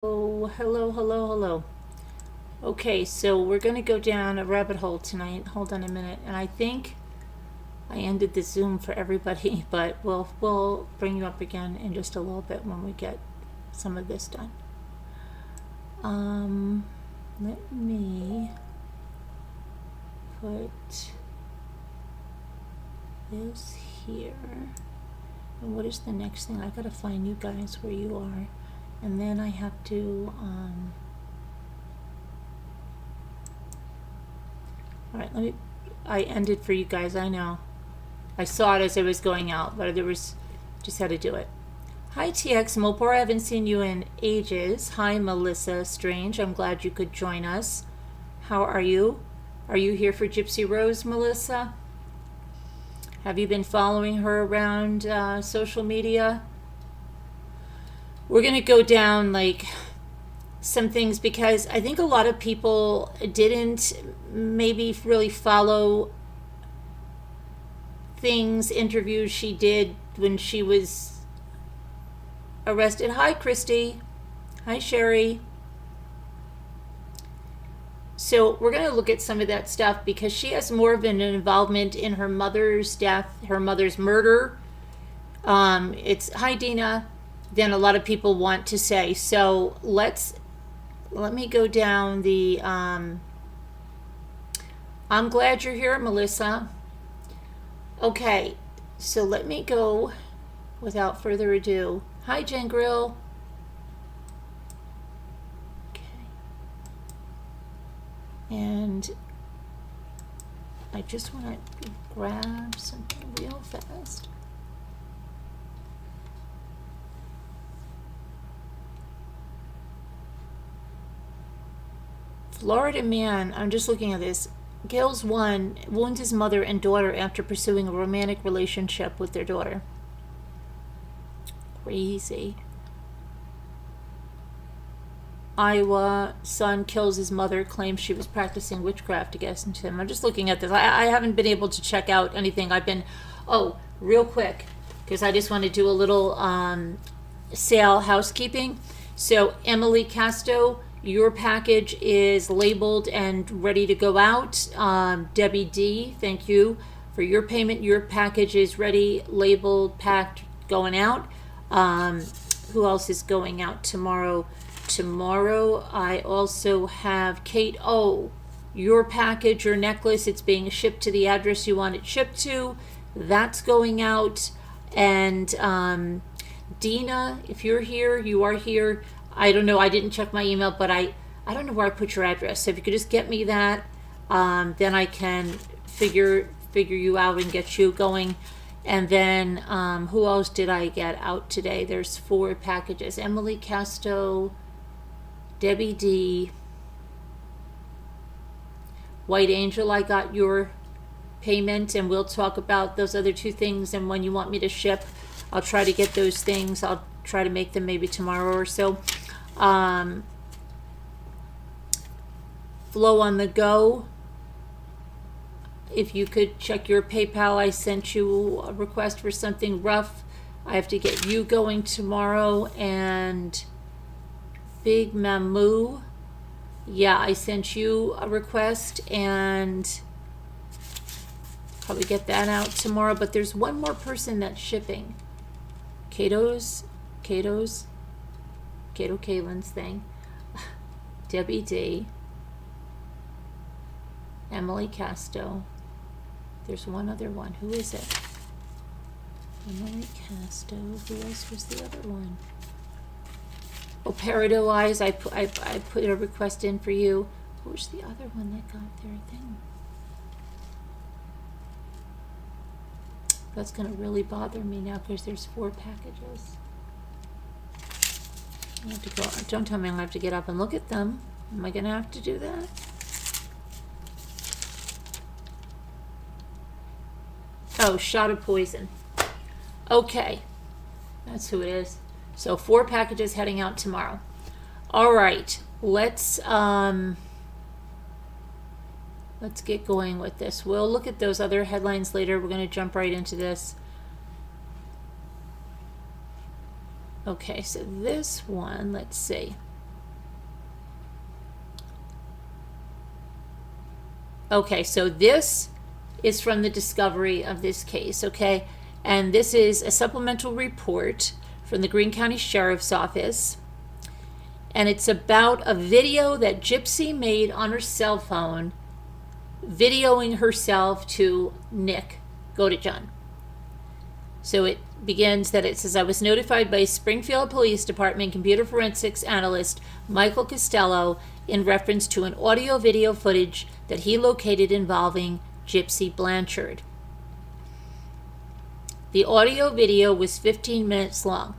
Oh, hello, hello, hello. Okay, so we're going to go down a rabbit hole tonight. Hold on a minute. And I think I ended the Zoom for everybody, but we'll bring you up again in just a little bit when we get some of this done. Let me put this here. And what is the next thing? I got to find you guys where you are. And then I have to, all right, I ended for you guys, I know. I saw it as I was going out, but just had to do it. Hi TX Mopor, I haven't seen you in ages. Hi Melissa Strange, I'm glad you could join us. How are you? Are you here for Gypsy Rose, Melissa? Have you been following her around social media? We're going to go down like some things because I think a lot of people didn't maybe really follow interviews she did when she was arrested. Hi, Christy. Hi, Sherry. So we're going to look at some of that stuff because she has more of an involvement in her mother's death, her mother's murder. Hi, Dina, than a lot of people want to say. So let me go down the, I'm glad you're here, Melissa. Okay, so let me go without further ado. Hi, Jen Grill. Okay. And I just want to grab something real fast. Florida man, I'm just looking at this. Gales 1 wounds his mother and daughter after pursuing a romantic relationship with their daughter. Crazy. Iowa son kills his mother, claims she was practicing witchcraft against him. I'm just looking at this. I haven't been able to check out anything. Real quick, because I just want to do a little sale housekeeping. So Emily Casto, your package is labeled and ready to go out. Debbie D, thank you for your payment. Your package is ready, labeled, packed, going out. Who else is going out tomorrow? Tomorrow I also have Kate O. Your package, your necklace, it's being shipped to the address you want it shipped to. That's going out. And Dina, if you're here, you are here. I don't know, I didn't check my email, but I don't know where I put your address. So if you could just get me that, then I can figure you out and get you going. And then who else did I get out today? There's 4 packages. Emily Casto, Debbie D, White Angel, I got your payment, and we'll talk about those other 2 things and when you want me to ship. I'll try to get those things. I'll try to make them maybe tomorrow or so. Flow on the Go. If you could check your PayPal, I sent you a request for something rough. I have to get you going tomorrow. And Big Mamu, yeah, I sent you a request and probably get that out tomorrow. But there's one more person that's shipping. Kato Kaylin's thing. Debbie D. Emily Casto. There's one other one. Who is it? Emily Casto. Who else was the other one? Oh, Peridot Eyes. I put a request in for you. Who's the other one that got their thing? That's going to really bother me now because there's 4 packages. I have to go. Don't tell me I'm going to have to get up and look at them. Am I going to have to do that? Oh, Shot of Poison. Okay. That's who it is. So 4 packages heading out tomorrow. All right. Let's get going with this. We'll look at those other headlines later. We're going to jump right into this. Okay, so this one, let's see. Okay, so this is from the discovery of this case, okay? And this is a supplemental report from the Greene County Sheriff's Office. And it's about a video that Gypsy made on her cell phone, videoing herself to Nick Godejohn. So it begins that it says, I was notified by Springfield Police Department computer forensics analyst Michael Costello in reference to an audio video footage that he located involving Gypsy Blanchard. The audio video was 15 minutes long.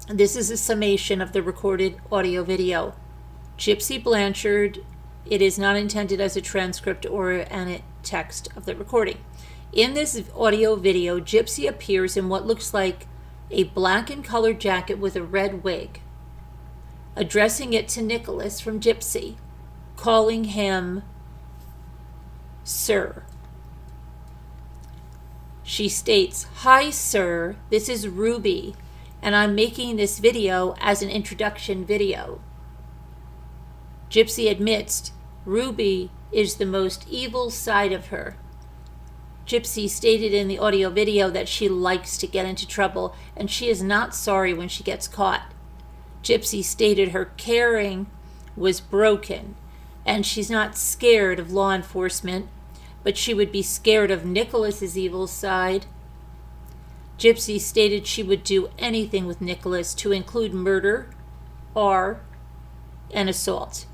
This is a summation of the recorded audio video. Gypsy Blanchard, it is not intended as a transcript or a text of the recording. In this audio video, Gypsy appears in what looks like a black and colored jacket with a red wig, addressing it to Nicholas from Gypsy, calling him Sir. She states, Hi, sir, this is Ruby, and I'm making this video as an introduction video. Gypsy admits Ruby is the most evil side of her. Gypsy stated in the audio video that she likes to get into trouble, and she is not sorry when she gets caught. Gypsy stated her caring was broken, and she's not scared of law enforcement, but she would be scared of Nicholas's evil side. Gypsy stated she would do anything with Nicholas, to include murder, and assault.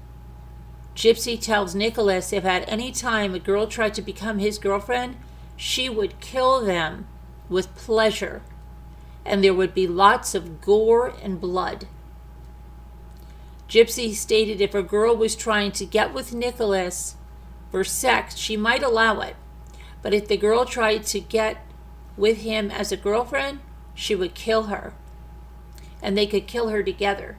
Gypsy tells Nicholas if at any time a girl tried to become his girlfriend, she would kill them with pleasure, and there would be lots of gore and blood. Gypsy stated if a girl was trying to get with Nicholas for sex, she might allow it, but if the girl tried to get with him as a girlfriend, she would kill her, and they could kill her together.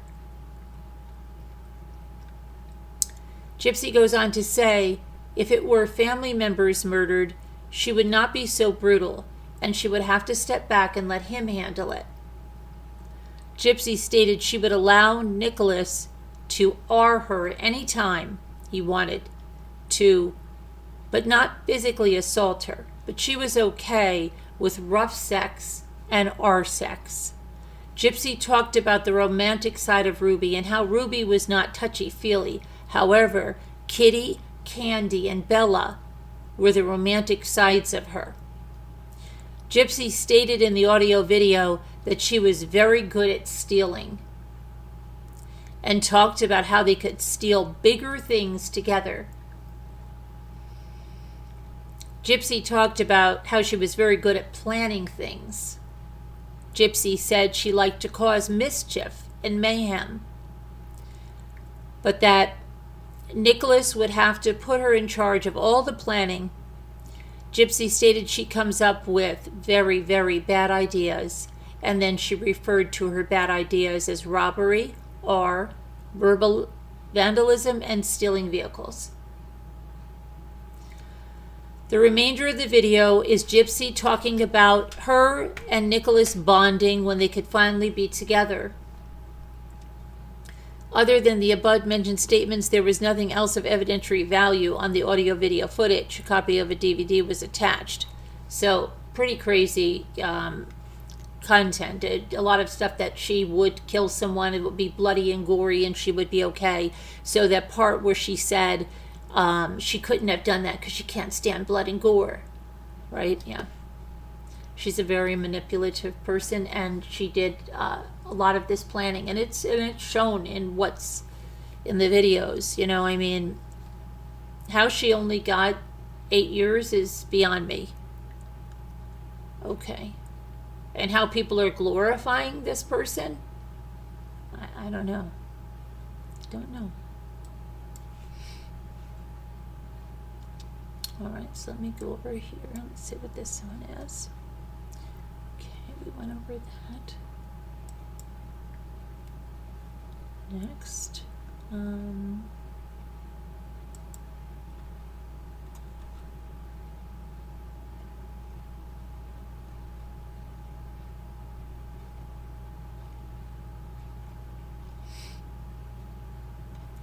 Gypsy goes on to say, if it were family members murdered, she would not be so brutal, and she would have to step back and let him handle it. Gypsy stated she would allow Nicholas to her any time he wanted to, but not physically assault her. But she was okay with rough sex and sex. Gypsy talked about the romantic side of Ruby and how Ruby was not touchy-feely. However, Kitty, Candy, and Bella were the romantic sides of her. Gypsy stated in the audio video that she was very good at stealing and talked about how they could steal bigger things together. Gypsy talked about how she was very good at planning things. Gypsy said she liked to cause mischief and mayhem, but that Nicholas would have to put her in charge of all the planning. Gypsy stated she comes up with very, very bad ideas, and then she referred to her bad ideas as robbery or verbal vandalism and stealing vehicles. The remainder of the video is Gypsy talking about her and Nicholas bonding when they could finally be together. Other than the above-mentioned statements, there was nothing else of evidentiary value on the audio-video footage. A copy of a DVD was attached. So, pretty crazy content. A lot of stuff that she would kill someone, it would be bloody and gory, and she would be okay. So that part where she said she couldn't have done that because she can't stand blood and gore, right? Yeah. She's a very manipulative person, and she did a lot of this planning, and it's shown in what's in the videos. You know, I mean, how she only got 8 years is beyond me. Okay. And how people are glorifying this person, I don't know. Don't know. All right, so let me go over here. Let's see what this one is. Okay, we went over that. Next.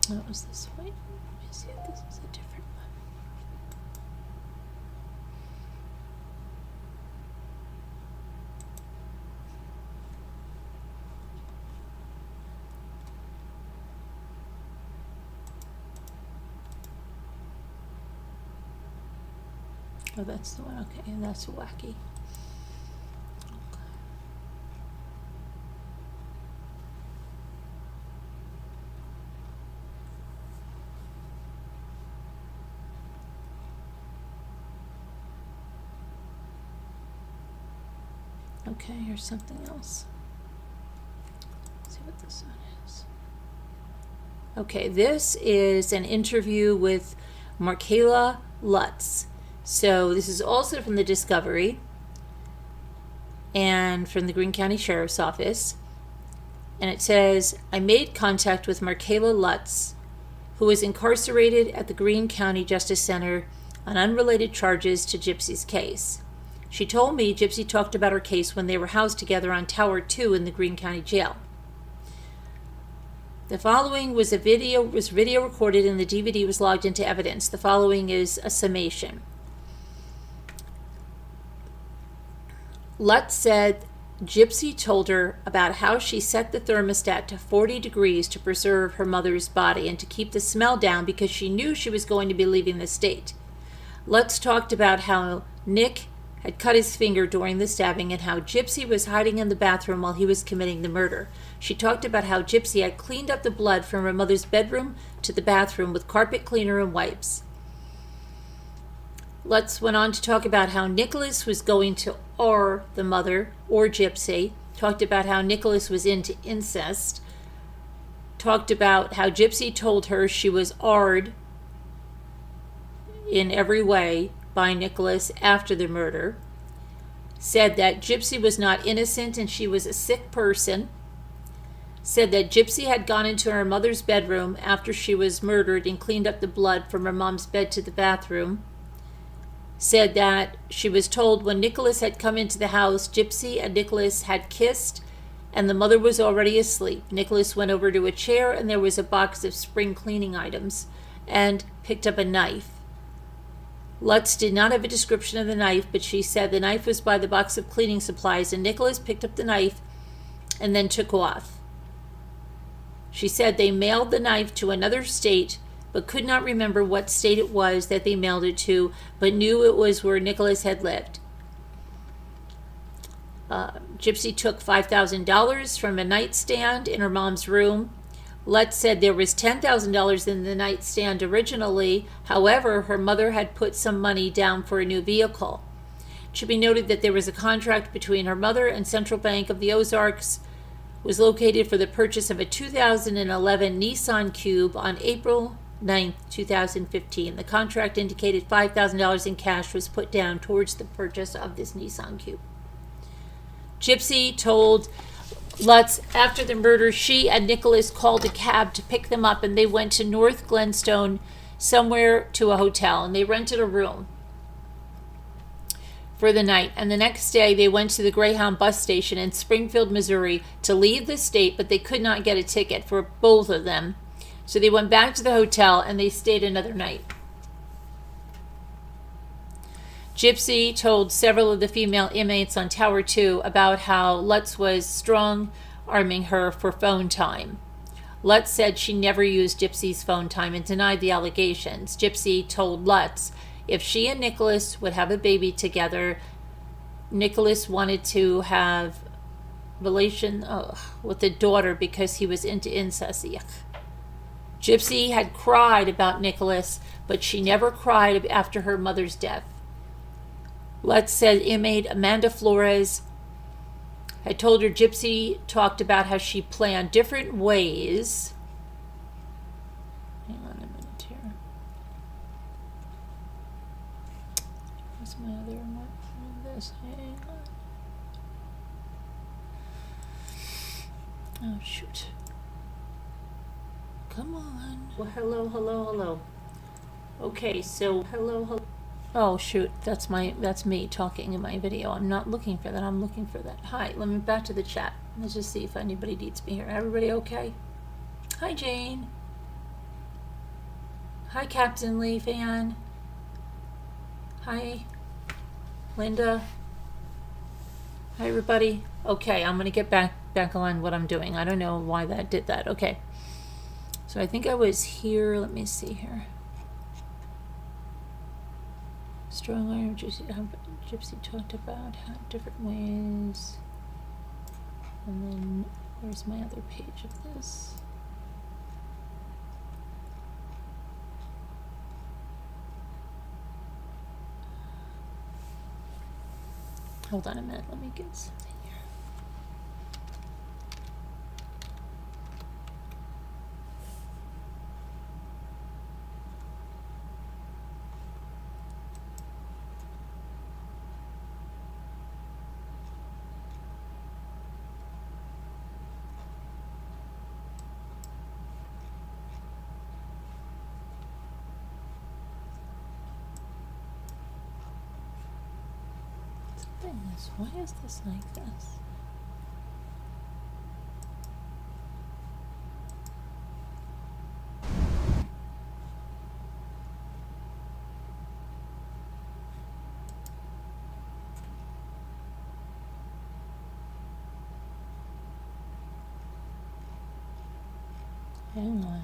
That was this way. Let me see if this is a different one. Oh, that's the one. Okay, and that's wacky. Okay, here's something else. Let's see what this one is. Okay, this is an interview with Mareela Lutz. So this is also from the Discovery and from the Greene County Sheriff's Office. And it says, I made contact with Mareela Lutz, who was incarcerated at the Greene County Justice Center on unrelated charges to Gypsy's case. She told me Gypsy talked about her case when they were housed together on Tower 2 in the Greene County Jail. The following was video recorded and the DVD was logged into evidence. The following is a summation. Lutz said Gypsy told her about how she set the thermostat to 40 degrees to preserve her mother's body and to keep the smell down because she knew she was going to be leaving the state. Lutz talked about how Nick had cut his finger during the stabbing and how Gypsy was hiding in the bathroom while he was committing the murder. She talked about how Gypsy had cleaned up the blood from her mother's bedroom to the bathroom with carpet cleaner and wipes. Lutz went on to talk about how Nicholas was going to R the mother, or Gypsy. Talked about how Nicholas was into incest. Talked about how Gypsy told her she was R'd in every way by Nicholas after the murder. Said that Gypsy was not innocent and she was a sick person. Said that Gypsy had gone into her mother's bedroom after she was murdered and cleaned up the blood from her mom's bed to the bathroom. Said that she was told when Nicholas had come into the house, Gypsy and Nicholas had kissed and the mother was already asleep. Nicholas went over to a chair and there was a box of spring cleaning items and picked up a knife. Lutz did not have a description of the knife, but she said the knife was by the box of cleaning supplies and Nicholas picked up the knife and then took off. She said they mailed the knife to another state but could not remember what state it was that they mailed it to, but knew it was where Nicholas had lived. Gypsy took $5,000 from a nightstand in her mom's room. Lutz said there was $10,000 in the nightstand originally. However, her mother had put some money down for a new vehicle. It should be noted that there was a contract between her mother and Central Bank of the Ozarks was located for the purchase of a 2011 Nissan Cube on April 9th, 2015. The contract indicated $5,000 in cash was put down towards the purchase of this Nissan Cube. Gypsy told Lutz after the murder she and Nicholas called a cab to pick them up and they went to North Glenstone somewhere to a hotel and they rented a room for the night. And the next day they went to the Greyhound bus station in Springfield, Missouri to leave the state, but they could not get a ticket for both of them. So they went back to the hotel and they stayed another night. Gypsy told several of the female inmates on Tower 2 about how Lutz was strong-arming her for phone time. Lutz said she never used Gypsy's phone time and denied the allegations. Gypsy told Lutz if she and Nicholas would have a baby together, Nicholas wanted to have relation with the daughter because he was into incest. Yuck. Gypsy had cried about Nicholas, but she never cried after her mother's death. Lutz said inmate Amanda Flores had told her Gypsy talked about how she planned different ways. Hang on a minute here. What's my other one? This. Hang on. Oh, shoot. Come on. Well, hello. Okay, so hello. Oh shoot, that's me talking in my video. I'm not looking for that. I'm looking for that. Hi, let me back to the chat. Let's just see if anybody needs me here. Everybody okay? Hi Jane. Hi Captain Lee fan. Hi Linda. Hi everybody. Okay, I'm gonna get back on what I'm doing. I don't know why that did that. Okay. So I think I was here. Let me see here. strong arm. Gypsy talked about how different ways. And then where's my other page of this? Hold on a minute, let me get something here. Why is this like this? Hang on.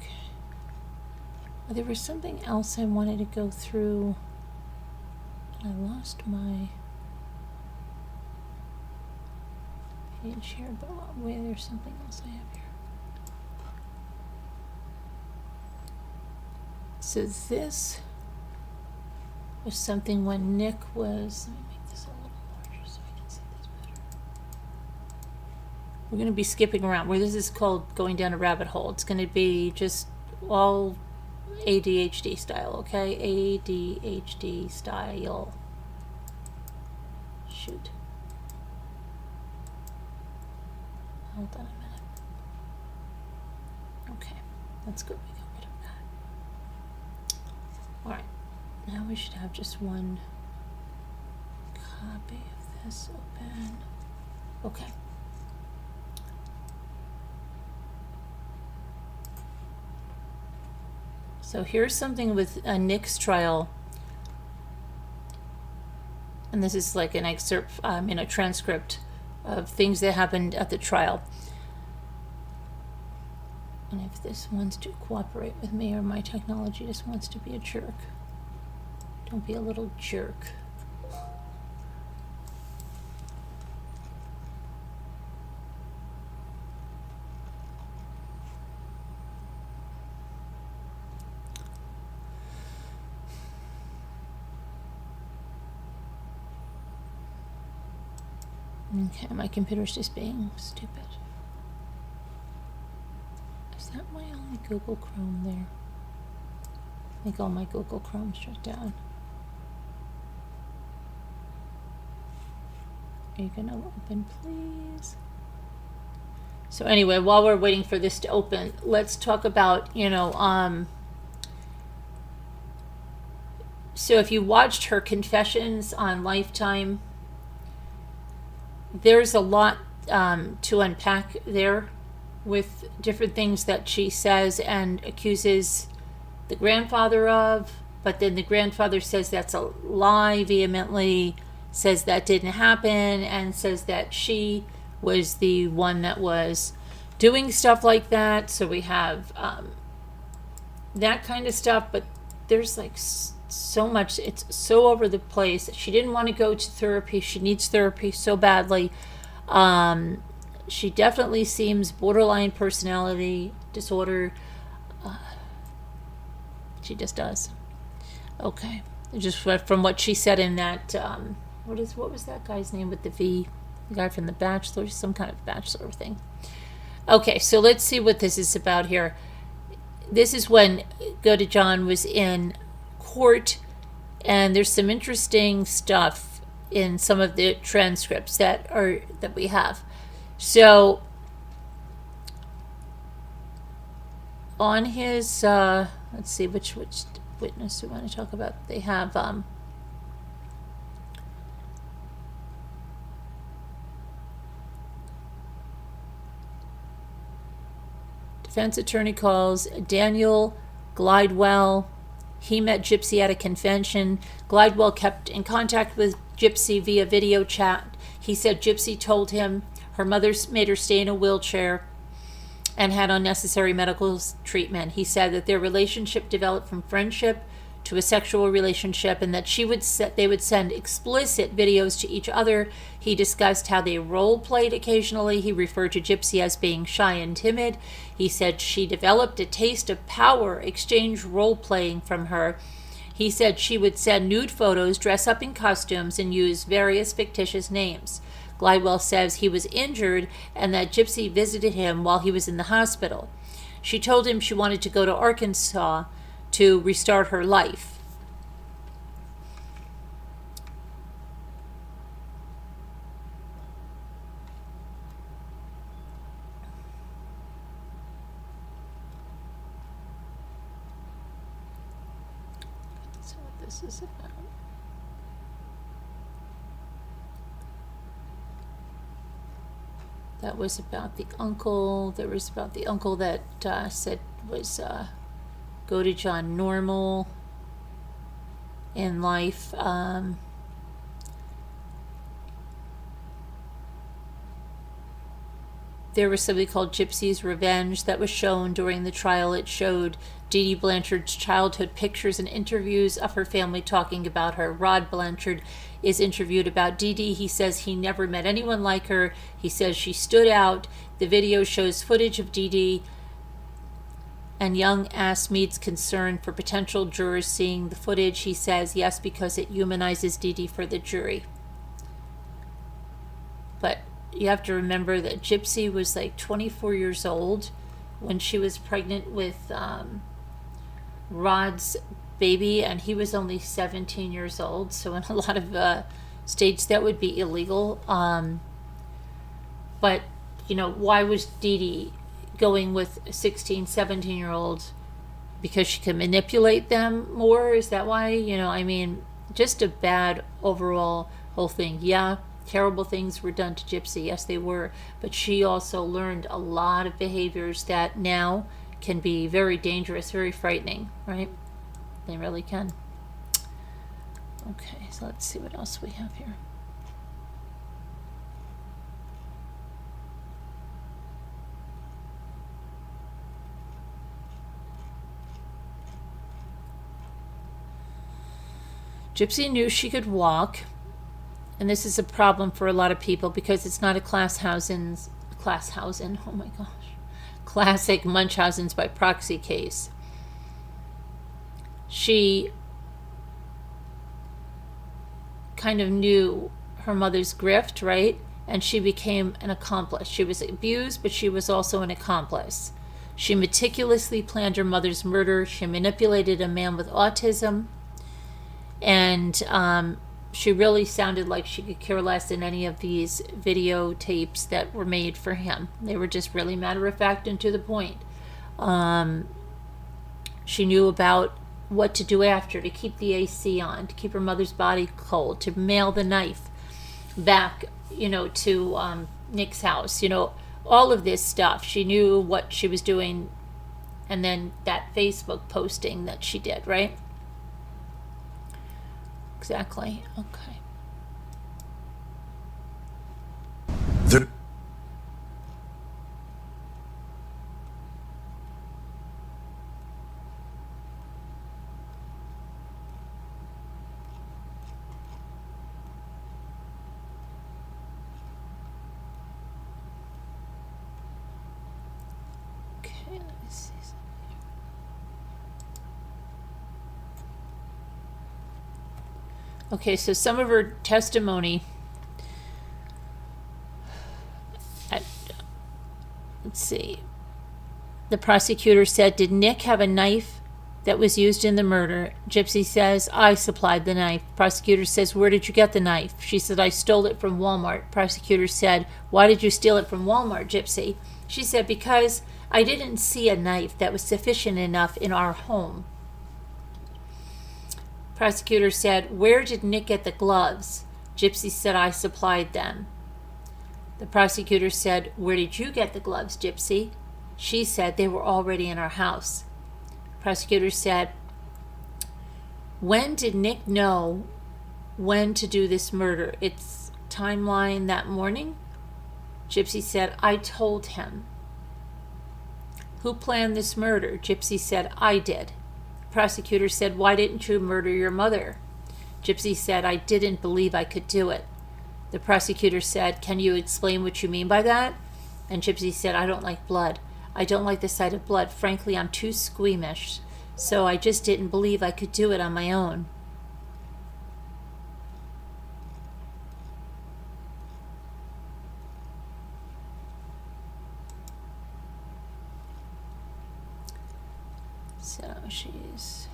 Okay. There was something else I wanted to go through, and I lost my page here, but wait, there's something else I have here. So this was something when Nick was, let me make this a little larger so I can see this better. We're going to be skipping around where this is called going down a rabbit hole. It's going to be just all ADHD style, okay? ADHD style. Shoot. Hold on a minute. Okay, that's good. We got rid of that. All right, now we should have just one copy of this open. Okay. So here's something with Nick's trial, and this is like an excerpt in a transcript of things that happened at the trial. And if this wants to cooperate with me or my technology just wants to be a jerk, don't be a little jerk. Okay, my computer's just being stupid. Is that my only Google Chrome there? I think all my Google Chrome's shut down. Are you gonna open, please? So anyway, while we're waiting for this to open, let's talk about, so if you watched her confessions on Lifetime, there's a lot to unpack there with different things that she says and accuses the grandfather of, but then the grandfather says that's a lie vehemently, says that didn't happen, and says that she was the one that was doing stuff like that. So we have that kind of stuff, but there's like so much, it's so over the place. She didn't want to go to therapy. She needs therapy so badly. She definitely seems borderline personality disorder. She just does. Okay, just from what she said in that what was that guy's name with the V, the guy from The Bachelor, some kind of Bachelor thing. Okay, so let's see what this is about here. This is when Goda John was in court, and there's some interesting stuff in some of the transcripts that we have. So on his, let's see, which witness do we want to talk about? They have, defense attorney calls Daniel Glidewell. He met Gypsy at a convention. Glidewell kept in contact with Gypsy via video chat. He said Gypsy told him her mother made her stay in a wheelchair and had unnecessary medical treatment. He said that their relationship developed from friendship to a sexual relationship, and that they would send explicit videos to each other. He discussed how they role played occasionally. He referred to Gypsy as being shy and timid. He said she developed a taste of power, exchange role playing from her. He said she would send nude photos, dress up in costumes, and use various fictitious names. Glidewell says he was injured and that Gypsy visited him while he was in the hospital. She told him she wanted to go to Arkansas to restart her life. That's what this is about. That was about the uncle. There was about the uncle that said was goated on normal in life. There was something called Gypsys Revenge that was shown during the trial. It showed Dee Dee Blanchard's childhood pictures and interviews of her family talking about her. Rod Blanchard is interviewed about Dee Dee. He says he never met anyone like her. He says she stood out. The video shows footage of Dee Dee, and Young asks Mead's concern for potential jurors seeing the footage. He says yes, because it humanizes Dee Dee for the jury. But you have to remember that Gypsy was like 24 years old when she was pregnant with Rod's baby, and he was only 17 years old. So in a lot of states that would be illegal. But, you know, why was Dee Dee going with 16, 17-year-olds? Because she could manipulate them more? Is that why? You know, I mean, just a bad overall whole thing. Yeah, terrible things were done to Gypsy. Yes, they were. But she also learned a lot of behaviors that now can be very dangerous, very frightening, right? They really can. Okay, so let's see what else we have here. Gypsy knew she could walk, and this is a problem for a lot of people because it's not a Clashausen's, oh my gosh, classic Munchausen's by proxy case. She kind of knew her mother's grift, right? And she became an accomplice. She was abused, but she was also an accomplice. She meticulously planned her mother's murder. She manipulated a man with autism. And she really sounded like she could care less than any of these videotapes that were made for him. They were just really matter-of-fact and to the point. She knew about what to do after, to keep the AC on, to keep her mother's body cold, to mail the knife back, you know, to Nick's house. You know, all of this stuff. She knew what she was doing. And then that Facebook posting that she did, right? Exactly. Okay. Okay, let me see something. Okay, so some of her testimony, let's see. The prosecutor said, did Nick have a knife that was used in the murder. Gypsy says, I supplied the knife. Prosecutor says, where did you get the knife? She said, I stole it from Walmart. Prosecutor said, why did you steal it from Walmart, Gypsy? She said, because I didn't see a knife that was sufficient enough in our home. Prosecutor said, where did Nick get the gloves? Gypsy said, I supplied them. The prosecutor said, where did you get the gloves, Gypsy? She said, they were already in our house. Prosecutor said, when did Nick know when to do this murder? It's timeline that morning? Gypsy said, I told him. Who planned this murder? Gypsy said, I did. Prosecutor said, why didn't you murder your mother? Gypsy said, I didn't believe I could do it. The prosecutor said, can you explain what you mean by that? And Gypsy said, I don't like blood. I don't like the sight of blood. Frankly, I'm too squeamish. So I just didn't believe I could do it on my own. So she's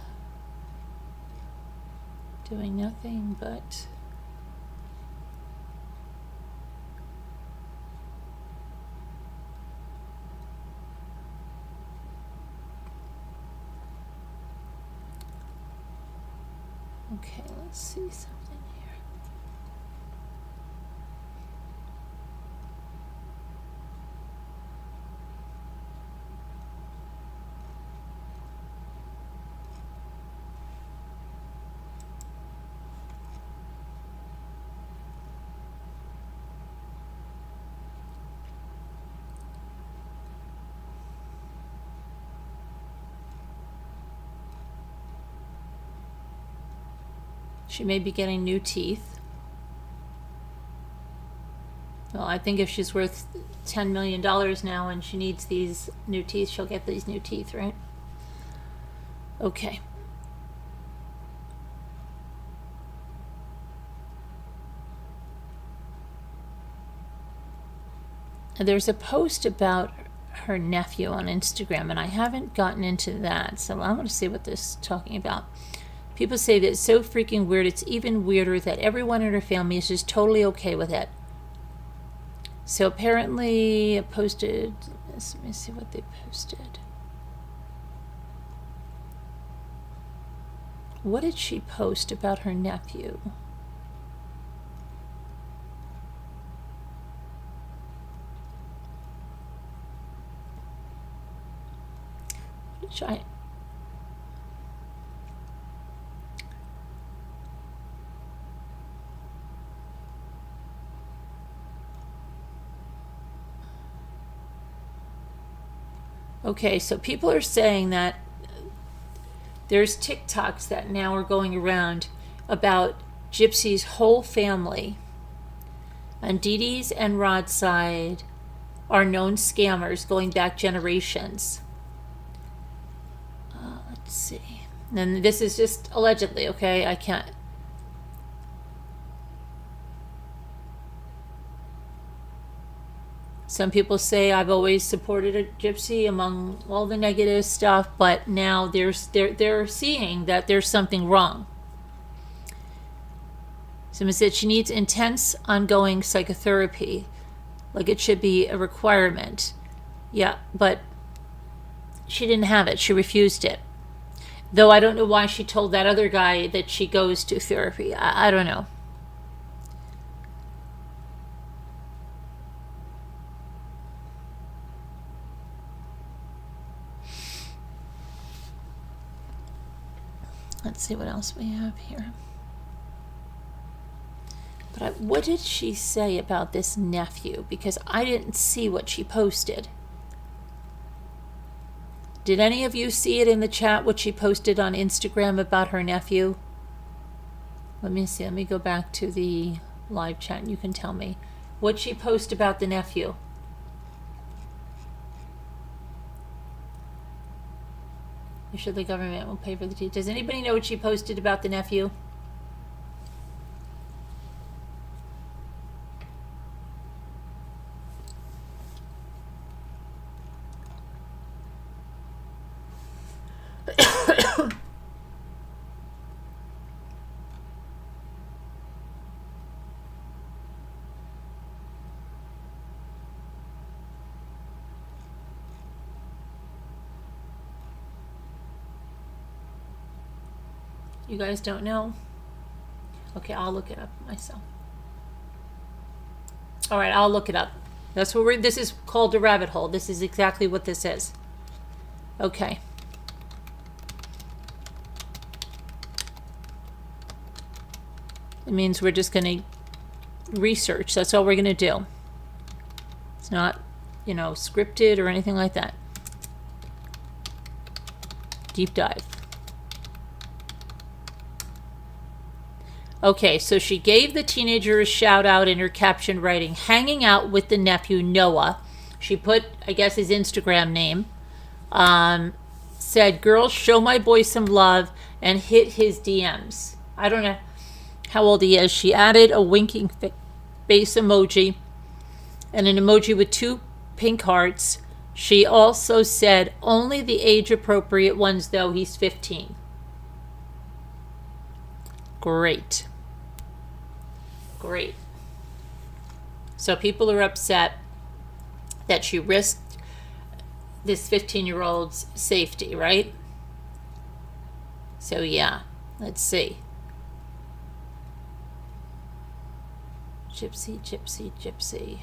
doing nothing but okay, let's see something here. She may be getting new teeth. Well, I think if she's worth $10 million now and she needs these new teeth, she'll get these new teeth, right? Okay. There's a post about her nephew on Instagram, and I haven't gotten into that, so I want to see what this is talking about. People say that it's so freaking weird, it's even weirder that everyone in her family is just totally okay with it. So apparently it posted, let me see what they posted. What did she post about her nephew? What did I... Okay, so people are saying that there's TikToks that now are going around about Gypsy's whole family on Dee Dee's and Rod's side are known scammers going back generations. Let's see. And this is just allegedly, okay? I can't... Some people say I've always supported a Gypsy among all the negative stuff, but now they're seeing that there's something wrong. Someone said she needs intense, ongoing psychotherapy, like it should be a requirement. Yeah, but she didn't have it. She refused it. Though I don't know why she told that other guy that she goes to therapy. I don't know. Let's see what else we have here. But what did she say about this nephew? Because I didn't see what she posted. Did any of you see it in the chat, what she posted on Instagram about her nephew? Let me see. Let me go back to the live chat and you can tell me. What she posted about the nephew? You sure the government will pay for the teeth? Does anybody know what she posted about the nephew? You guys don't know? Okay, I'll look it up myself. All right, I'll look it up. That's what this is called, a rabbit hole. This is exactly what this is. Okay. It means we're just going to research. That's all we're going to do. It's not, scripted or anything like that. Deep dive. Okay, so she gave the teenager a shout out in her caption writing, hanging out with the nephew, Noah. She put, I guess, his Instagram name. Said, girls, show my boy some love, and hit his DMs. I don't know how old he is. She added a winking face emoji and an emoji with 2 pink hearts. She also said, only the age appropriate ones, though. He's 15. Great. Great. So people are upset that she risked this 15-year-old's safety, right? So yeah, let's see. Gypsy, gypsy, gypsy.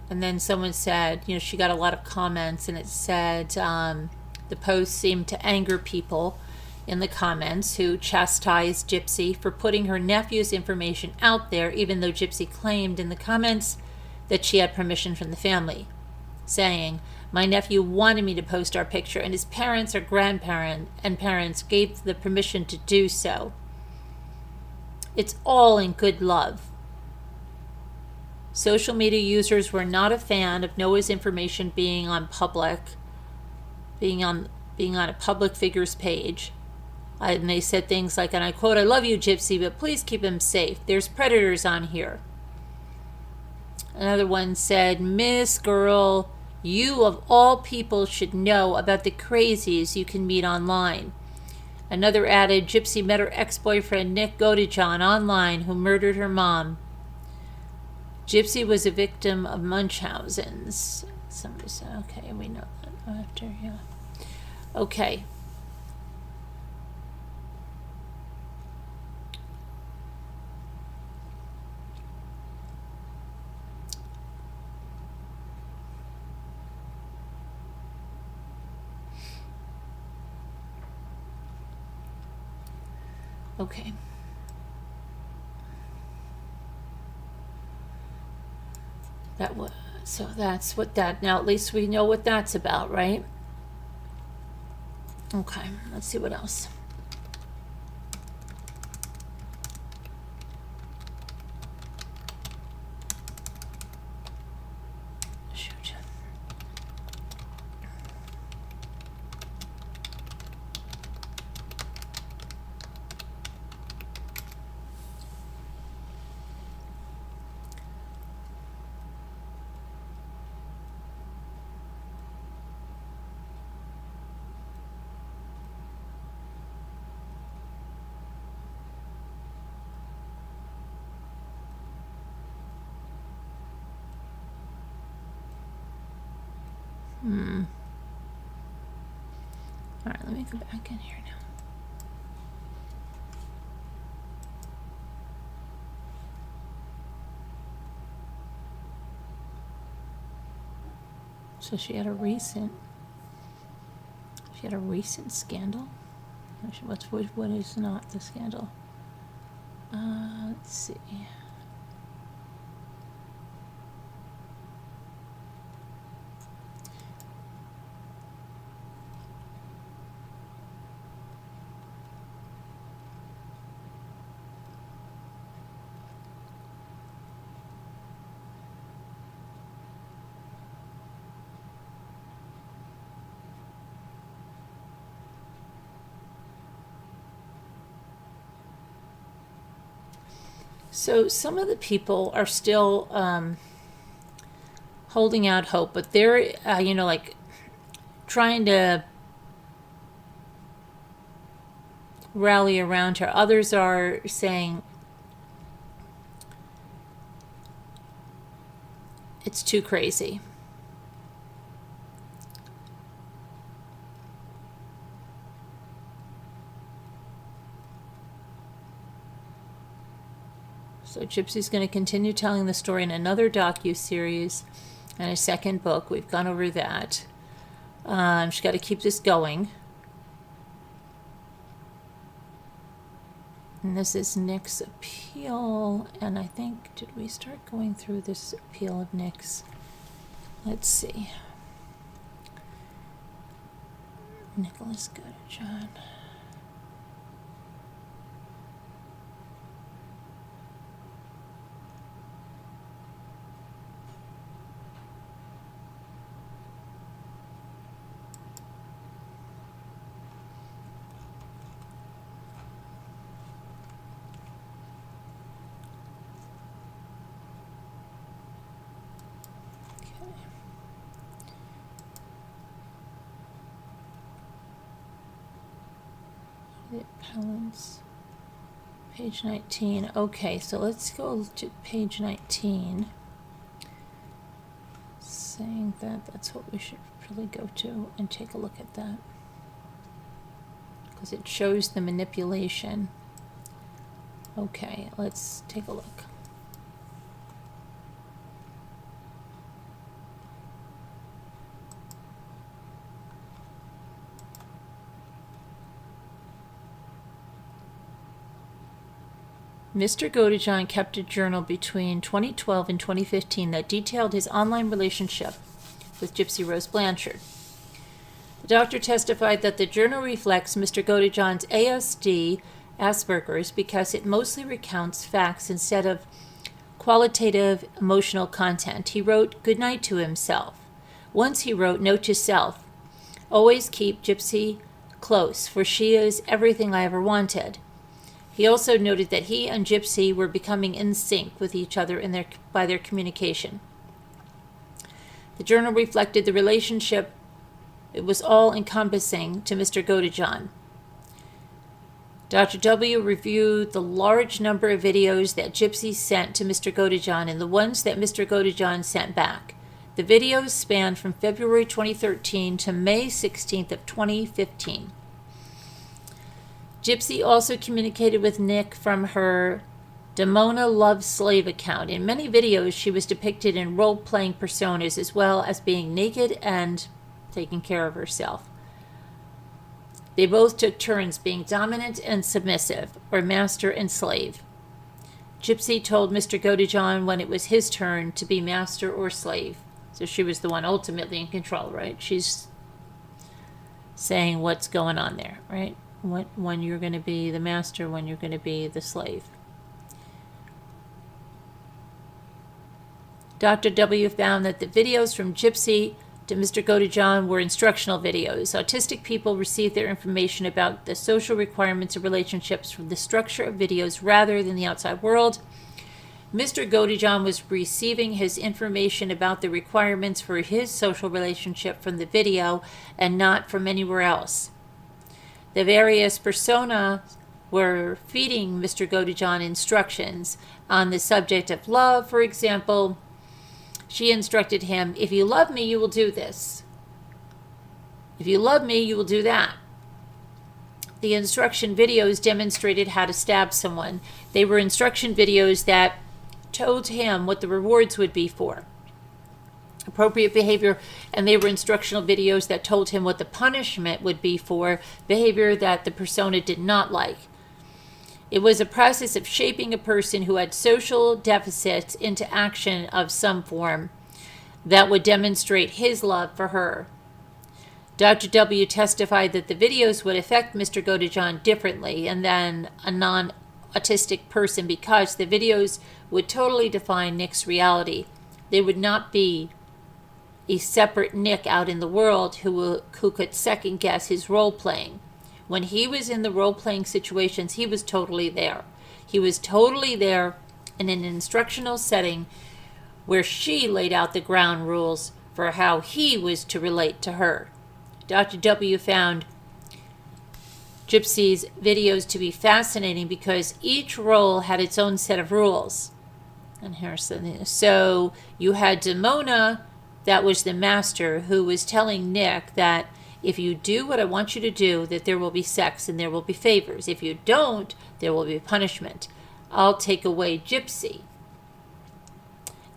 And then someone said, she got a lot of comments, and it said the post seemed to anger people in the comments who chastised Gypsy for putting her nephew's information out there, even though Gypsy claimed in the comments that she had permission from the family, saying, my nephew wanted me to post our picture, and his parents or grandparents and parents gave the permission to do so. It's all in good love. Social media users were not a fan of Noah's information being on a public figure's page. And they said things like, and I quote, I love you, Gypsy, but please keep him safe. There's predators on here. Another one said, Miss Girl, you of all people should know about the crazies you can meet online. Another added, Gypsy met her ex-boyfriend Nick Godejohn online, who murdered her mom. Gypsy was a victim of Munchausen's. Somebody said, okay, we know that after, yeah. Okay. Okay. So that's what that, now at least we know what that's about, right? Okay, let's see what else. Shoot. All right, let me go back in here now. So she had a recent scandal. What is not the scandal? Let's see. So some of the people are still holding out hope, but they're, like trying to rally around her. Others are saying it's too crazy. So Gypsy's going to continue telling the story in another docu-series and a second book. We've gone over that. She's got to keep this going. And this is Nick's appeal. And I think, did we start going through this appeal of Nick's? Let's see. Nicholas Godejohn. Appellants. Page 19. Okay, so let's go to page 19. Saying that that's what we should really go to and take a look at that. Because it shows the manipulation. Okay, let's take a look. Mr. Godejohn kept a journal between 2012 and 2015 that detailed his online relationship with Gypsy Rose Blanchard. The doctor testified that the journal reflects Mr. Godejohn's ASD, Asperger's, because it mostly recounts facts instead of qualitative emotional content. He wrote goodnight to himself. Once he wrote, note to self, always keep Gypsy close, for she is everything I ever wanted. He also noted that he and Gypsy were becoming in sync with each other by their communication. The journal reflected the relationship. It was all-encompassing to Mr. Godejohn. Dr. W. reviewed the large number of videos that Gypsy sent to Mr. Godejohn and the ones that Mr. Godejohn sent back. The videos spanned from February 2013 to May 16th of 2015. Gypsy also communicated with Nick from her Demona Love Slave account. In many videos, she was depicted in role-playing personas as well as being naked and taking care of herself. They both took turns being dominant and submissive, or master and slave. Gypsy told Mr. Godejohn when it was his turn to be master or slave. So she was the one ultimately in control, right? She's saying what's going on there, right? When you're going to be the master, when you're going to be the slave. Dr. W. found that the videos from Gypsy to Mr. Godejohn were instructional videos. Autistic people receive their information about the social requirements of relationships from the structure of videos rather than the outside world. Mr. Godejohn was receiving his information about the requirements for his social relationship from the video and not from anywhere else. The various personas were feeding Mr. Godejohn instructions on the subject of love. For example, she instructed him, if you love me, you will do this. If you love me, you will do that. The instruction videos demonstrated how to stab someone. They were instruction videos that told him what the rewards would be for appropriate behavior, and they were instructional videos that told him what the punishment would be for behavior that the persona did not like. It was a process of shaping a person who had social deficits into action of some form that would demonstrate his love for her. Dr. W. testified that the videos would affect Mr. Godejohn differently than a non-autistic person because the videos would totally define Nick's reality. They would not be a separate Nick out in the world who could second guess his role playing. When he was in the role playing situations, he was totally there. He was totally there in an instructional setting where she laid out the ground rules for how he was to relate to her. Dr. W. found Gypsy's videos to be fascinating because each role had its own set of rules. And here's something. So you had Demona, that was the master, who was telling Nick that if you do what I want you to do, that there will be sex and there will be favors. If you don't, there will be punishment. I'll take away Gypsy.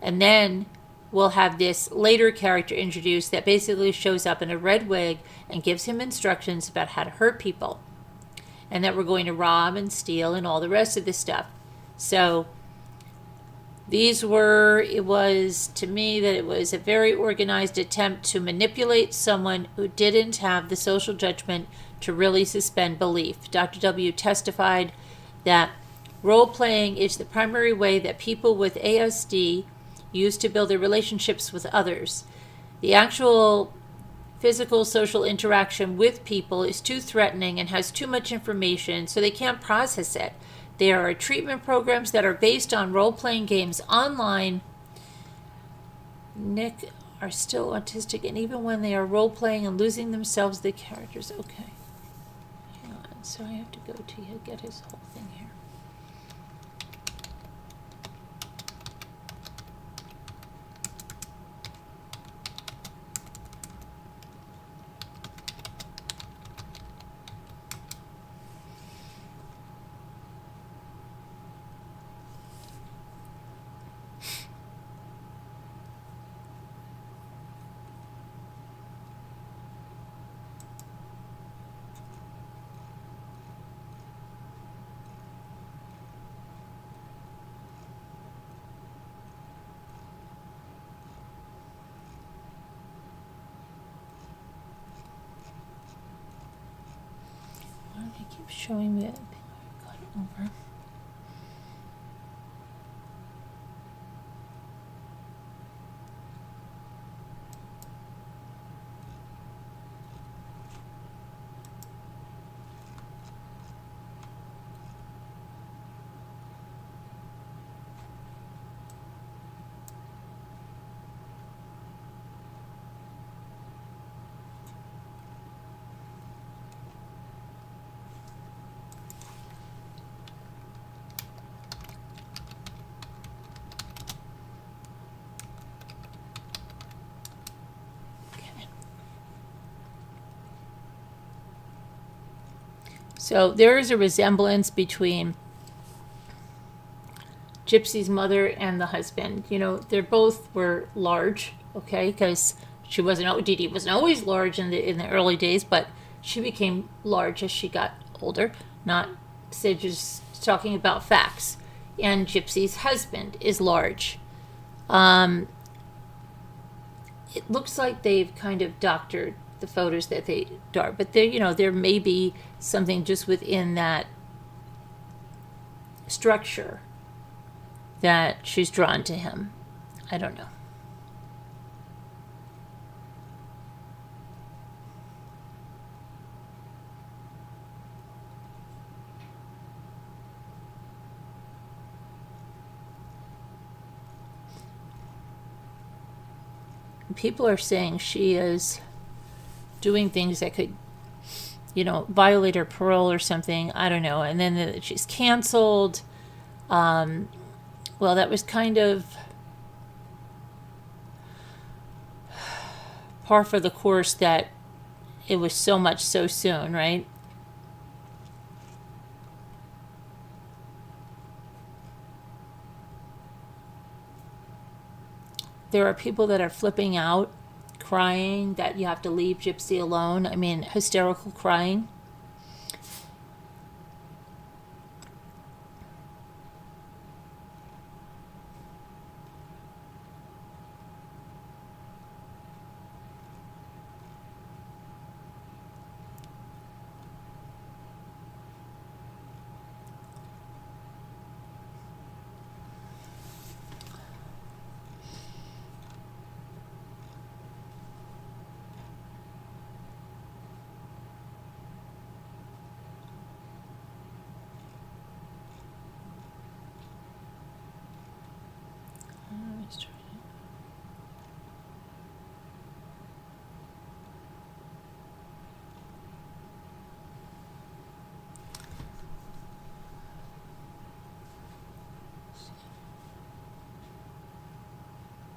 And then we'll have this later character introduced that basically shows up in a red wig and gives him instructions about how to hurt people. And that we're going to rob and steal and all the rest of this stuff. So it was to me that it was a very organized attempt to manipulate someone who didn't have the social judgment to really suspend belief. Dr. W testified that role-playing is the primary way that people with ASD use to build their relationships with others. The actual physical social interaction with people is too threatening and has too much information, so they can't process it. There are treatment programs that are based on role-playing games online. Nick are still autistic, and even when they are role-playing and losing themselves, the characters. Okay. Hang on. So I have to go to get his whole thing here. It keeps showing me that I got it over. So there is a resemblance between Gypsy's mother and the husband. You know, they both were large, okay, because Dee Dee wasn't always large in the early days, but she became large as she got older. Not say just talking about facts. And Gypsy's husband is large. It looks like they've kind of doctored the photos that they are, but there may be something just within that structure that she's drawn to him. I don't know. People are saying she is doing things that could, violate her parole or something. I don't know. And then that she's canceled. Well, that was kind of par for the course that it was so much so soon, right? There are people that are flipping out, crying that you have to leave Gypsy alone. I mean, hysterical crying.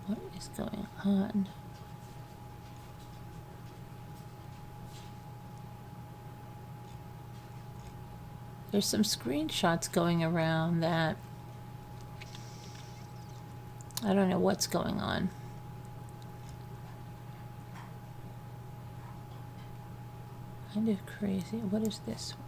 What is going on? There's some screenshots going around that I don't know what's going on. Kind of crazy. What is this one?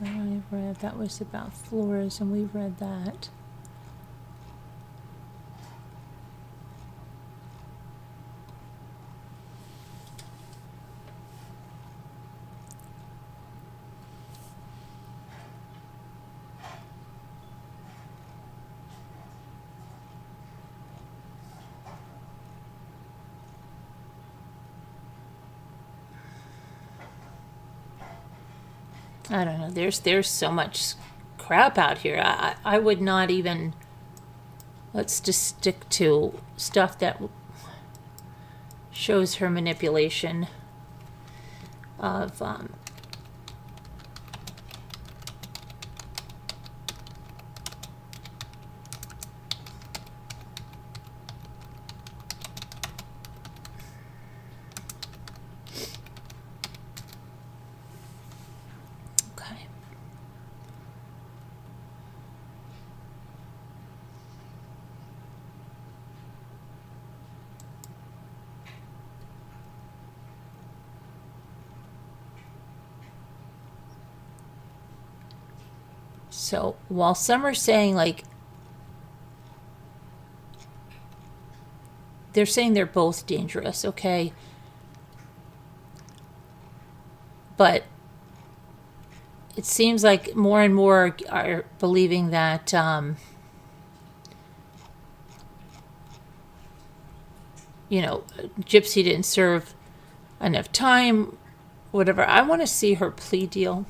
I read that was about floors, and we read that. I don't know. There's so much crap out here. I would not even. Let's just stick to stuff that shows her manipulation of okay. So while some are saying, like, they're saying they're both dangerous, okay? But it seems like more and more are believing that Gypsy didn't serve enough time, whatever. I want to see her plea deal.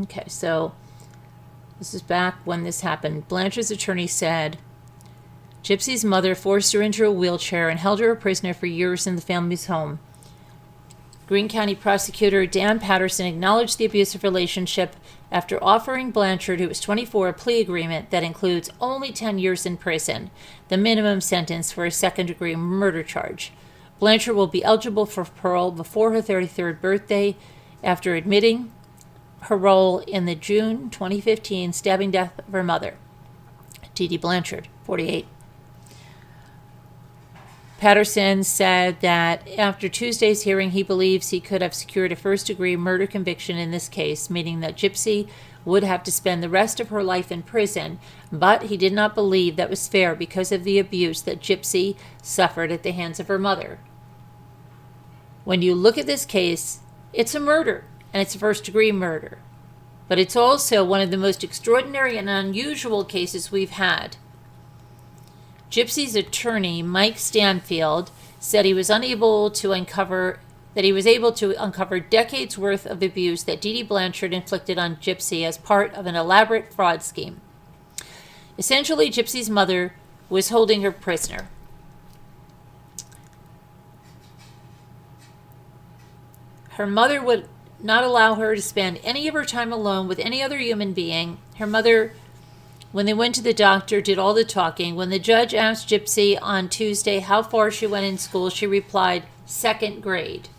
Okay, so this is back when this happened. Blanchard's attorney said Gypsy's mother forced her into a wheelchair and held her a prisoner for years in the family's home. Greene County prosecutor Dan Patterson acknowledged the abusive relationship after offering Blanchard, who was 24, a plea agreement that includes only 10 years in prison, the minimum sentence for a second-degree murder charge. Blanchard will be eligible for parole before her 33rd birthday after admitting her role in the June 2015 stabbing death of her mother, Dee Blanchard, 48. Patterson said that after Tuesday's hearing, he believes he could have secured a first-degree murder conviction in this case, meaning that Gypsy would have to spend the rest of her life in prison, but he did not believe that was fair because of the abuse that Gypsy suffered at the hands of her mother. When you look at this case, it's a murder. And it's a first-degree murder. But it's also one of the most extraordinary and unusual cases we've had. Gypsy's attorney, Mike Stanfield, said he was able to uncover decades worth of abuse that Dee Blanchard inflicted on Gypsy as part of an elaborate fraud scheme. Essentially, Gypsy's mother was holding her prisoner. Her mother would not allow her to spend any of her time alone with any other human being. Her mother, when they went to the doctor, did all the talking. When the judge asked Gypsy on Tuesday how far she went in school, she replied, 2nd grade.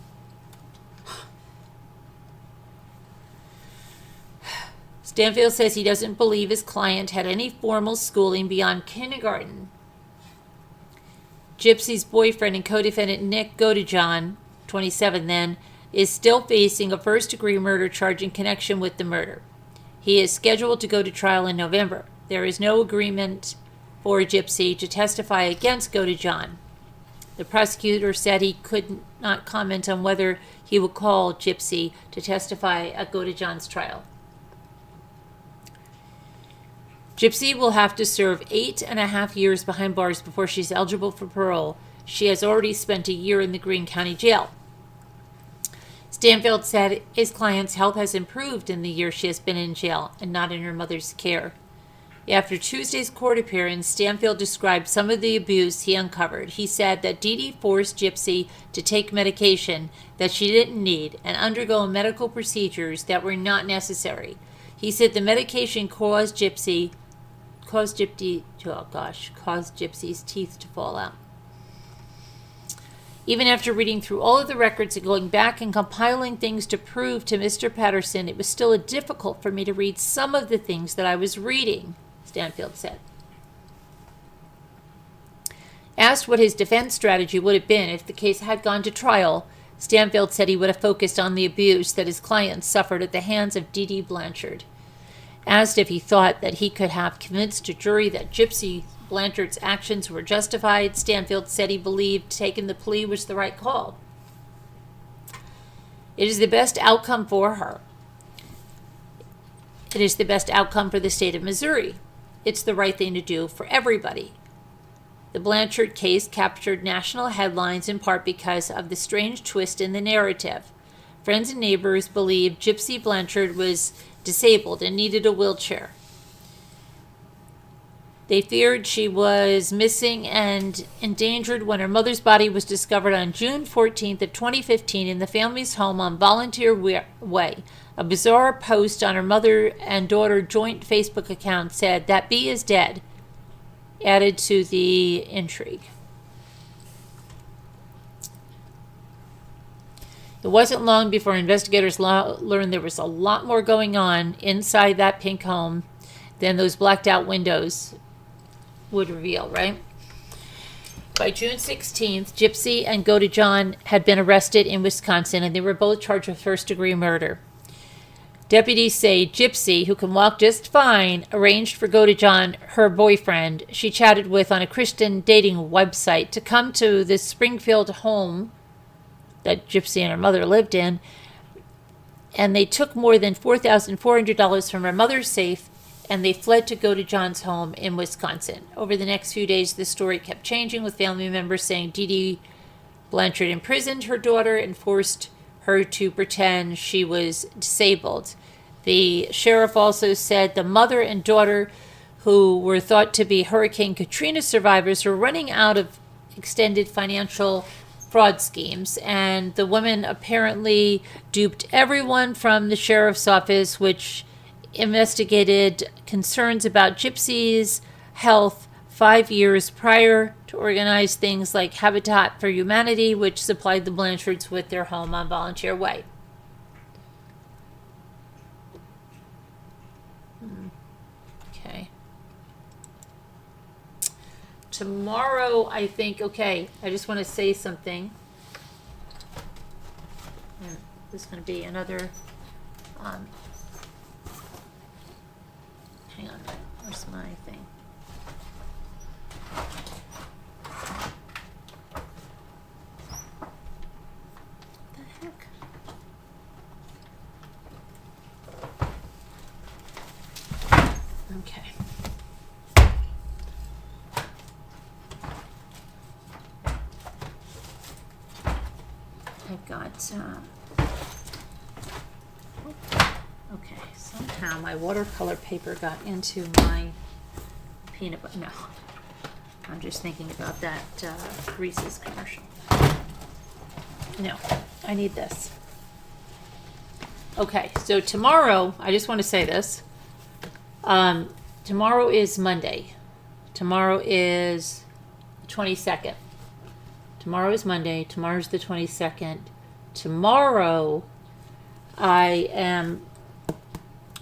Stanfield says he doesn't believe his client had any formal schooling beyond kindergarten. Gypsy's boyfriend and co-defendant Nick Godejohn, 27 then, is still facing a first-degree murder charge in connection with the murder. He is scheduled to go to trial in November. There is no agreement for Gypsy to testify against Godejohn. The prosecutor said he could not comment on whether he would call Gypsy to testify at Godejohn's trial. Gypsy will have to serve 8.5 years behind bars before she's eligible for parole. She has already spent a year in the Greene County Jail. Stanfield said his client's health has improved in the year she has been in jail and not in her mother's care. After Tuesday's court appearance, Stanfield described some of the abuse he uncovered. He said that Dee Dee forced Gypsy to take medication that she didn't need and undergo medical procedures that were not necessary. He said the medication caused Gypsy's teeth to fall out. Even after reading through all of the records and going back and compiling things to prove to Mr. Patterson, it was still difficult for me to read some of the things that I was reading, Stanfield said. Asked what his defense strategy would have been if the case had gone to trial, Stanfield said he would have focused on the abuse that his client suffered at the hands of Dee Dee Blanchard. Asked if he thought that he could have convinced a jury that Gypsy Blanchard's actions were justified, Stanfield said he believed taking the plea was the right call. It is the best outcome for her. It is the best outcome for the state of Missouri. It's the right thing to do for everybody. The Blanchard case captured national headlines in part because of the strange twist in the narrative. Friends and neighbors believed Gypsy Blanchard was disabled and needed a wheelchair. They feared she was missing and endangered when her mother's body was discovered on June 14th of 2015 in the family's home on Volunteer Way. A bizarre post on her mother and daughter joint Facebook account said, "That bee is dead," added to the intrigue. It wasn't long before investigators learned there was a lot more going on inside that pink home than those blacked out windows would reveal, right? By June 16th, Gypsy and Goda John had been arrested in Wisconsin, and they were both charged with first-degree murder. Deputies say Gypsy, who can walk just fine, arranged for Goda John, her boyfriend, she chatted with on a Christian dating website, to come to this Springfield home that Gypsy and her mother lived in, and they took more than $4,400 from her mother's safe, and they fled to Goda John's home in Wisconsin. Over the next few days, the story kept changing, with family members saying Dee Dee Blanchard imprisoned her daughter and forced her to pretend she was disabled. The sheriff also said the mother and daughter, who were thought to be Hurricane Katrina survivors, were running out of extended financial fraud schemes, and the women apparently duped everyone from the sheriff's office, which investigated concerns about Gypsy's health 5 years prior, to organize things like Habitat for Humanity, which supplied the Blanchards with their home on Volunteer Way. Okay. Tomorrow, I think, I just want to say something. This is going to be another, hang on, where's my thing? What the heck? Okay. I've got, okay, somehow my watercolor paper got into my peanut butter. No, I'm just thinking about that Reese's commercial. No, I need this. Okay, so tomorrow, I just want to say this. Tomorrow is Monday. Tomorrow is the 22nd. Tomorrow is Monday. Tomorrow's the 22nd. Tomorrow, I am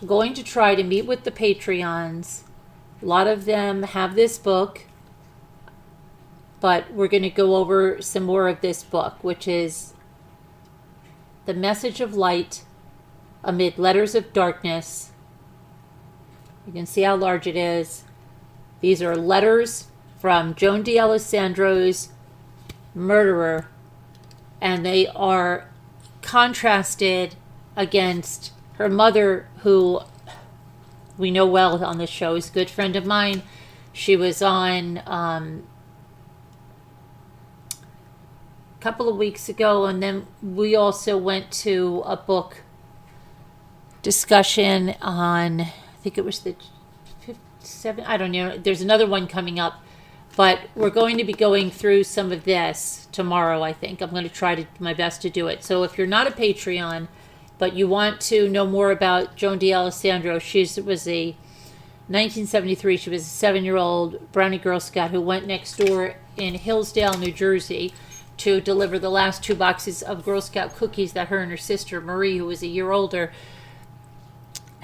going to try to meet with the Patreons. A lot of them have this book, but we're going to go over some more of this book, which is The Message of Light Amid Letters of Darkness. You can see how large it is. These are letters from Joan D'Alessandro's murderer, and they are contrasted against her mother, who we know well on this show, is a good friend of mine. She was on couple of weeks ago, and then we also went to a book discussion on, I think it was the 7, I don't know, there's another one coming up, but we're going to be going through some of this tomorrow, I think. I'm going to try my best to do it. So if you're not a Patreon, but you want to know more about Joan D'Alessandro, she was a 1973, she was a 7-year-old Brownie Girl Scout who went next door in Hillsdale, New Jersey, to deliver the last 2 boxes of Girl Scout cookies that her and her sister, Marie, who was a year older,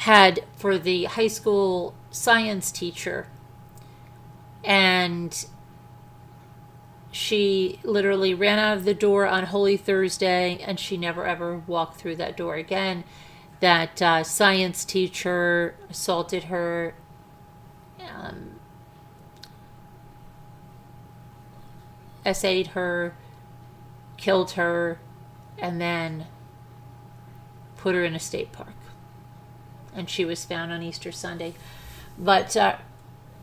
had for the high school science teacher. And she literally ran out of the door on Holy Thursday, and she never ever walked through that door again. That science teacher assaulted her, essayed her, killed her, and then put her in a state park. And she was found on Easter Sunday. But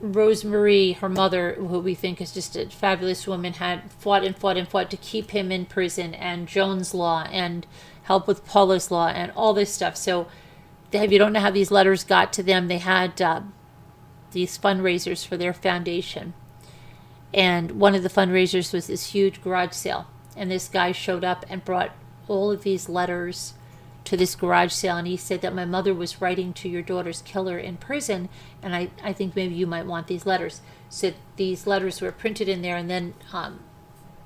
Rosemary, her mother, who we think is just a fabulous woman, had fought to keep him in prison, and Joan's Law, and help with Paula's Law, and all this stuff. So if you don't know how these letters got to them, they had these fundraisers for their foundation. And one of the fundraisers was this huge garage sale. And this guy showed up and brought all of these letters to this garage sale, and he said that my mother was writing to your daughter's killer in prison, and I think maybe you might want these letters. So these letters were printed in there, and then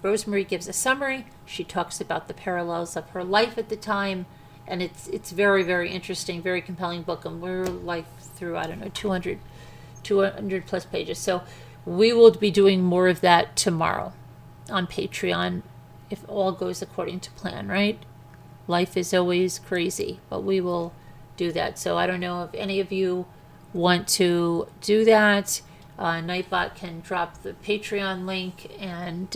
Rosemary gives a summary. She talks about the parallels of her life at the time, and it's very, very interesting, very compelling book, and we're like through, I don't know, 200 plus pages. So we will be doing more of that tomorrow on Patreon, if all goes according to plan, right? Life is always crazy, but we will do that. So I don't know if any of you want to do that. Nightbot can drop the Patreon link, and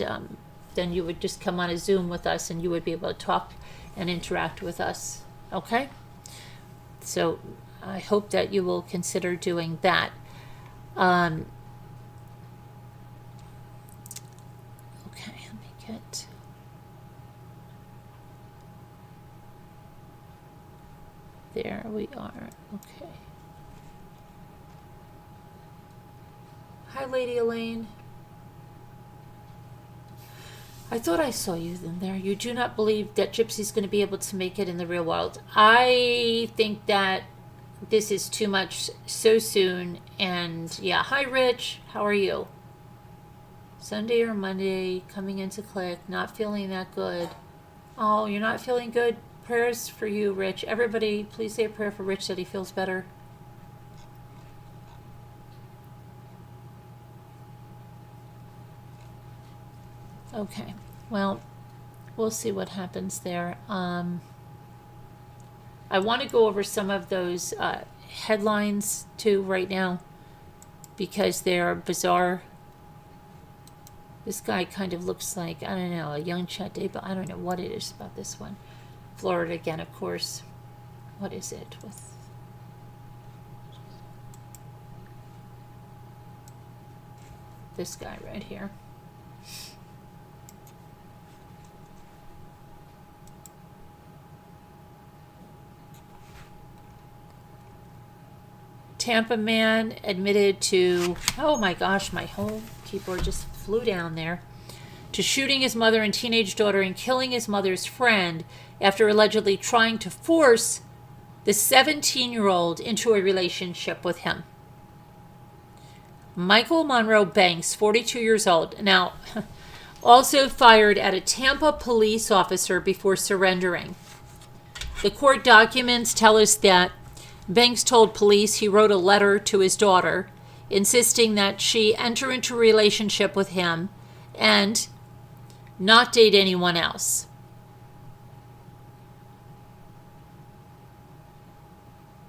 then you would just come on a Zoom with us, and you would be able to talk and interact with us. Okay? So I hope that you will consider doing that. Okay, let me get... There we are. Okay. Hi, Lady Elaine. I thought I saw you in there. You do not believe that Gypsy's going to be able to make it in the real world. I think that this is too much so soon. And yeah, hi, Rich. How are you? Sunday or Monday, coming into click, not feeling that good. Oh, you're not feeling good? Prayers for you, Rich. Everybody, please say a prayer for Rich that he feels better. Okay. Well, we'll see what happens there. I want to go over some of those headlines too right now because they're bizarre. This guy kind of looks like, I don't know, a young Chet Day, but I don't know what it is about this one. Florida again, of course. What is it with this guy right here? Tampa man admitted to, oh my gosh, my whole keyboard just flew down there, to shooting his mother and teenage daughter and killing his mother's friend after allegedly trying to force the 17-year-old into a relationship with him. Michael Monroe Banks, 42 years old, now also fired at a Tampa police officer before surrendering. The court documents tell us that Banks told police he wrote a letter to his daughter insisting that she enter into a relationship with him and not date anyone else.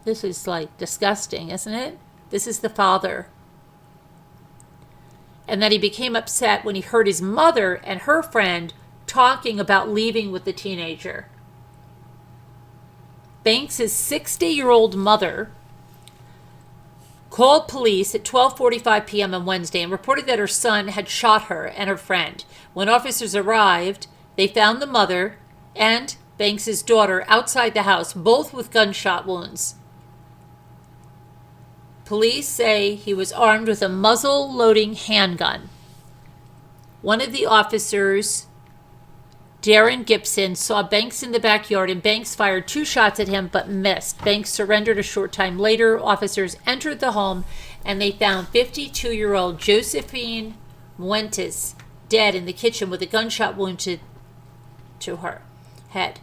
This is like disgusting, isn't it? This is the father. And that he became upset when he heard his mother and her friend talking about leaving with the teenager. Banks' 60-year-old mother called police at 12:45 p.m. on Wednesday and reported that her son had shot her and her friend. When officers arrived, They found the mother and Banks's daughter outside the house, both with gunshot wounds. Police say he was armed with a muzzle-loading handgun. One of the officers, Darren Gibson, saw Banks in the backyard, and Banks fired 2 shots at him but missed. Banks surrendered a short time later. Officers entered the home, and they found 52-year-old Josephine Muentes dead in the kitchen with a gunshot wound to her head.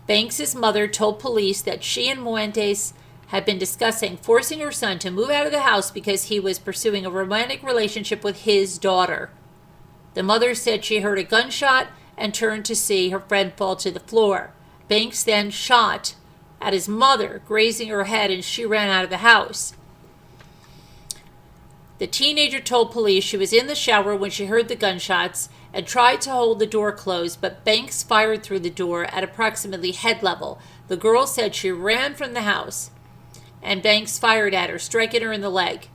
Banks's mother told police that she and Muentes had been discussing forcing her son to move out of the house because he was pursuing a romantic relationship with his daughter. The mother said she heard a gunshot and turned to see her friend fall to the floor. Banks then shot at his mother, grazing her head, and she ran out of the house. The teenager told police she was in the shower when she heard the gunshots and tried to hold the door closed, but Banks fired through the door at approximately head level. The girl said she ran from the house, and Banks fired at her, striking her in the leg.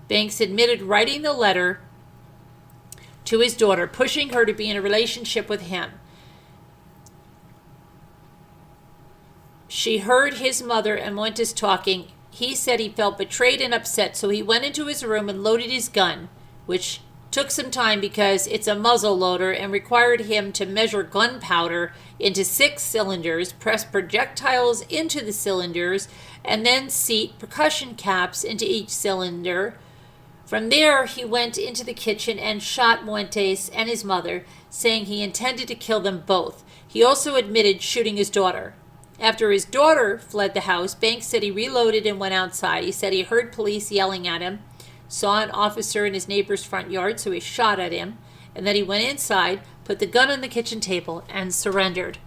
Banks admitted writing the letter to his daughter, pushing her to be in a relationship with him. She heard his mother and Muentes talking. He said he felt betrayed and upset, so he went into his room and loaded his gun, which took some time because it's a muzzle loader and required him to measure gunpowder into 6 cylinders, press projectiles into the cylinders, and then seat percussion caps into each cylinder. From there, he went into the kitchen and shot Muentes and his mother, saying he intended to kill them both. He also admitted shooting his daughter. After his daughter fled the house, Banks said he reloaded and went outside. He said he heard police yelling at him, saw an officer in his neighbor's front yard, so he shot at him, and then he went inside, put the gun on the kitchen table, and surrendered.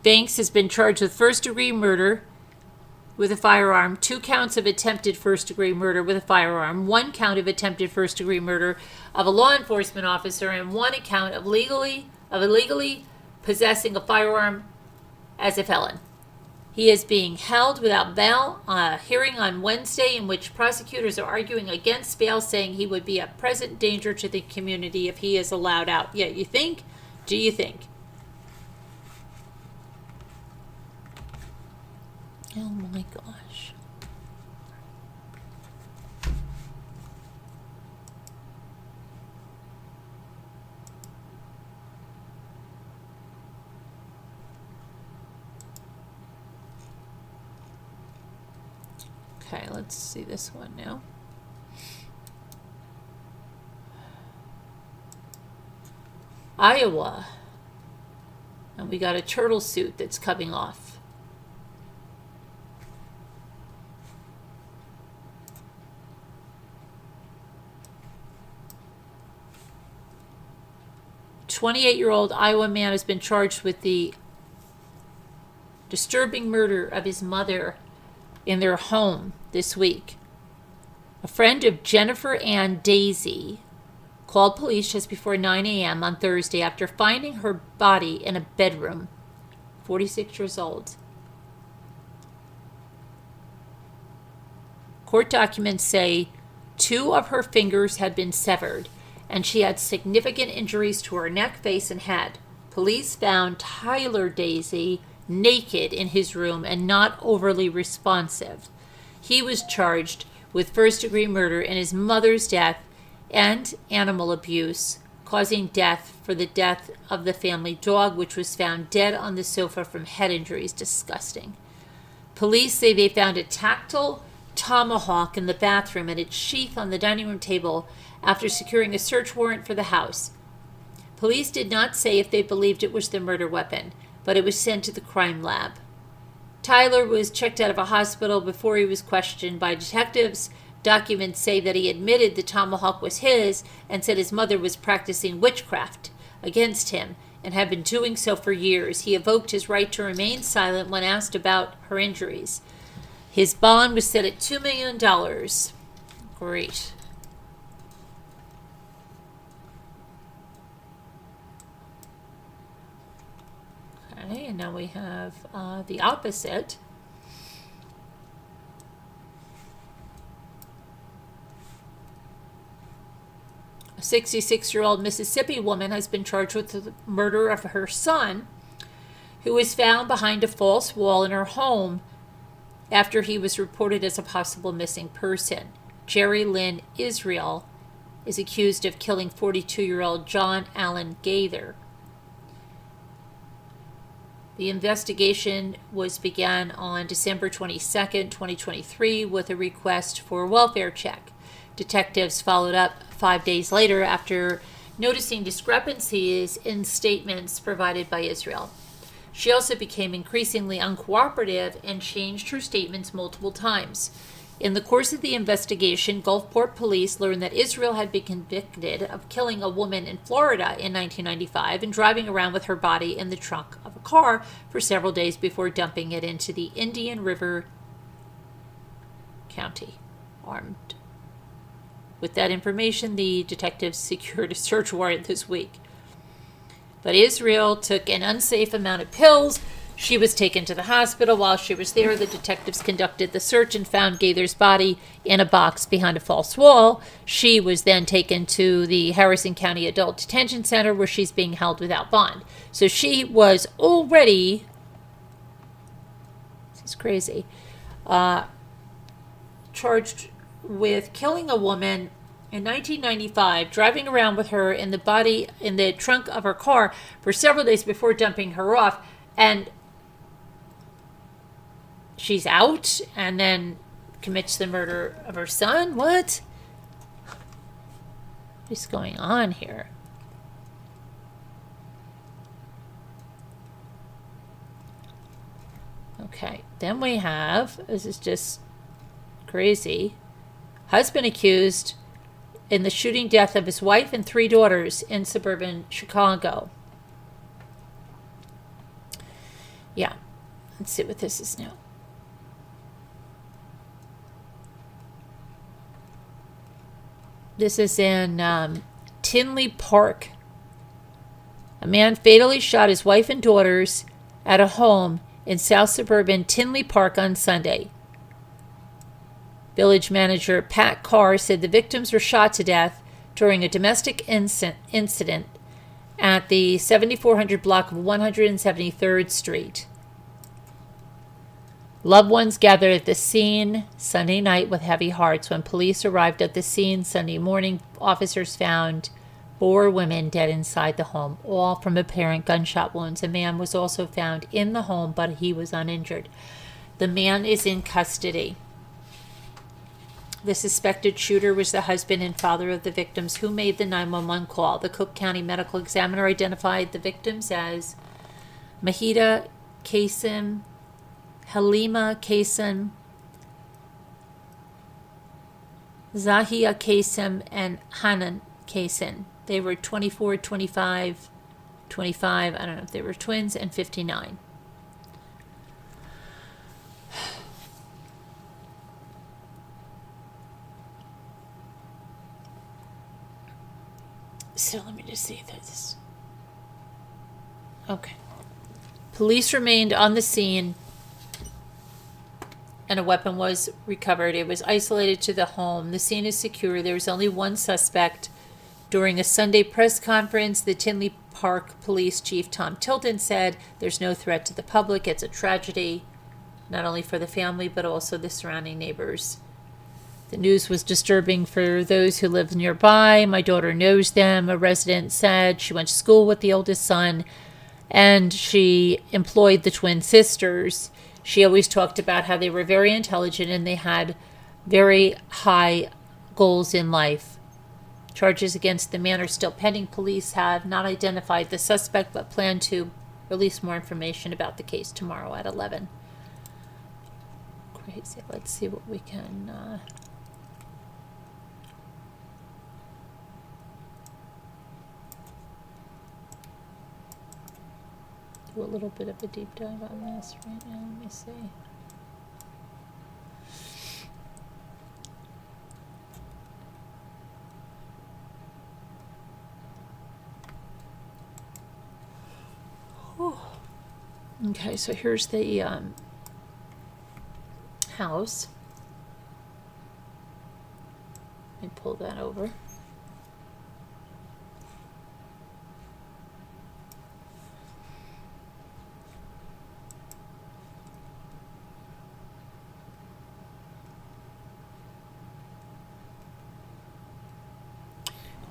Banks has been charged with first-degree murder with a firearm, 2 counts of attempted first-degree murder with a firearm, 1 count of attempted first-degree murder of a law enforcement officer, and 1 account of illegally possessing a firearm as a felon. He is being held without bail. A hearing on Wednesday in which prosecutors are arguing against bail, saying he would be a present danger to the community if he is allowed out. Yeah, you think? Do you think? Oh my gosh. Okay, let's see this one now. Iowa. And we got a turtle suit that's coming off. A 28-year-old Iowa man has been charged with the disturbing murder of his mother in their home this week. A friend of Jennifer Ann Daisy called police just before 9 a.m. on Thursday after finding her body in a bedroom, 46 years old. Court documents say 2 of her fingers had been severed, and she had significant injuries to her neck, face, and head. Police found Tyler Daisy naked in his room and not overly responsive. He was charged with first-degree murder in his mother's death and animal abuse, causing death for the death of the family dog, which was found dead on the sofa from head injuries. Disgusting. Police say they found a tactile tomahawk in the bathroom and its sheath on the dining room table after securing a search warrant for the house. Police did not say if they believed it was the murder weapon, but it was sent to the crime lab. Tyler was checked out of a hospital before he was questioned by detectives. Documents say that he admitted the tomahawk was his and said his mother was practicing witchcraft against him and had been doing so for years. He invoked his right to remain silent when asked about her injuries. His bond was set at $2 million. Great. Okay, and now we have the opposite. A 66-year-old Mississippi woman has been charged with the murder of her son, who was found behind a false wall in her home after he was reported as a possible missing person. Jerry Lynn Israel is accused of killing 42-year-old John Allen Gaither. The investigation was began on December 22nd, 2023, with a request for a welfare check. Detectives followed up 5 days later after noticing discrepancies in statements provided by Israel. She also became increasingly uncooperative and changed her statements multiple times. In the course of the investigation, Gulfport police learned that Israel had been convicted of killing a woman in Florida in 1995 and driving around with her body in the trunk of a car for several days before dumping it into the Indian River County. Armed with that information, the detectives secured a search warrant this week. But Israel took an unsafe amount of pills. She was taken to the hospital. While she was there, the detectives conducted the search and found Gaither's body in a box behind a false wall. She was then taken to the Harrison County Adult Detention Center, where she's being held without bond. So she was already, this is crazy, charged with killing a woman in 1995, driving around with her in the trunk of her car for several days before dumping her off, and she's out and then commits the murder of her son. What is going on here? Okay, then we have, this is just crazy, husband accused in the shooting death of his wife and 3 daughters in suburban Chicago. Yeah, let's see what this is now. This is in Tinley Park. A man fatally shot his wife and daughters at a home in south suburban Tinley Park on Sunday. Village manager Pat Carr said the victims were shot to death during a domestic incident at the 7400 block of 173rd Street. Loved ones gathered at the scene Sunday night with heavy hearts. When police arrived at the scene Sunday morning, officers found 4 women dead inside the home, all from apparent gunshot wounds. A man was also found in the home, but he was uninjured. The man is in custody. The suspected shooter was the husband and father of the victims who made the 911 call. The Cook County medical examiner identified the victims as Mahida Kasim, Halima Kasim, Zahia Kasim, and Hanan Kasim. They were 24, 25, I don't know if they were twins, and 59. So let me just see this. Okay. Police remained on the scene and a weapon was recovered. It was isolated to the home. The scene is secure. There was only one suspect. During a Sunday press conference, the Tinley Park Police Chief Tom Tilton said, "There's no threat to the public. It's a tragedy, not only for the family, but also the surrounding neighbors. The news was disturbing for those who lived nearby. My daughter knows them," a resident said. She went to school with the oldest son, and she employed the twin sisters. She always talked about how they were very intelligent and they had very high goals in life. Charges against the man are still pending. Police have not identified the suspect, but plan to release more information about the case tomorrow at 11. Crazy. Let's see what we can... do a little bit of a deep dive on this right now. Let me see. Oh. Okay, so here's the house. Let me pull that over.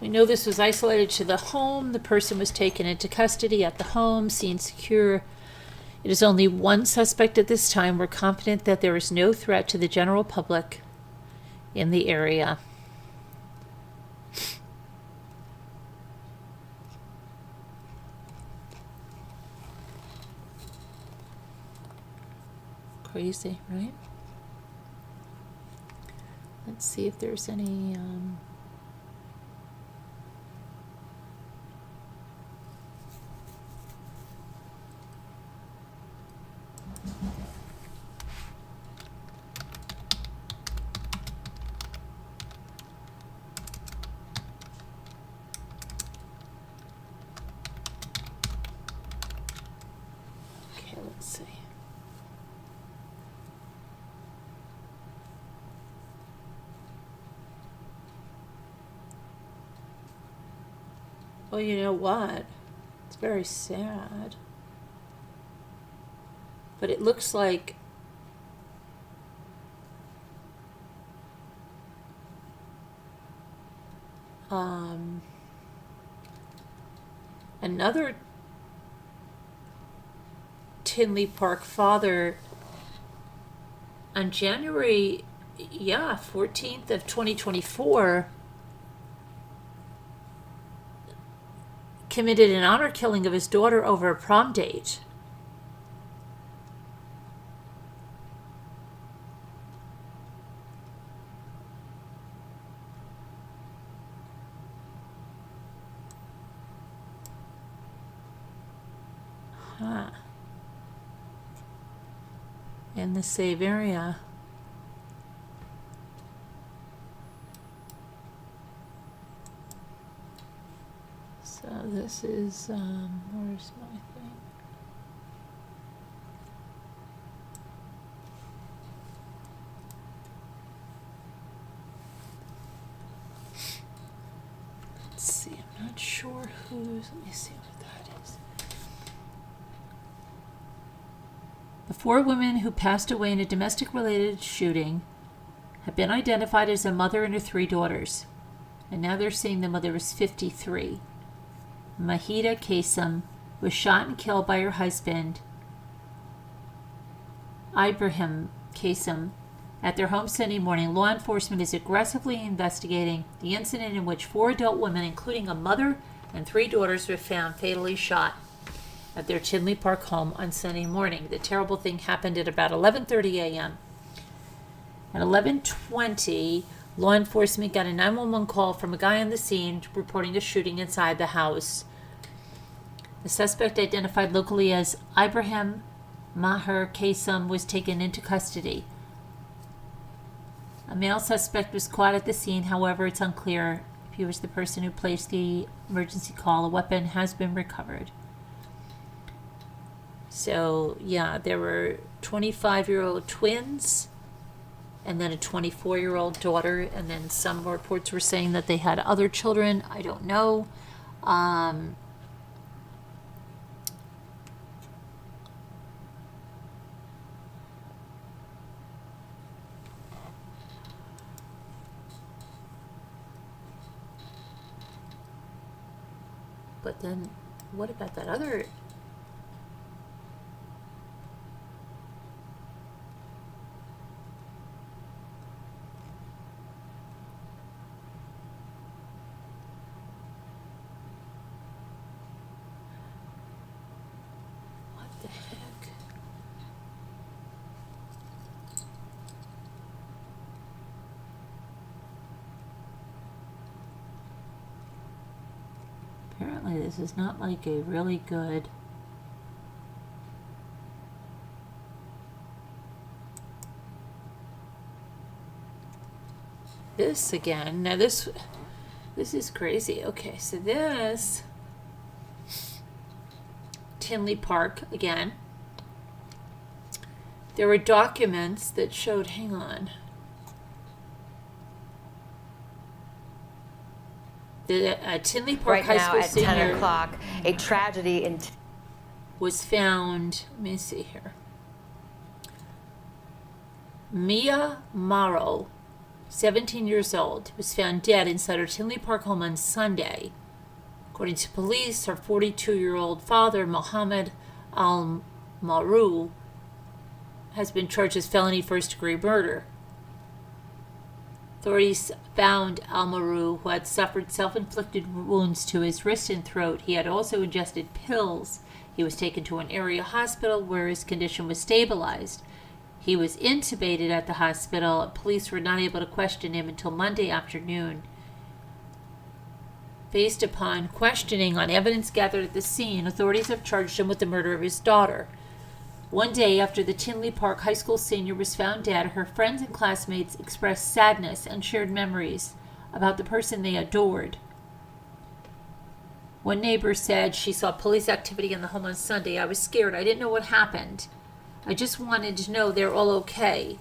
We know this was isolated to the home. The person was taken into custody at the home, seen secure. It is only one suspect at this time. We're confident that there is no threat to the general public in the area. Crazy, right? Let's see if there's any okay, let's see. Well, you know what? It's very sad. But it looks like another Tinley Park father on January 14th of 2024 committed an honor killing of his daughter over a prom date. Huh. In the same area. So this is, where's my thing? Let's see, I'm not sure who's, let me see what that is. The 4 women who passed away in a domestic-related shooting have been identified as a mother and her 3 daughters. And now they're saying the mother was 53. Mareela Kasem was shot and killed by her husband, Ibrahim Kasem, at their home Sunday morning. Law enforcement is aggressively investigating the incident in which 4 adult women, including a mother and 3 daughters, were found fatally shot at their Tinley Park home on Sunday morning. The terrible thing happened at about 11:30 a.m. At 11:20, law enforcement got a 911 call from a guy on the scene reporting a shooting inside the house. The suspect, identified locally as Ibrahim Maher Kasem, was taken into custody. A male suspect was caught at the scene. However, it's unclear if he was the person who placed the emergency call. A weapon has been recovered. So, yeah, there were 25-year-old twins and then a 24-year-old daughter, and then some reports were saying that they had other children. I don't know. But then, what about that other? What the heck? Apparently this is not like a really good this again. Now this is crazy. Okay, so this Tinley Park again. There were documents that showed, hang on. The Tinley Park High School senior at 10 o'clock, a tragedy in was found. Let me see here. Mia Morrow 17 years old, was found dead inside her Tinley Park home on Sunday. According to police, her 42-year-old father, Mohammed Al-Maru, has been charged with felony first-degree murder. Authorities found Al-Maru, who had suffered self-inflicted wounds to his wrist and throat. He had also ingested pills. He was taken to an area hospital where his condition was stabilized. He was intubated at the hospital. Police were not able to question him until Monday afternoon. Based upon questioning on evidence gathered at the scene, authorities have charged him with the murder of his daughter. One day after the Tinley Park High School senior was found dead, her friends and classmates expressed sadness and shared memories about the person they adored. One neighbor said she saw police activity in the home on Sunday. I was scared. I didn't know what happened. I just wanted to know they're all okay.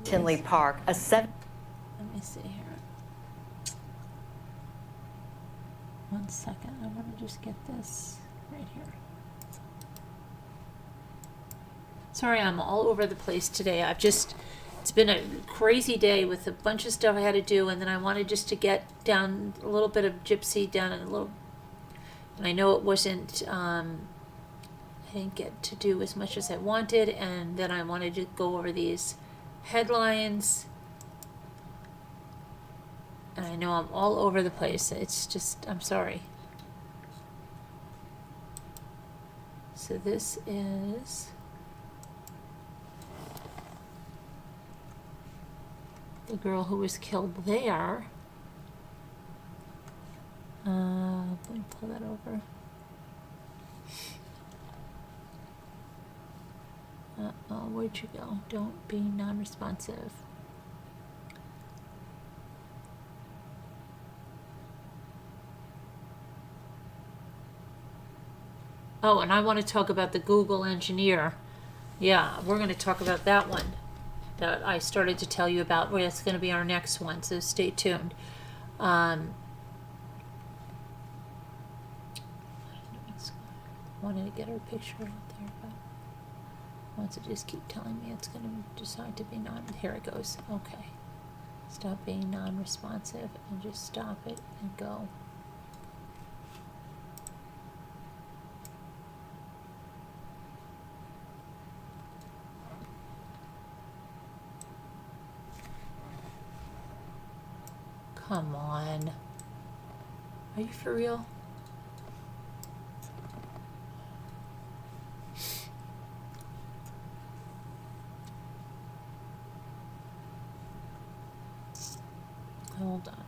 Tinley Park, a Let me see here. One second. I want to just get this right here. Sorry, I'm all over the place today. It's been a crazy day with a bunch of stuff I had to do, and then I wanted just to get down a little bit of Gypsy down in a little, and I know it wasn't, I didn't get to do as much as I wanted, and then I wanted to go over these headlines, and I know I'm all over the place. It's just, I'm sorry. So this is the girl who was killed there. Let me pull that over. Uh-oh, where'd you go? Don't be non-responsive. Oh, and I want to talk about the Google engineer. Yeah, we're going to talk about that one that I started to tell you about. Well, it's going to be our next one, so stay tuned. Wanted to get her picture out there, but wants to just keep telling me it's going to decide to be here it goes. Okay. Stop being non-responsive and just stop it and go. Come on. Are you for real? Hold on.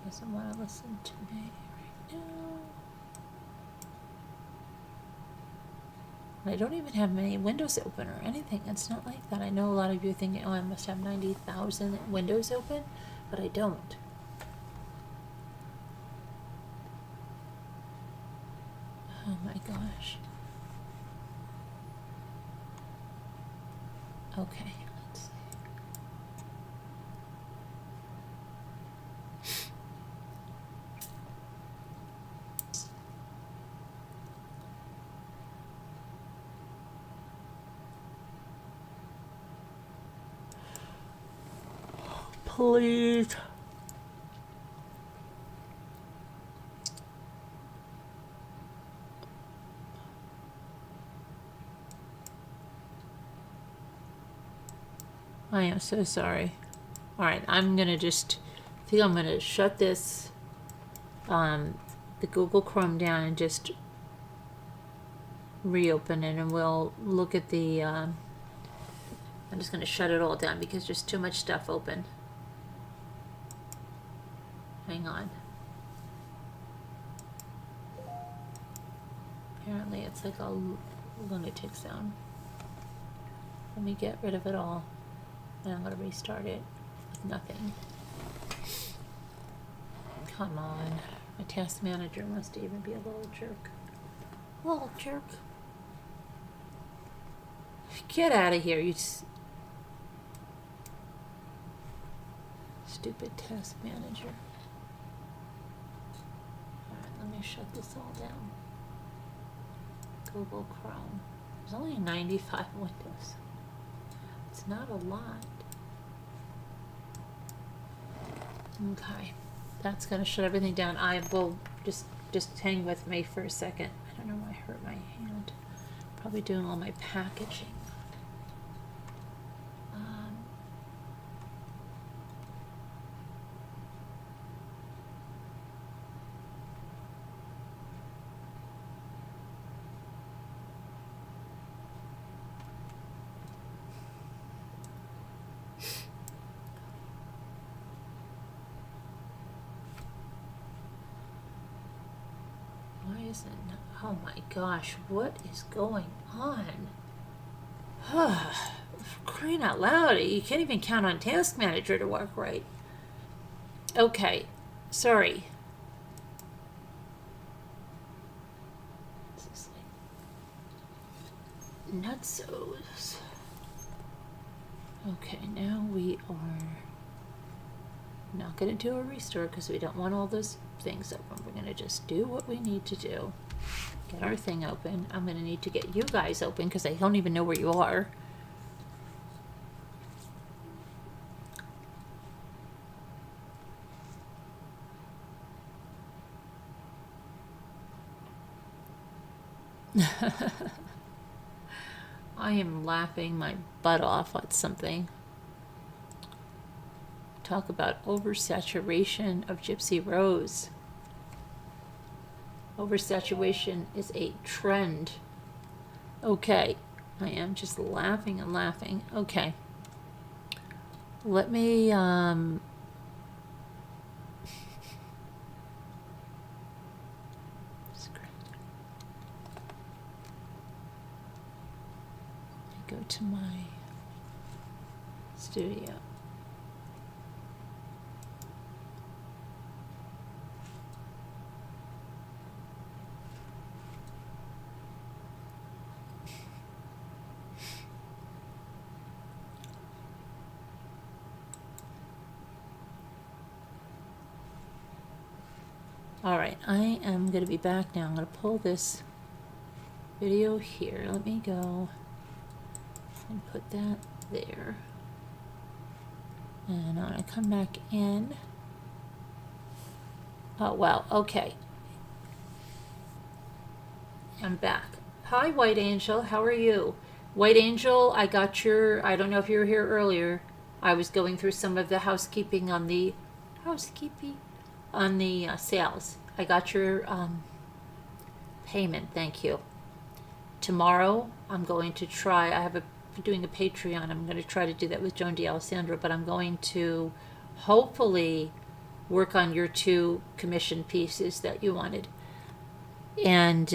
Doesn't want to listen to me right now. I don't even have many windows open or anything. It's not like that. I know a lot of you think, oh, I must have 90,000 windows open, but I don't. Oh my gosh. Okay, let's see. Please. I am so sorry. Alright, I'm gonna I think I'm gonna shut this, the Google Chrome down and just reopen it, and we'll look at the, I'm just gonna shut it all down because there's too much stuff open. Hang on. Apparently it's like a lunatic zone. Let me get rid of it all. And I'm going to restart it with nothing. Come on. My task manager must even be a little jerk. Little jerk. Get out of here, you stupid task manager. Alright, let me I shut this all down? Google Chrome. There's only 95 windows. It's not a lot. Okay, that's gonna shut everything down. I will just hang with me for a second. I don't know why I hurt my hand. Probably doing all my packaging. Why isn't it? Oh my gosh, what is going on? For crying out loud, you can't even count on Task Manager to work right. Okay, sorry. This is like nutsos. Okay, now we are not going to do a restore because we don't want all those things open. We're going to just do what we need to do. Get our thing open. I'm going to need to get you guys open because I don't even know where you are. I am laughing my butt off at something. Talk about oversaturation of Gypsy Rose. Oversaturation is a trend. Okay, I am just laughing and laughing. Okay, let me go to my studio. All right, I am going to be back now. I'm going to pull this video here. Let me go and put that there. And I'm going to come back in. Oh, wow. Okay. I'm back. Hi, White Angel. How are you? White Angel, I got your, I don't know if you were here earlier. I was going through some of the housekeeping on the, sales. I got your payment. Thank you. Tomorrow, I'm going to try, doing a Patreon. I'm going to try to do that with Joan D'Alessandro, but I'm going to hopefully work on your 2 commission pieces that you wanted. And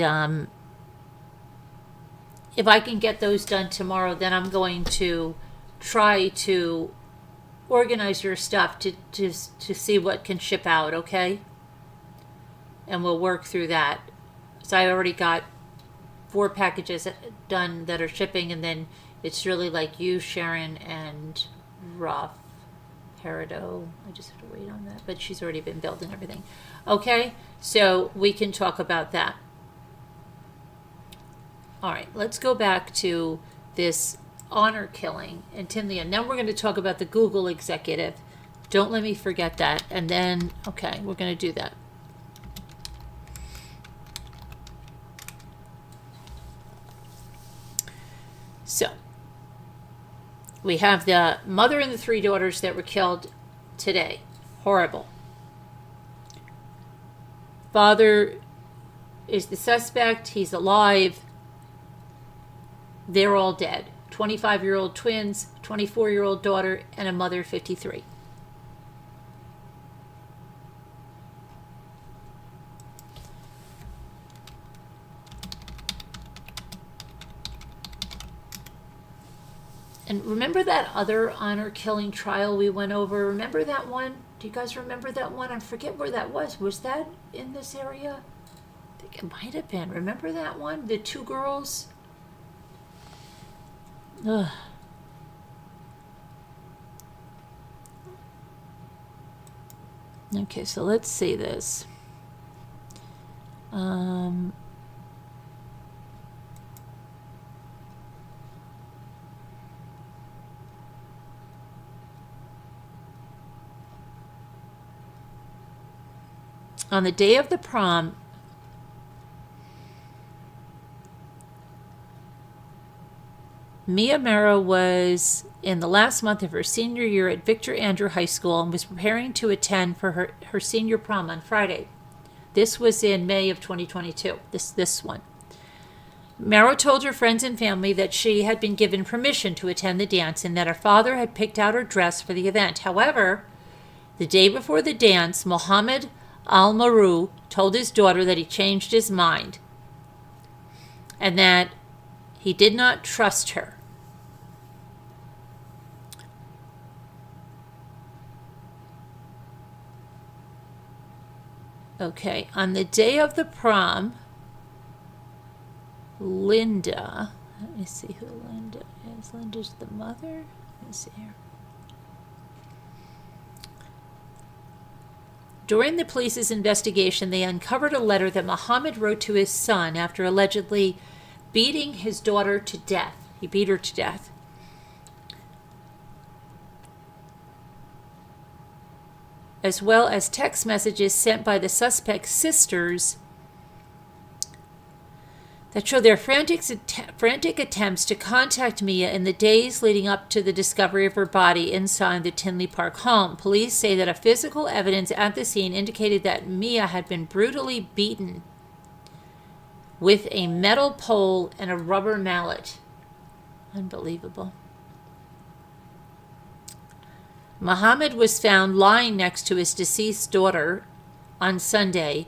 if I can get those done tomorrow, then I'm going to try to organize your stuff to see what can ship out, okay? And we'll work through that. So I already got 4 packages done that are shipping, and then it's really like you, Sharon, and Ruff Peridot. I just have to wait on that, but she's already been building everything. Okay, so we can talk about that. All right, let's go back to this honor killing and Tinley, and then we're going to talk about the Google executive. Don't let me forget that. And then, okay, we're going to do that. So, we have the mother and the 3 daughters that were killed today. Horrible. Father is the suspect. He's alive. They're all dead. 25-year-old twins, 24-year-old daughter, and a mother, 53. And remember that other honor killing trial we went over? Remember that one? Do you guys remember that one? I forget where that was. Was that in this area? I think it might have been. Remember that one? The 2 girls? Ugh. Okay, so let's see this. Um, on the day of the prom, Mia Mara was in the last month of her senior year at Victor Andrew High School and was preparing to attend for her senior prom on Friday. This was in May of 2022, this one. Mara told her friends and family that she had been given permission to attend the dance and that her father had picked out her dress for the event. However, the day before the dance, Mohammed Al-Maru told his daughter that he changed his mind and that he did not trust her. Okay, on the day of the prom, Linda, let me see who Linda is. Linda's the mother. Let me see here. During the police's investigation, they uncovered a letter that Muhammad wrote to his son after allegedly beating his daughter to death. He beat her to death. As well as text messages sent by the suspect's sisters that show their frantic attempts to contact Mia in the days leading up to the discovery of her body inside the Tinley Park home. Police say that a physical evidence at the scene indicated that Mia had been brutally beaten with a metal pole and a rubber mallet. Unbelievable. Muhammad was found lying next to his deceased daughter on Sunday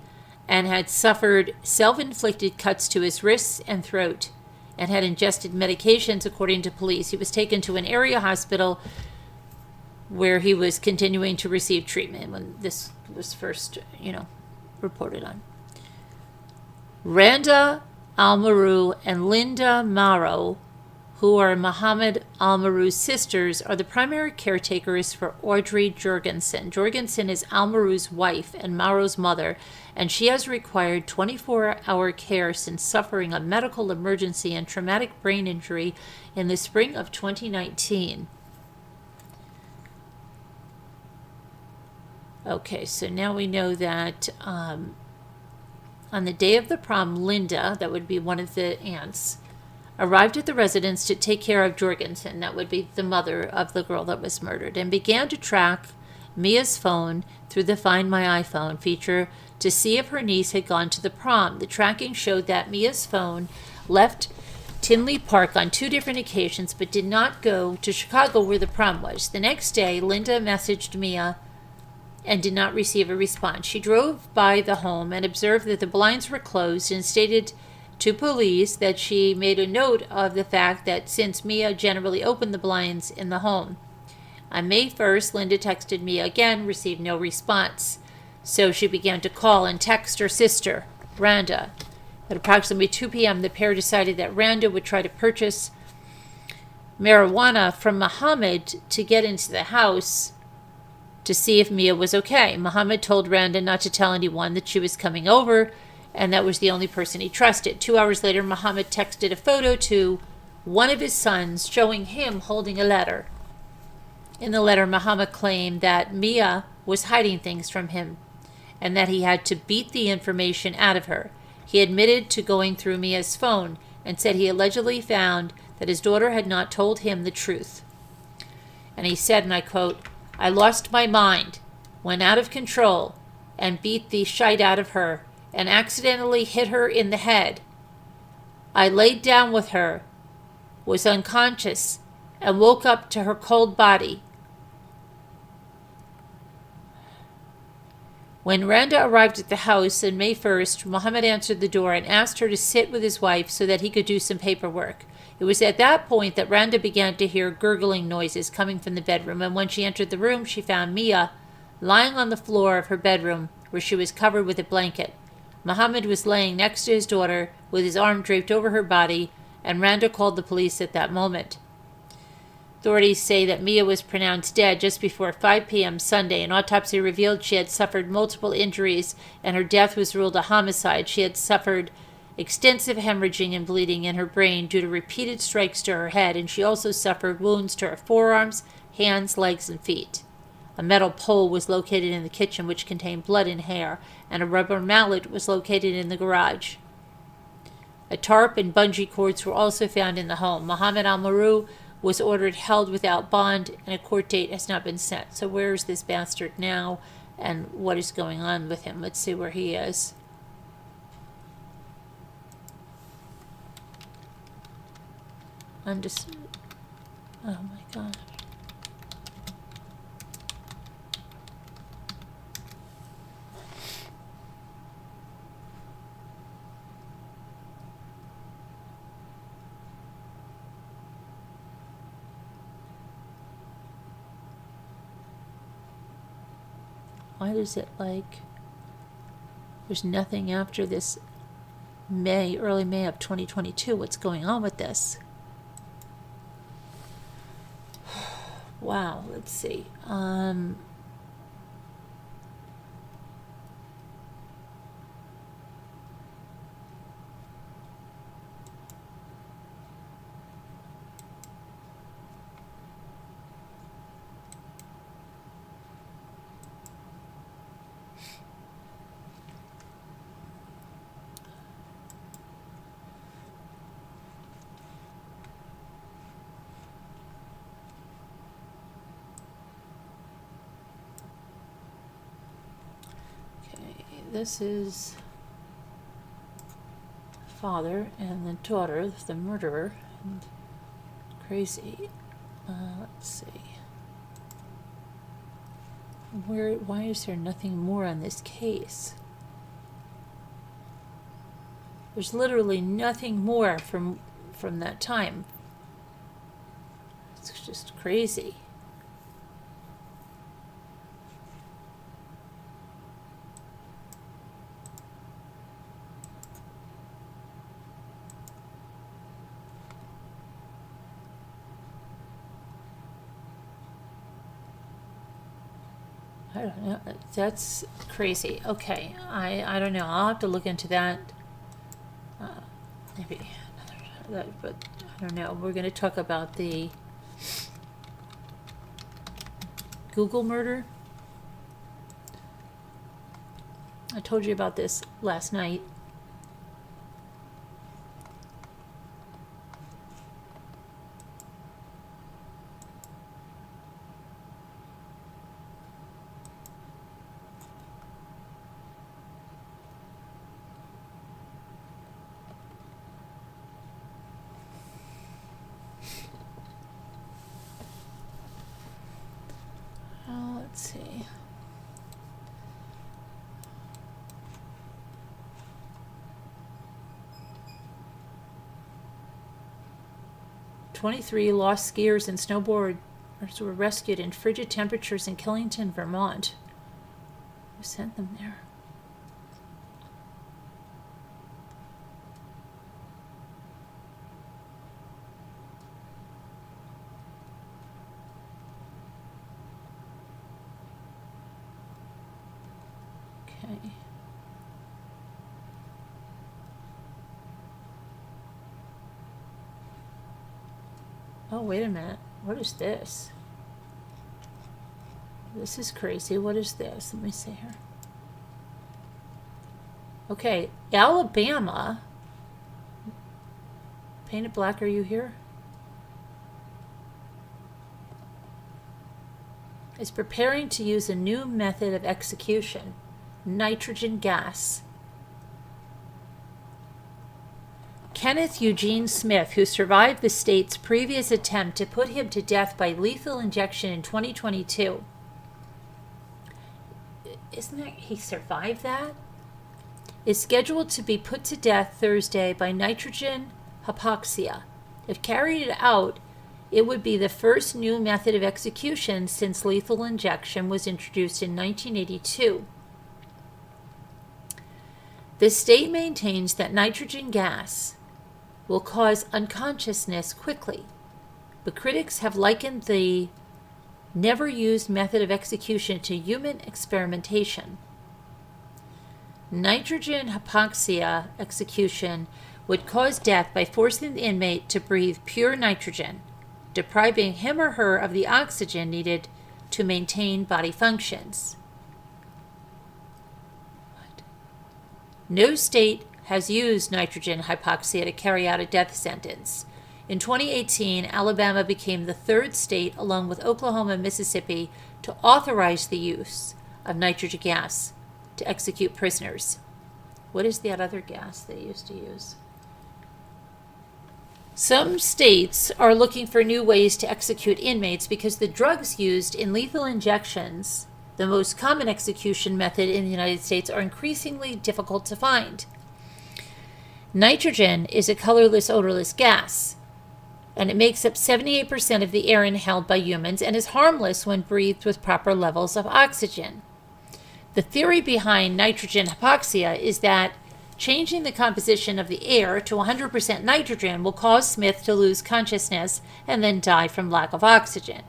and had suffered self-inflicted cuts to his wrists and throat and had ingested medications, according to police. He was taken to an area hospital where he was continuing to receive treatment when this was first, reported on. Randa Al-Maru and Linda Maro, who are Muhammad Al-Maru's sisters, are the primary caretakers for Audrey Jorgensen. Jorgensen is Al-Maru's wife and Maro's mother, and she has required 24-hour care since suffering a medical emergency and traumatic brain injury in the spring of 2019. Okay, so now we know that on the day of the prom, Linda, that would be one of the aunts, arrived at the residence to take care of Jorgensen, that would be the mother of the girl that was murdered, and began to track Mia's phone through the Find My iPhone feature to see if her niece had gone to the prom. The tracking showed that Mia's phone left Tinley Park on 2 different occasions but did not go to Chicago where the prom was. The next day, Linda messaged Mia and did not receive a response. She drove by the home and observed that the blinds were closed and stated to police that she made a note of the fact that since Mia generally opened the blinds in the home. On May 1st, Linda texted Mia again, received no response. So she began to call and text her sister, Randa. At approximately 2 p.m., the pair decided that Randa would try to purchase marijuana from Muhammad to get into the house to see if Mia was okay. Muhammad told Randa not to tell anyone that she was coming over, and that was the only person he trusted. 2 hours later, Muhammad texted a photo to one of his sons showing him holding a letter. In the letter, Muhammad claimed that Mia was hiding things from him and that he had to beat the information out of her. He admitted to going through Mia's phone and said he allegedly found that his daughter had not told him the truth. And he said, and I quote, "I lost my mind, went out of control, and beat the shite out of her, and accidentally hit her in the head. I laid down with her, was unconscious, and woke up to her cold body. When Randa arrived at the house on May 1st, Muhammad answered the door and asked her to sit with his wife so that he could do some paperwork. It was at that point that Randa began to hear gurgling noises coming from the bedroom, and when she entered the room, she found Mia lying on the floor of her bedroom where she was covered with a blanket. Muhammad was laying next to his daughter with his arm draped over her body, and Randa called the police at that moment. Authorities say that Mia was pronounced dead just before 5 p.m. Sunday. An autopsy revealed she had suffered multiple injuries, and her death was ruled a homicide. She had suffered extensive hemorrhaging and bleeding in her brain due to repeated strikes to her head, and she also suffered wounds to her forearms, hands, legs, and feet. A metal pole was located in the kitchen which contained blood and hair, and a rubber mallet was located in the garage. A tarp and bungee cords were also found in the home. Mohammed Al-Maru was ordered held without bond, and a court date has not been set. So where is this bastard now, and what is going on with him? Let's see where he is. I'm just... Oh my God. Why is it like there's nothing after this early May of 2022? What's going on with this? Wow, let's see. This is father and the daughter, the murderer. And crazy. Let's see. Why is there nothing more on this case? There's literally nothing more from that time. It's just crazy. I don't know. That's crazy. Okay, I don't know. I'll have to look into that. Maybe another, but I don't know. We're going to talk about the Google murder. I told you about this last night. Let's see. "23 lost skiers and snowboarders were rescued in frigid temperatures in Killington, Vermont." Who sent them there? Okay. Oh, wait a minute. What is this? This is crazy. What is this? Let me see here. Okay, Alabama. Painted Black, are you here? Is preparing to use a new method of execution. Nitrogen gas. Kenneth Eugene Smith, who survived the state's previous attempt to put him to death by lethal injection in 2022. Isn't that, he survived that? Is scheduled to be put to death Thursday by nitrogen hypoxia. If carried out, it would be the first new method of execution since lethal injection was introduced in 1982. The state maintains that nitrogen gas will cause unconsciousness quickly, but critics have likened the never used method of execution to human experimentation. Nitrogen hypoxia execution would cause death by forcing the inmate to breathe pure nitrogen, depriving him or her of the oxygen needed to maintain body functions. No state has used nitrogen hypoxia to carry out a death sentence. In 2018, Alabama became the third state, along with Oklahoma and Mississippi, to authorize the use of nitrogen gas to execute prisoners. What is that other gas they used to use? Some states are looking for new ways to execute inmates because the drugs used in lethal injections, the most common execution method in the United States, are increasingly difficult to find. Nitrogen is a colorless, odorless gas, and it makes up 78% of the air inhaled by humans and is harmless when breathed with proper levels of oxygen. The theory behind nitrogen hypoxia is that changing the composition of the air to 100% nitrogen will cause Smith to lose consciousness and then die from lack of oxygen.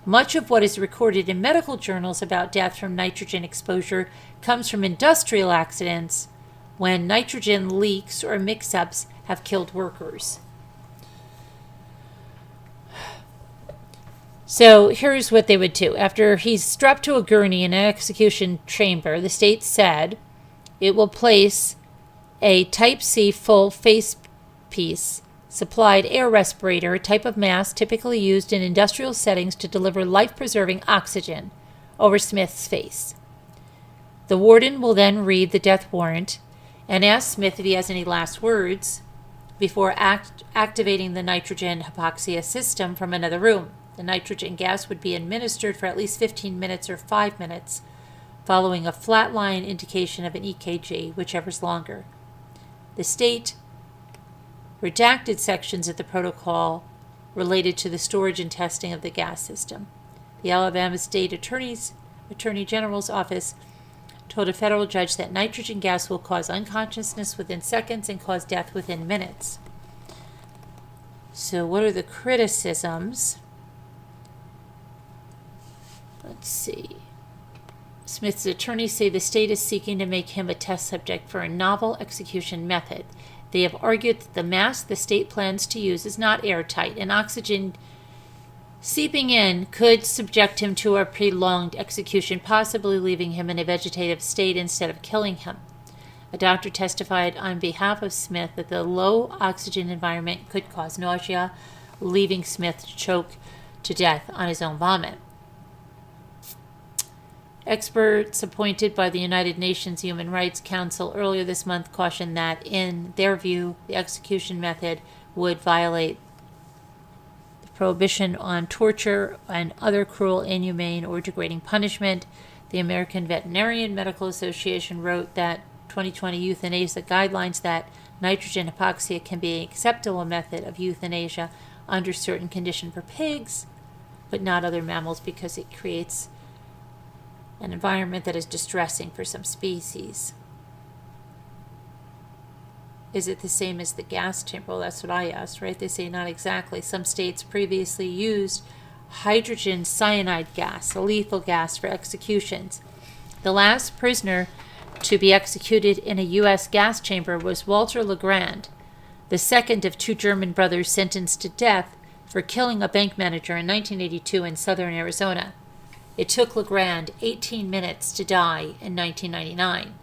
Much of what is recorded in medical journals about death from nitrogen exposure comes from industrial accidents when nitrogen leaks or mix-ups have killed workers. So here's what they would do. After he's strapped to a gurney in an execution chamber, the state said it will place a Type C full face piece supplied air respirator, a type of mask typically used in industrial settings to deliver life-preserving oxygen, over Smith's face. The warden will then read the death warrant and ask Smith if he has any last words before activating the nitrogen hypoxia system from another room. The nitrogen gas would be administered for at least 15 minutes or 5 minutes, following a flat line indication of an EKG, whichever's longer. The state redacted sections of the protocol related to the storage and testing of the gas system. The Alabama State Attorney General's office told a federal judge that nitrogen gas will cause unconsciousness within seconds and cause death within minutes. So what are the criticisms? Let's see. Smith's attorneys say the state is seeking to make him a test subject for a novel execution method. They have argued that the mask the state plans to use is not airtight, and oxygen seeping in could subject him to a prolonged execution, possibly leaving him in a vegetative state instead of killing him. A doctor testified on behalf of Smith that the low oxygen environment could cause nausea, leaving Smith to choke to death on his own vomit. Experts appointed by the United Nations Human Rights Council earlier this month cautioned that, in their view, the execution method would violate the prohibition on torture and other cruel, inhumane, or degrading punishment. The American Veterinarian Medical Association wrote that 2020 euthanasia guidelines that nitrogen hypoxia can be an acceptable method of euthanasia under certain conditions for pigs, but not other mammals, because it creates an environment that is distressing for some species. Is it the same as the gas chamber? Well, that's what I asked, right? They say not exactly. Some states previously used hydrogen cyanide gas, a lethal gas, for executions. The last prisoner to be executed in a U.S. gas chamber was Walter Legrand, the second of two German brothers sentenced to death for killing a bank manager in 1982 in southern Arizona. It took Legrand 18 minutes to die in 1999.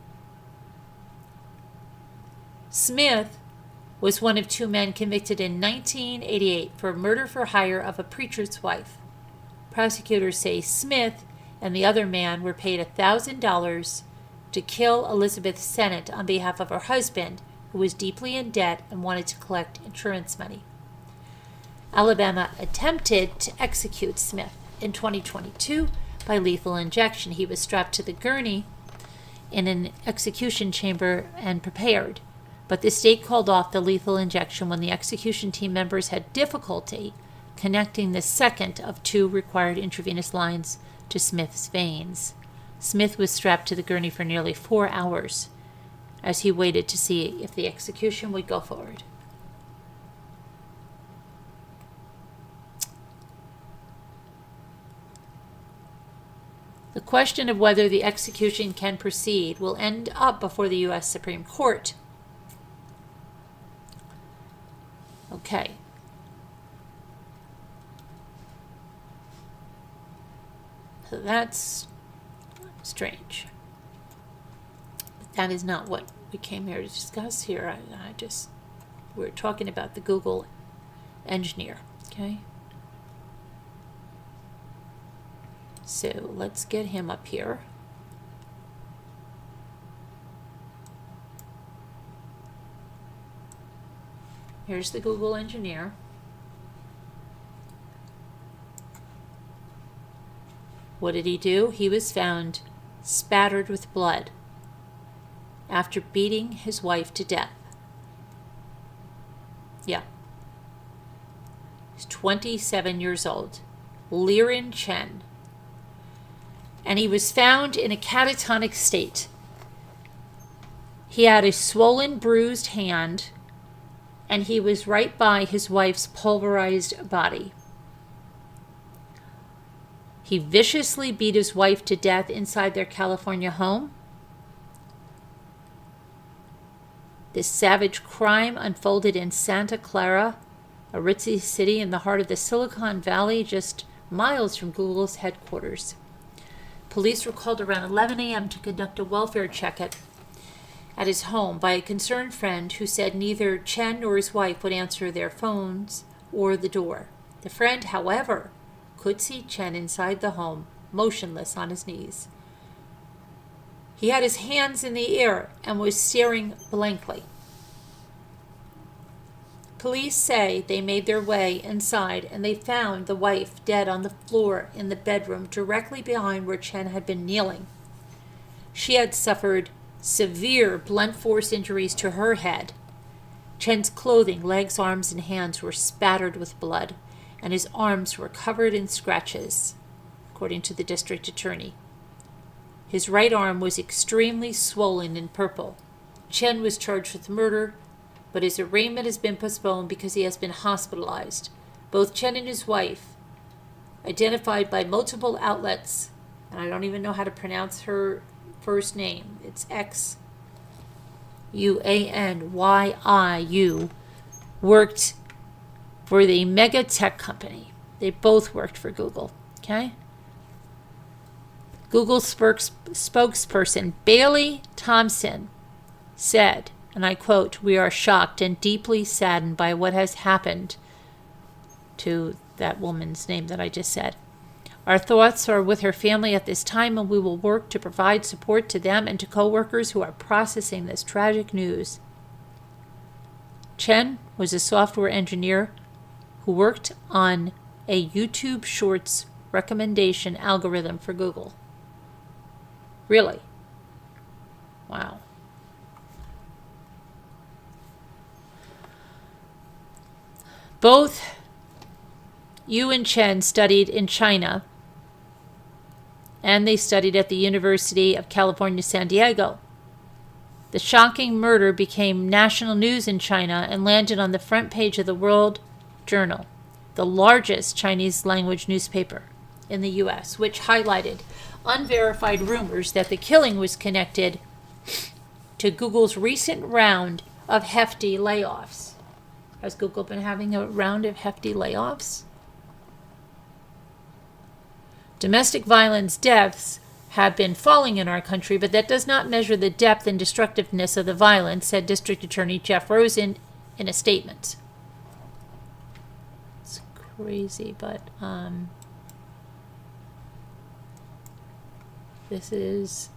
Smith was one of two men convicted in 1988 for murder for hire of a preacher's wife. Prosecutors say Smith and the other man were paid $1,000 to kill Elizabeth Sennett on behalf of her husband, who was deeply in debt and wanted to collect insurance money. Alabama attempted to execute Smith in 2022 by lethal injection. He was strapped to the gurney in an execution chamber and prepared, but the state called off the lethal injection when the execution team members had difficulty connecting the second of two required intravenous lines to Smith's veins. Smith was strapped to the gurney for nearly 4 hours as he waited to see if the execution would go forward. question of whether the execution can proceed will end up before the U.S. Supreme Court. Okay. So that's strange. But that is not what we came here to discuss here. We're talking about the Google engineer, okay? So let's get him up here. Here's the Google engineer. What did he do? He was found spattered with blood after beating his wife to death. Yeah. He's 27 years old. Liren Chen. And he was found in a catatonic state. He had a swollen, bruised hand, and he was right by his wife's pulverized body. He viciously beat his wife to death inside their California home. This savage crime unfolded in Santa Clara, a ritzy city in the heart of the Silicon Valley, just miles from Google's headquarters. Police were called around 11 a.m. to conduct a welfare check at his home by a concerned friend who said neither Chen nor his wife would answer their phones or the door. The friend, however, could see Chen inside the home, motionless on his knees. He had his hands in the air and was staring blankly. Police say they made their way inside and they found the wife dead on the floor in the bedroom directly behind where Chen had been kneeling. She had suffered severe blunt force injuries to her head. Chen's clothing, legs, arms, and hands were spattered with blood, and his arms were covered in scratches, according to the district attorney. His right arm was extremely swollen and purple. Chen was charged with murder, but his arraignment has been postponed because he has been hospitalized. Both Chen and his wife, identified by multiple outlets, and I don't even know how to pronounce her first name. It's Xuanyiu, worked for the mega tech company. They both worked for Google, okay? Google spokesperson Bailey Thompson said, and I quote, "We are shocked and deeply saddened by what has happened," to that woman's name that I just said. "Our thoughts are with her family at this time, and we will work to provide support to them and to coworkers who are processing this tragic news." Chen was a software engineer who worked on a YouTube Shorts recommendation algorithm for Google. Really? Wow. Both Yu and Chen studied in China, and they studied at the University of California, San Diego. The shocking murder became national news in China and landed on the front page of the World Journal, the largest Chinese language newspaper in the U.S., which highlighted unverified rumors that the killing was connected to Google's recent round of hefty layoffs. Has Google been having a round of hefty layoffs? Domestic violence deaths have been falling in our country, but that does not measure the depth and destructiveness of the violence, said District Attorney Jeff Rosen in a statement. It's crazy, but this is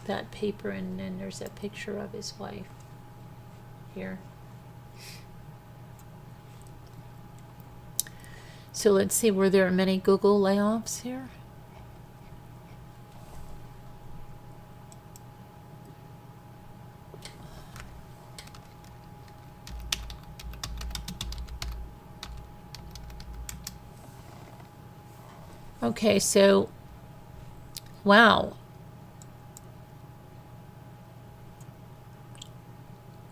that paper, and then there's a picture of his wife here. So let's see, were there many Google layoffs here? Okay, so, wow.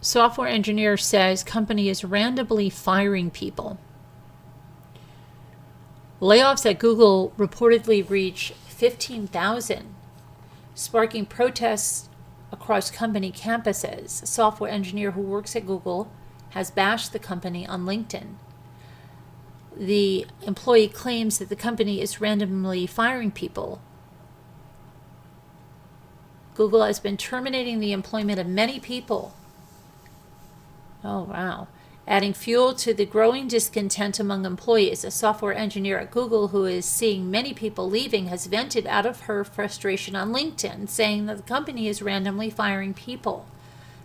Software engineer says company is randomly firing people. Layoffs at Google reportedly reach 15,000, sparking protests across company campuses. A software engineer who works at Google has bashed the company on LinkedIn. The employee claims that the company is randomly firing people. Google has been terminating the employment of many people. Oh, wow. Adding fuel to the growing discontent among employees. A software engineer at Google who is seeing many people leaving has vented out of her frustration on LinkedIn, saying that the company is randomly firing people.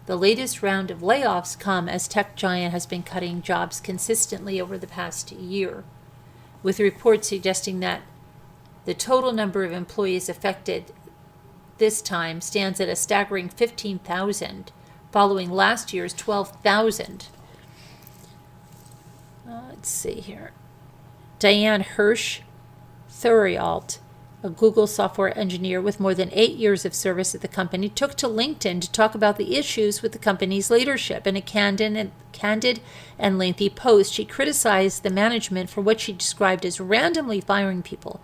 The latest round of layoffs come as tech giant has been cutting jobs consistently over the past year, with reports suggesting that the total number of employees affected this time stands at a staggering 15,000, following last year's 12,000. Let's see here. Diane Hirsch-Thurialt, a Google software engineer with more than 8 years of service at the company, took to LinkedIn to talk about the issues with the company's leadership. In a candid and lengthy post, she criticized the management for what she described as randomly firing people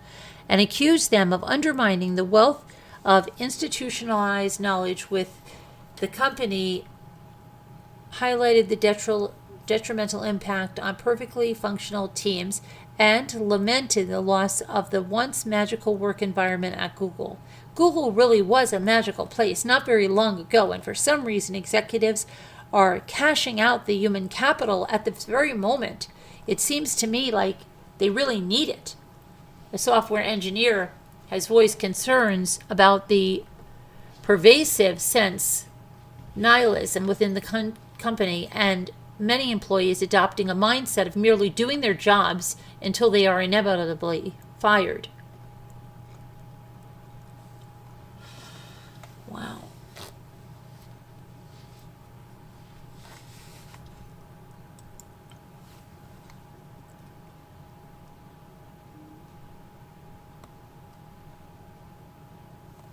and accused them of undermining the wealth of institutionalized knowledge with the company, highlighted the detrimental impact on perfectly functional teams, and lamented the loss of the once magical work environment at Google. Google really was a magical place not very long ago, and for some reason executives are cashing out the human capital at this very moment. It seems to me like they really need it. A software engineer has voiced concerns about the pervasive sense nihilism within the company and many employees adopting a mindset of merely doing their jobs until they are inevitably fired. Wow.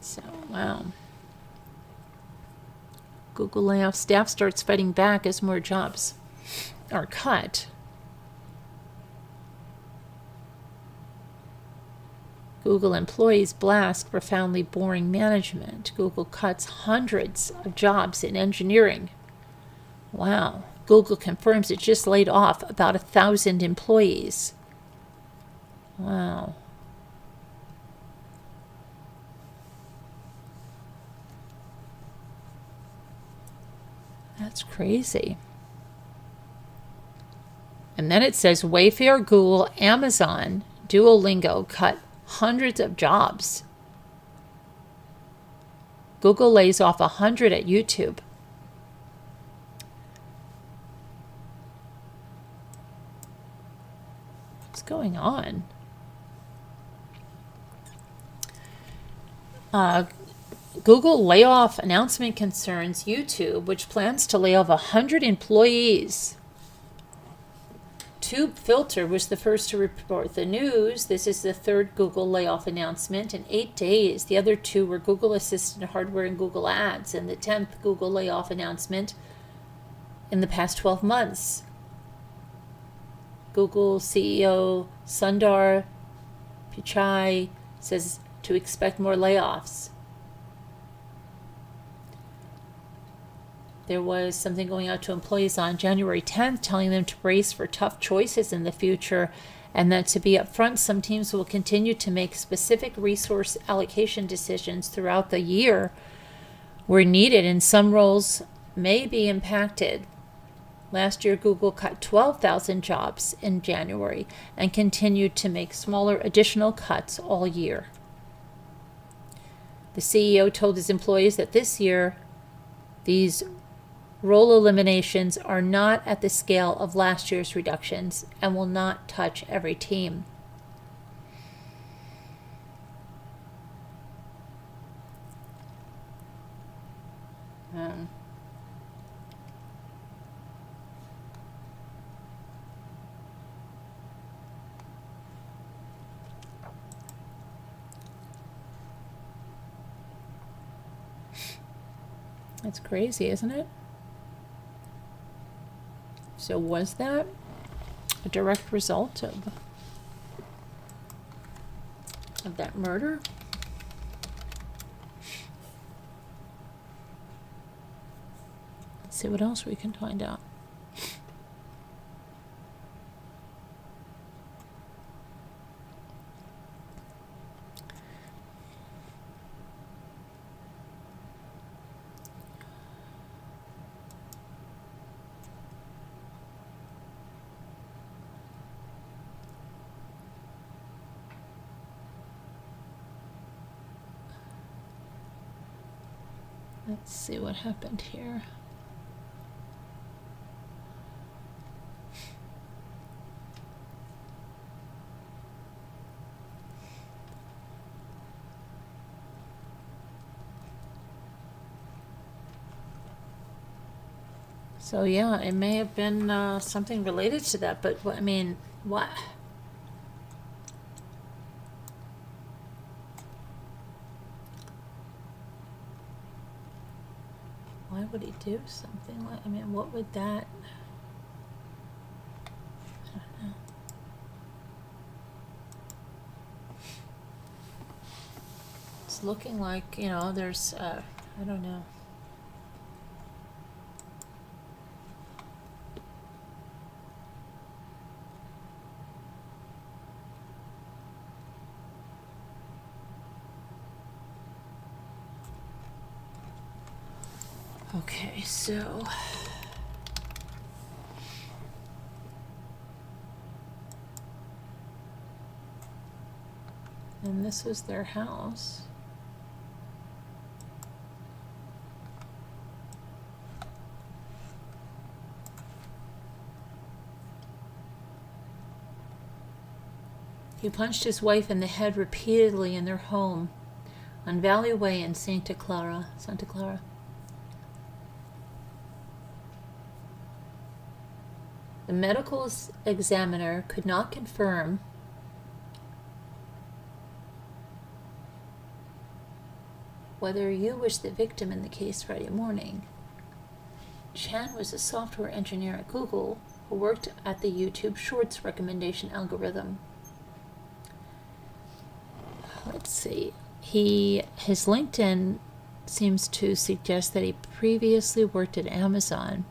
So, wow. Google layoff, staff starts fighting back as more jobs are cut. Google employees blast profoundly boring management. Google cuts hundreds of jobs in engineering. Wow. Google confirms it just laid off about 1,000 employees. Wow. That's crazy. And then it says Wayfair, Google, Amazon, Duolingo cut hundreds of jobs. Google lays off 100 at YouTube. What's going on? Google layoff announcement concerns YouTube, which plans to lay off 100 employees. TubeFilter was the first to report the news. This is the third Google layoff announcement in 8 days. The other two were Google Assistant Hardware and Google Ads, and the 10th Google layoff announcement in the past 12 months. Google CEO Sundar Pichai says to expect more layoffs. There was something going out to employees on January 10th telling them to brace for tough choices in the future and that to be upfront, some teams will continue to make specific resource allocation decisions throughout the year where needed, and some roles may be impacted. Last year, Google cut 12,000 jobs in January and continued to make smaller additional cuts all year. The CEO told his employees that this year, these role eliminations are not at the scale of last year's reductions and will not touch every team. That's crazy, isn't it? So was that a direct result of that murder? Let's see what else we can find out. Let's see what happened here. So yeah, it may have been something related to that, but I mean, what? Why would he do something like? I mean, what would that? I don't know. It's looking like, you know, there's I don't know. Okay, so and this was their house. He punched his wife in the head repeatedly in their home on Valley Way in Santa Clara. The medical examiner could not confirm whether you was the victim in the case Friday morning. Chan was a software engineer at Google who worked at the YouTube Shorts recommendation algorithm. Let's see. His LinkedIn seems to suggest that he previously worked at Amazon.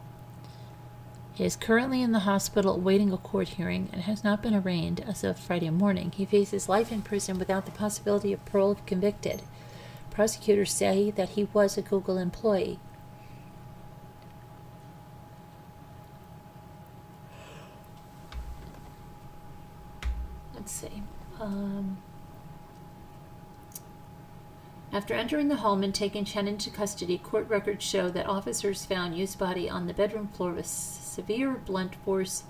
He is currently in the hospital awaiting a court hearing and has not been arraigned as of Friday morning. He faces life in prison without the possibility of parole if convicted. Prosecutors say that he was a Google employee. Let's see. After entering the home and taking Chen into custody, court records show that officers found Yu's body on the bedroom floor with severe blunt force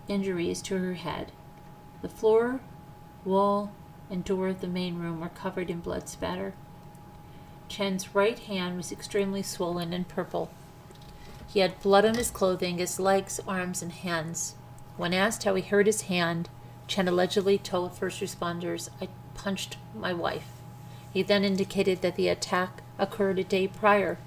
injuries to her head. The floor, wall, and door of the main room were covered in blood spatter. Chen's right hand was extremely swollen and purple. He had blood on his clothing, his legs, arms, and hands. When asked how he hurt his hand, Chen allegedly told first responders, "I punched my wife." He then indicated that the attack occurred a day prior.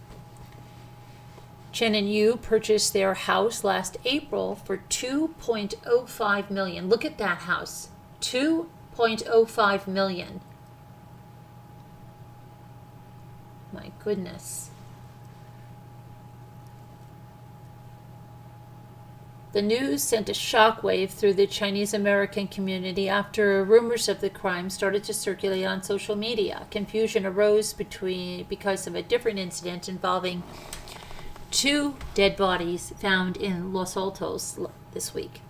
Chen and Yu purchased their house last April for $2.05 million. Look at that house. $2.05 million. My goodness. The news sent a shockwave through the Chinese American community after rumors of the crime started to circulate on social media. Confusion arose because of a different incident involving 2 dead bodies found in Los Altos this week.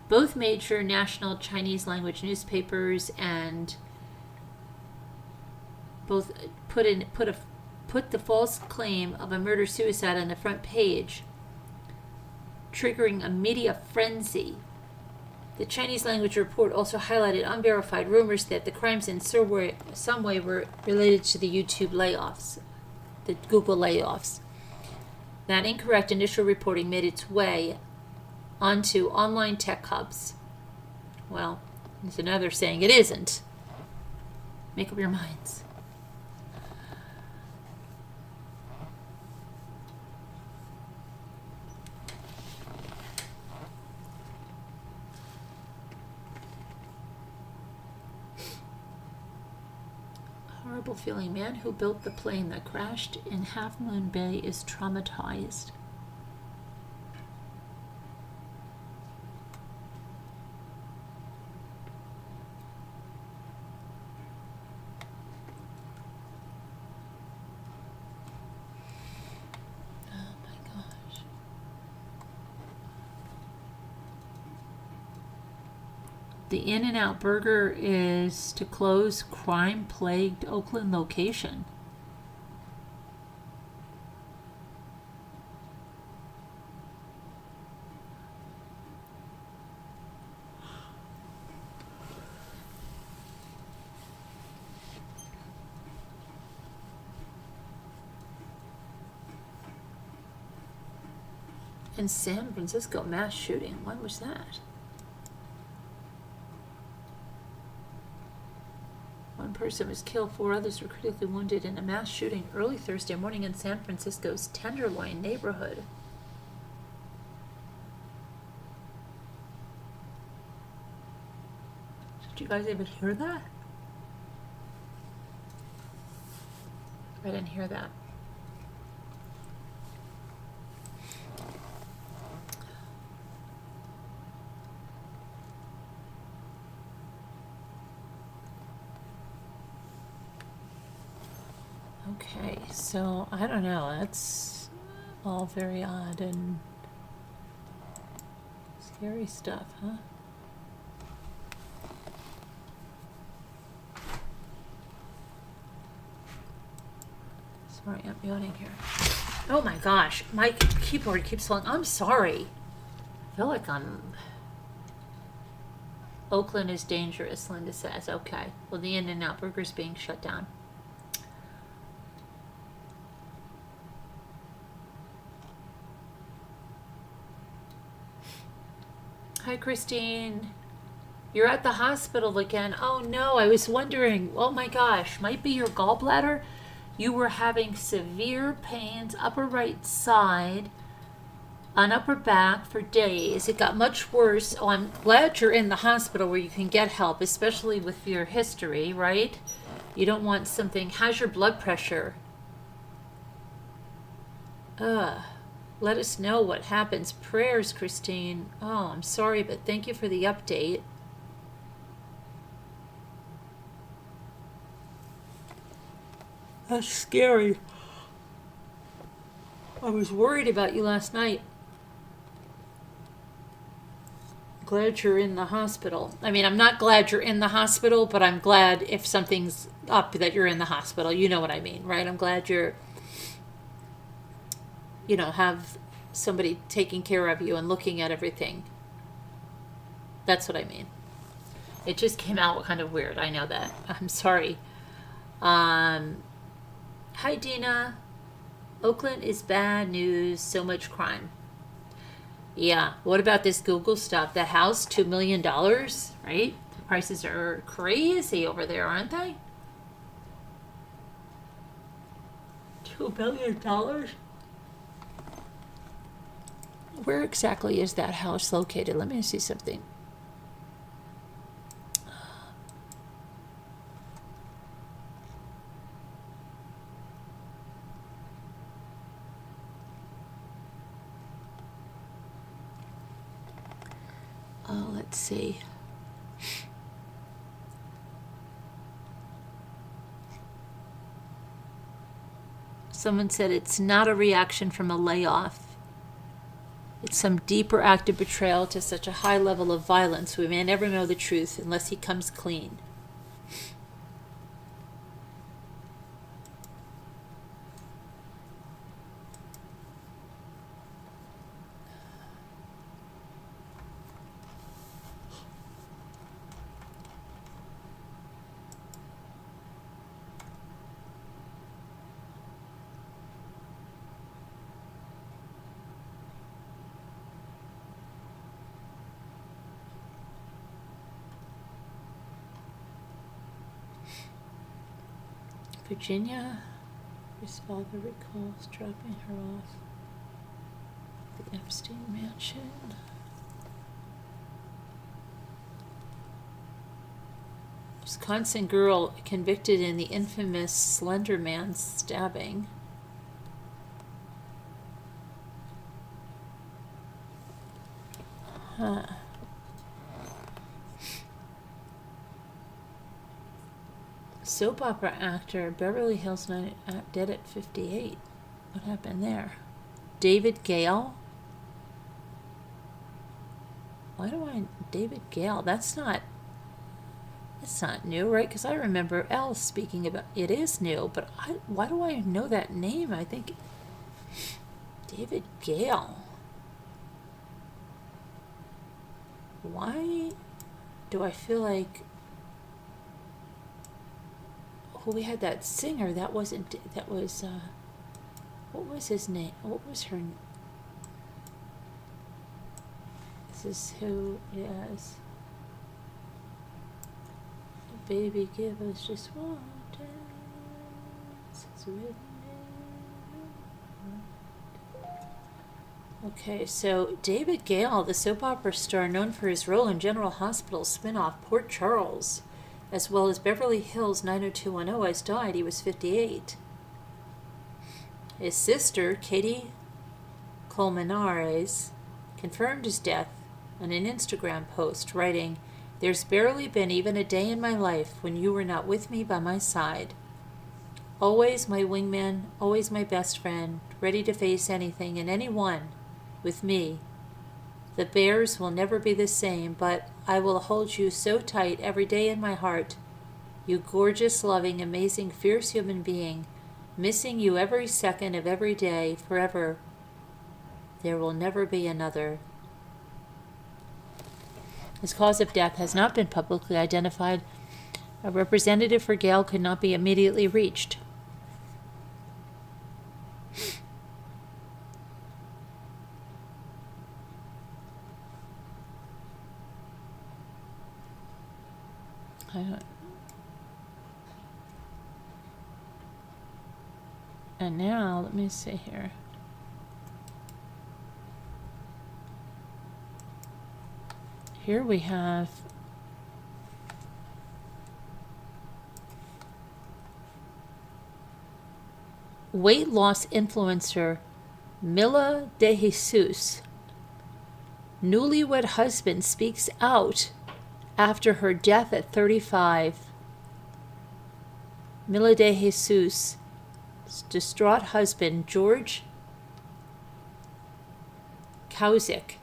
Both major national Chinese language newspapers and both put the false claim of a murder-suicide on the front page, triggering a media frenzy. The Chinese language report also highlighted unverified rumors that the crimes in some way were related to the YouTube layoffs, the Google layoffs. That incorrect initial reporting made its way onto online tech hubs. Well, there's another saying, it isn't. Make up your minds. Horrible feeling. Man who built the plane that crashed in Half Moon Bay is traumatized. The In-N-Out Burger is to close crime-plagued Oakland location. In San Francisco, mass shooting. When was that? One person was killed, 4 others were critically wounded in a mass shooting early Thursday morning in San Francisco's Tenderloin neighborhood. Did you guys even hear that? I didn't hear that. Okay, so I don't know. That's all very odd and scary stuff, huh? Sorry, I'm yawning here. Oh my gosh, my keyboard keeps falling. I'm sorry. I feel like I'm... Oakland is dangerous, Linda says. Okay. Well, the In-N-Out Burger's being shut down. Hi, Christine. You're at the hospital again. Oh no, I was wondering. Oh my gosh, might be your gallbladder. You were having severe pains, upper right side, on upper back for days. It got much worse. Oh, I'm glad you're in the hospital where you can get help, especially with your history, right? You don't want something. How's your blood pressure? Let us know what happens. Prayers, Christine. Oh, I'm sorry, but thank you for the update. That's scary. I was worried about you last night. Glad you're in the hospital. I mean, I'm not glad you're in the hospital, but I'm glad if something's up that you're in the hospital. You know what I mean, right? I'm glad you're... you know, have somebody taking care of you and looking at everything. That's what I mean. It just came out kind of weird. I know that. I'm sorry. Hi, Dina. Oakland is bad news. So much crime. Yeah. What about this Google stuff? That house, $2 million, right? The prices are crazy over there, aren't they? $2 billion? Where exactly is that house located? Let me see something. Let's see. Someone said it's not a reaction from a layoff. It's some deeper act of betrayal to such a high level of violence. We may never know the truth unless he comes clean. Virginia, his father recalls dropping her off at the Epstein mansion. Wisconsin girl convicted in the infamous Slender Man stabbing. Huh. Soap opera actor Beverly Hills 9 dead at 58. What happened there? David Gale? Why do I... David Gale? That's not It's not new, right? Because I remember Elle speaking about it is new, but why do I know that name? I think David Gale. Why do I feel like we had that singer that was what was his name? What was her name? This is who it is. Baby, give us just one dance. It's written in. Okay, so David Gale, the soap opera star known for his role in General Hospital's spin-off Port Charles, as well as Beverly Hills 90210, has died. He was 58. His sister, Katie Colmenares, confirmed his death on an Instagram post, writing, "There's barely been even a day in my life when you were not with me by my side. Always my wingman, always my best friend, ready to face anything and anyone with me. The Bears will never be the same, but I will hold you so tight every day in my heart. You gorgeous, loving, amazing, fierce human being, missing you every second of every day, forever. There will never be another." His cause of death has not been publicly identified. A representative for Gale could not be immediately reached. And now, let me see here. Here we have weight loss influencer Mila De Jesus. Newlywed husband speaks out after her death at 35. Mila De Jesus' distraught husband, George Kauzik,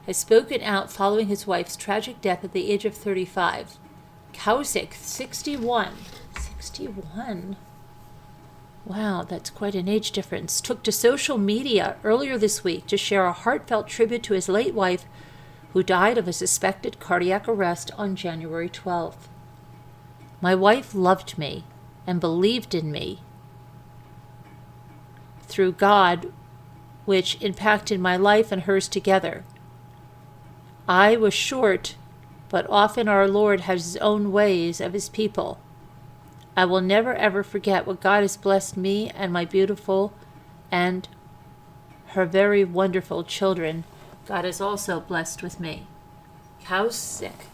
has spoken out following his wife's tragic death at the age of 35. Kauzik, 61. 61. Wow, that's quite an age difference. Took to social media earlier this week to share a heartfelt tribute to his late wife, who died of a suspected cardiac arrest on January 12th. "My wife loved me and believed in me through God, which impacted my life and hers together. I was short, but often our Lord has his own ways of his people. I will never ever forget what God has blessed me and my beautiful and her very wonderful children. God is also blessed with me." Kauzik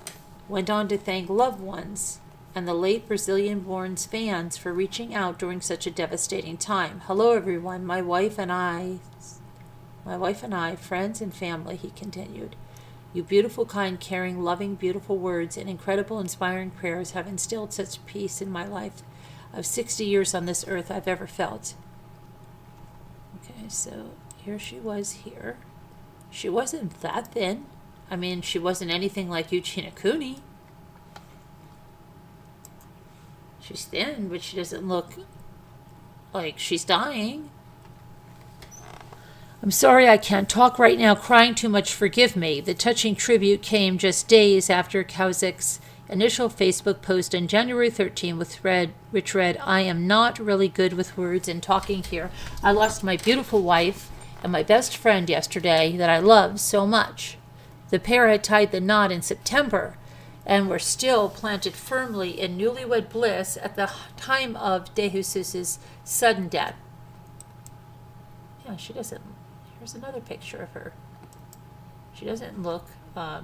went on to thank loved ones and the late Brazilian-born's fans for reaching out during such a devastating time. "Hello, everyone. My wife and I, friends and family," he continued. "You beautiful, kind, caring, loving, beautiful words and incredible, inspiring prayers have instilled such peace in my life of 60 years on this earth I've ever felt." Okay, so here she was here. She wasn't that thin. I mean, she wasn't anything like Eugenia Cooney. She's thin, but she doesn't look like she's dying. "I'm sorry I can't talk right now, crying too much, forgive me." The touching tribute came just days after Kauzik's initial Facebook post on January 13, which read, "I am not really good with words and talking here. I lost my beautiful wife and my best friend yesterday that I love so much. The pair had tied the knot in September and were still planted firmly in newlywed bliss at the time of De Jesus' sudden death." Yeah, she doesn't. Here's another picture of her. She doesn't look not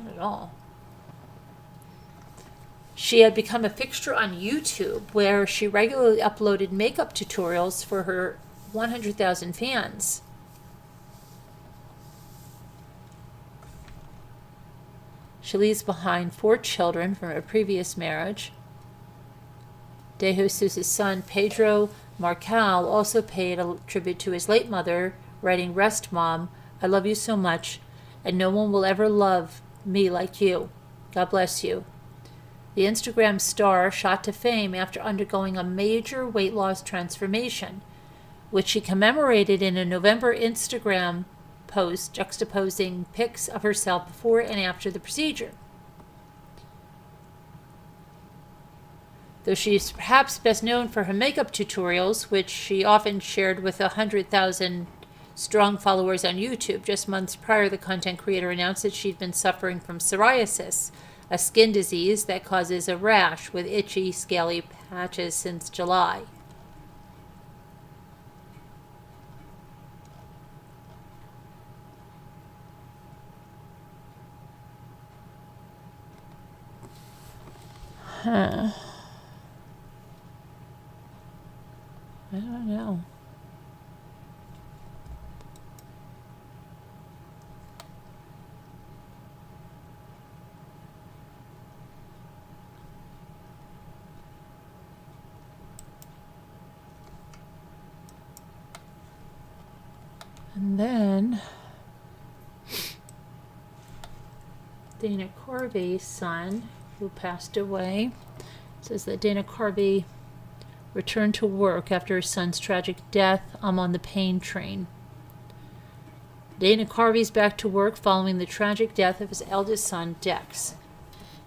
at all. She had become a fixture on YouTube, where she regularly uploaded makeup tutorials for her 100,000 fans. She leaves behind 4 children from a previous marriage. De Jesus' son, Pedro Marcal, also paid a tribute to his late mother, writing, "Rest, Mom. I love you so much, and no one will ever love me like you. God bless you. The Instagram star shot to fame after undergoing a major weight loss transformation, which she commemorated in a November Instagram post juxtaposing pics of herself before and after the procedure. Though she is perhaps best known for her makeup tutorials, which she often shared with 100,000 strong followers on YouTube, just months prior, the content creator announced that she'd been suffering from psoriasis, a skin disease that causes a rash with itchy, scaly patches since July. I don't know. And then Dana Carvey's son, who passed away, says that Dana Carvey returned to work after his son's tragic death. I'm on the pain train. Dana Carvey's back to work following the tragic death of his eldest son, Dex.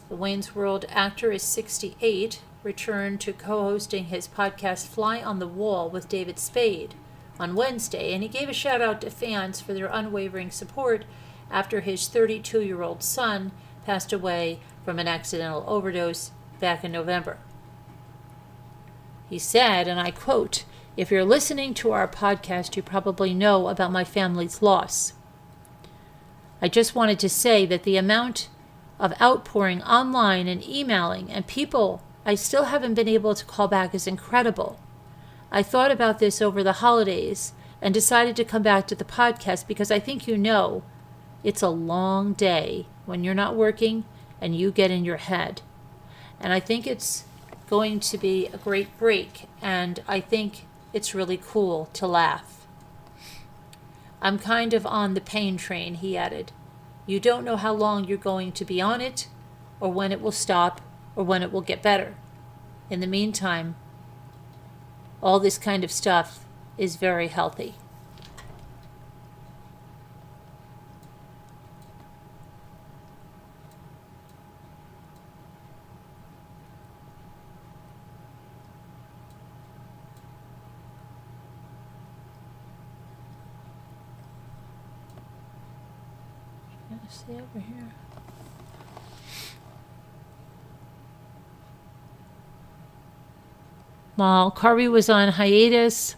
The Wayne's World actor is 68, returned to co-hosting his podcast Fly on the Wall with David Spade on Wednesday, and he gave a shout out to fans for their unwavering support after his 32-year-old son passed away from an accidental overdose back in November. He said, and I quote, "If you're listening to our podcast, you probably know about my family's loss. I just wanted to say that the amount of outpouring online and emailing and people I still haven't been able to call back is incredible. I thought about this over the holidays and decided to come back to the podcast because I think you know it's a long day when you're not working and you get in your head. And I think it's going to be a great break, and I think it's really cool to laugh. I'm kind of on the pain train," he added. "You don't know how long you're going to be on it, or when it will stop, or when it will get better. In the meantime, all this kind of stuff is very healthy." See over here. While Carvey was on hiatus,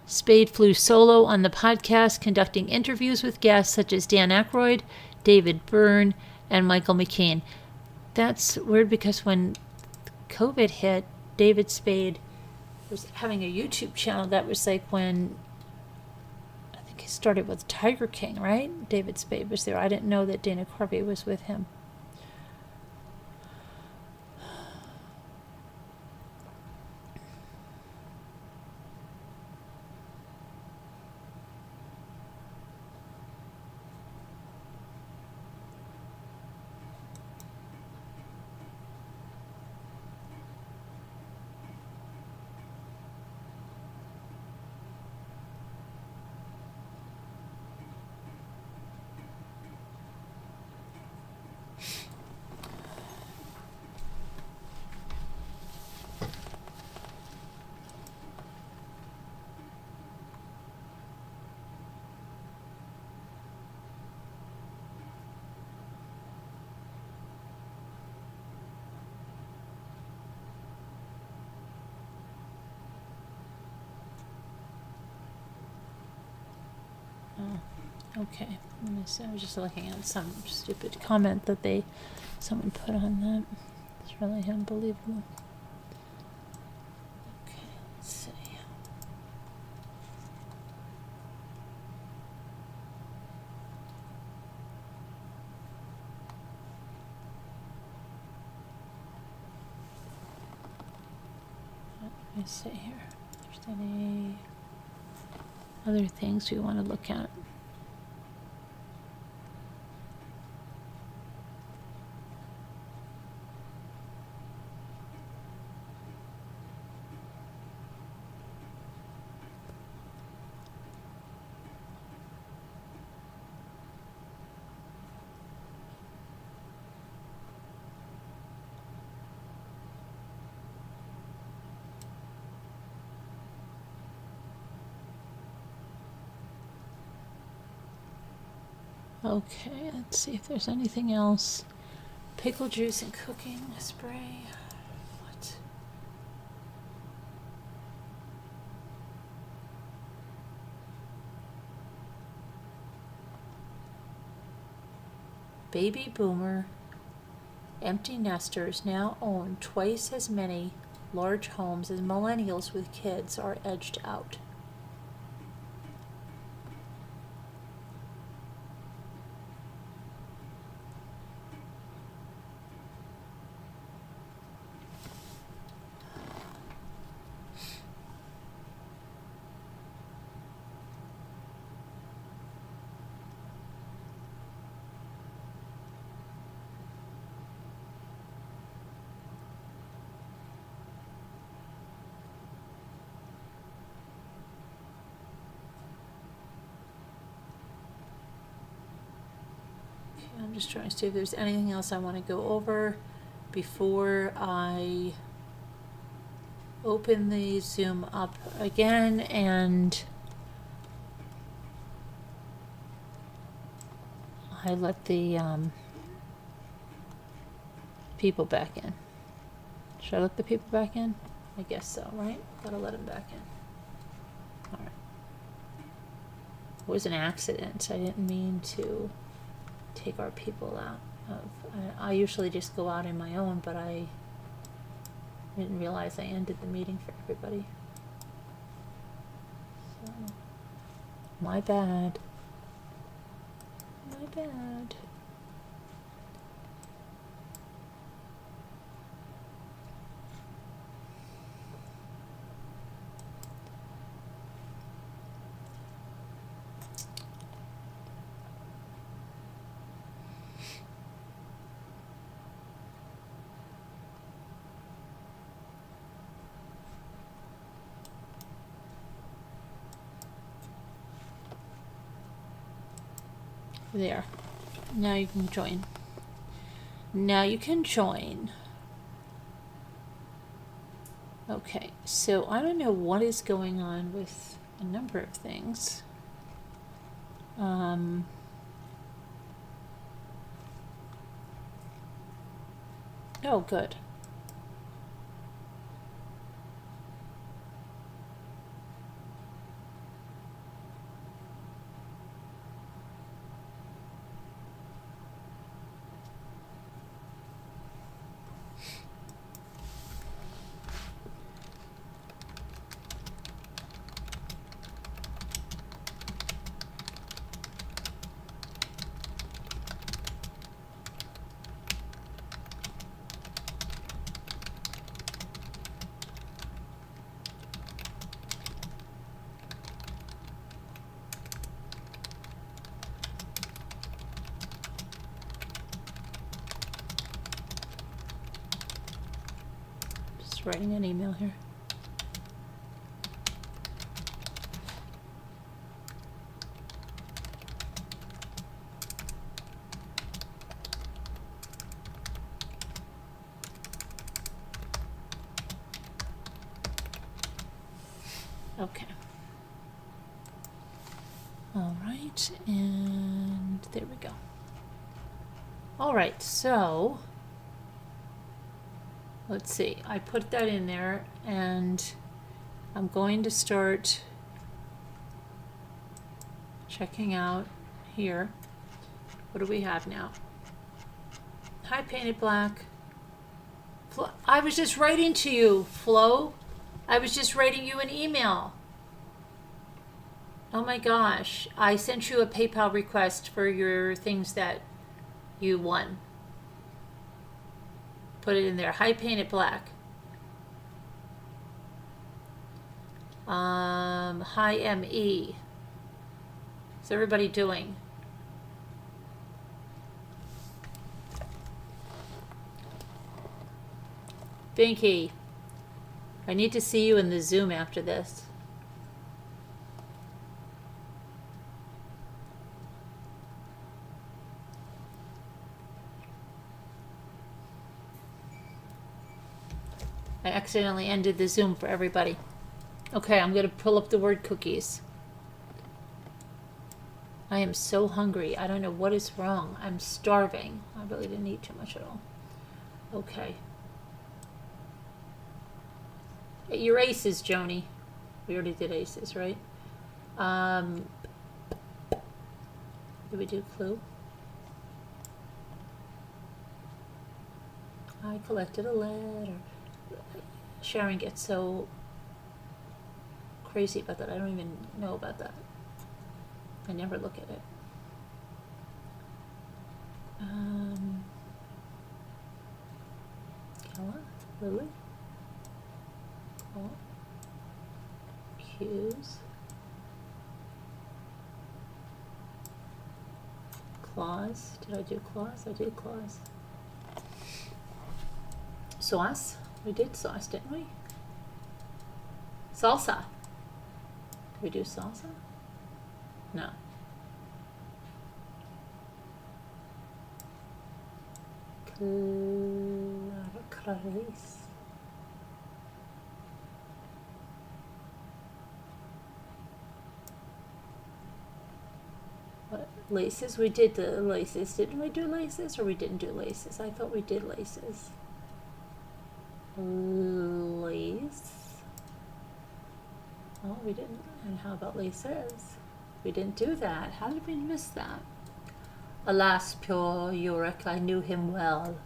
Spade flew solo on the podcast, conducting interviews with guests such as Dan Aykroyd, David Byrne, and Michael McKean. That's weird because when COVID hit, David Spade was having a YouTube channel. That was like when he started with Tiger King, right? David Spade was there. I didn't know that Dana Carvey was with him. Okay, let me see. I was just looking at some stupid comment that someone put on that. It's really unbelievable. Okay, let's see. Let me see here. If there's any other things we want to look at. Okay, let's see if there's anything else. Pickle juice and cooking spray. What? Baby boomer empty nesters now own twice as many large homes as millennials with kids are edged out. I'm just trying to see if there's anything else I want to go over before I open the Zoom up again and I let the people back in. Should I let the people back in? I guess so, right? Gotta let them back in. All right. It was an accident. I didn't mean to take our people out. I usually just go out in my own, but I didn't realize I ended the meeting for everybody. So, my bad. My bad. There. Now you can join. Now you can join. Okay, so I don't know what is going on with a number of things. Oh, good. Just writing an email here. Okay. All right, and there we go. All right, so let's see. I put that in there, and I'm going to start checking out here. What do we have now? Hi, Painted Black. I was just writing to you, Flo. I was just writing you an email. Oh my gosh. I sent you a PayPal request for your things that you won. Put it in there. Hi, Painted Black. Hi, ME. How's everybody doing? Binky, I need to see you in the Zoom after this. I accidentally ended the Zoom for everybody. Okay, I'm going to pull up the word cookies. I am so hungry. I don't know what is wrong. I'm starving. I really didn't eat too much at all. Okay. Your aces, Joni. We already did aces, right? Did we do clue? I collected a letter. Sharon gets so crazy about that. I don't even know about that. I never look at it. Kella, Lily, Paul, Hughes, Claus. Did I do Claus? I did Claus. Sauce. We did sauce, didn't we? Salsa. Did we do salsa? No. Clarice. What laces? We did the laces. Didn't we do laces, or we didn't do laces? I thought we did laces. Lace. Oh, we didn't. And how about laces? We didn't do that. How did we miss that? Alas, poor Yorick, I knew him well.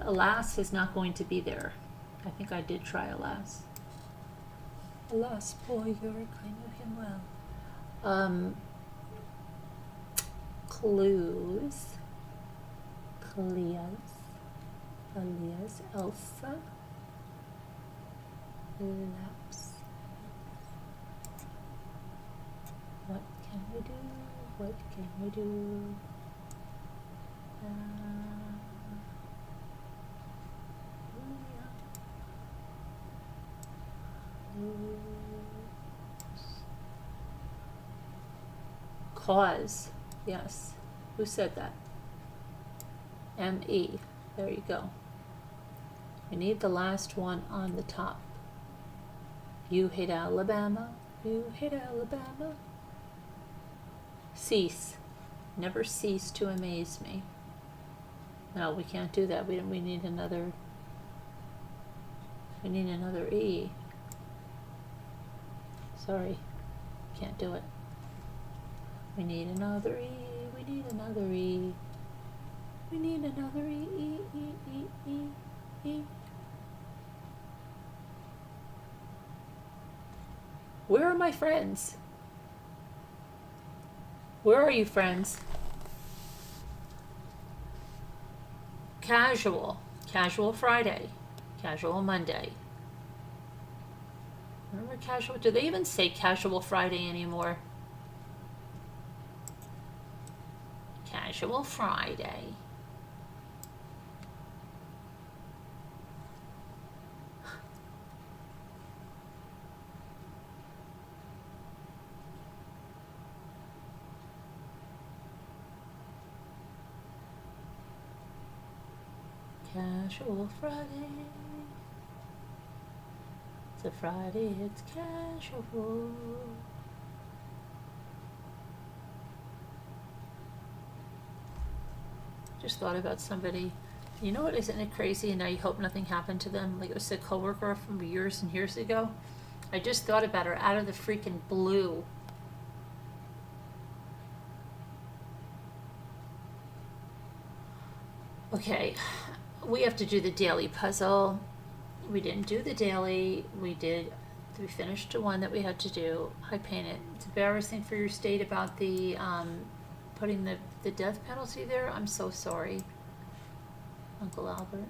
Alas is not going to be there. I think I did try alas. Alas, poor Yorick, I knew him well. Clues. Cleas. Elias. Elsa. Laps. What can we do? What can we do? Cause. Yes. Who said that? M-E. There you go. We need the last one on the top. You hate Alabama. You hate Alabama. Cease. Never cease to amaze me. No, we can't do that. We need another. We need another E. Sorry, can't do it. We need another E. We need another E. We need another E. E. E. E. E. E. Where are my friends? Where are you, friends? Casual. Casual Friday. Casual Monday. Remember casual? Do they even say Casual Friday anymore? Casual Friday. Casual Friday. It's a Friday, it's casual. Just thought about somebody. You know what, isn't it crazy? And I hope nothing happened to them. Like, it was a coworker from years and years ago. I just thought about her out of the freaking blue. Okay, we have to do the daily puzzle. We didn't do the daily. We finished the one that we had to do. I painted. It's embarrassing for your state about the putting the death penalty there. I'm so sorry, Uncle Albert.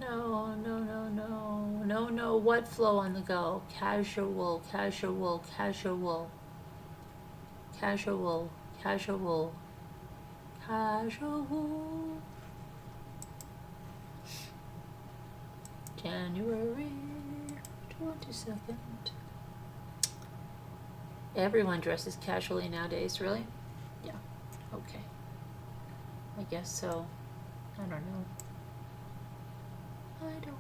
No, no, no, no, no, no. What flow on the go? Casual, casual, casual, casual, casual, casual. January 22nd. Everyone dresses casually nowadays, really? Yeah. Okay. I guess so. I don't know. I don't know.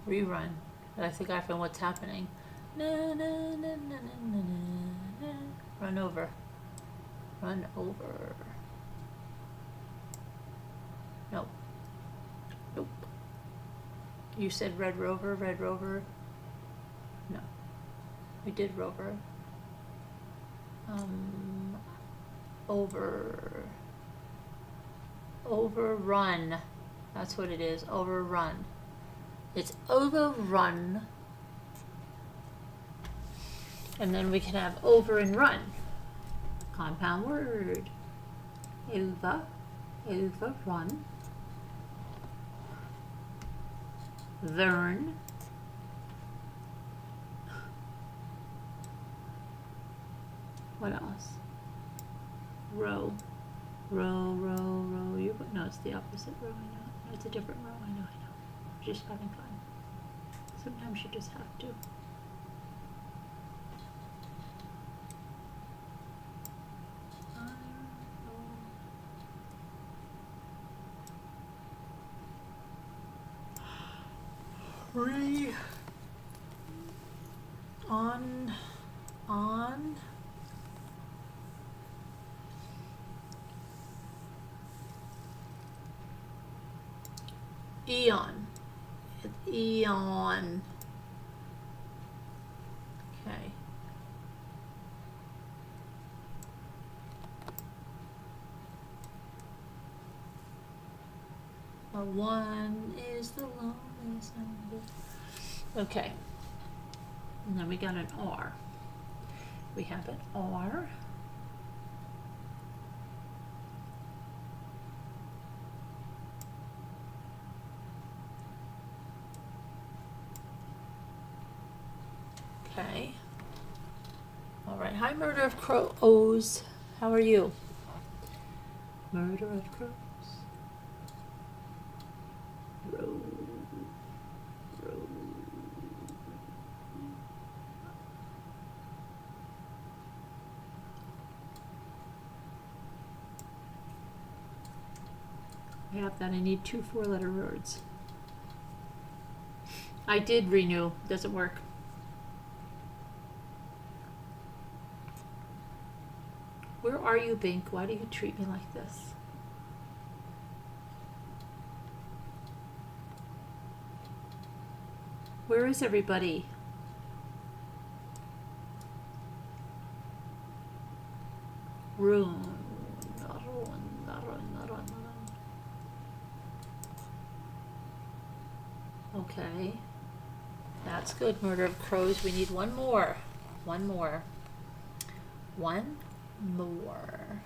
Rerun. But I think I found what's happening. Na, na, na, na, na, na, na. Run over. Run over. Nope. Nope. You said Red Rover, Red Rover. No. We did Rover. Over. Overrun. That's what it is. Overrun. It's overrun. And then we can have over and run. Compound word. Over. Overrun. Vern. What else? Row. Row, row, row. You no, it's the opposite row, I know. No, it's a different row, I know. Just having fun. Sometimes you just have to. On Eon. Eon. Okay. One is the loneliest number. Okay. And then we got an R. We have an R. Okay. All right. Hi, Murder of Crows. How are you? Murder of Crows. Row. Row. I have that. I need 2 4-letter words. I did renew. Doesn't work. Where are you, Bink? Why do you treat me like this? Where is everybody? Room. Okay. That's good. Murder of Crows. We need one more. One more. One more.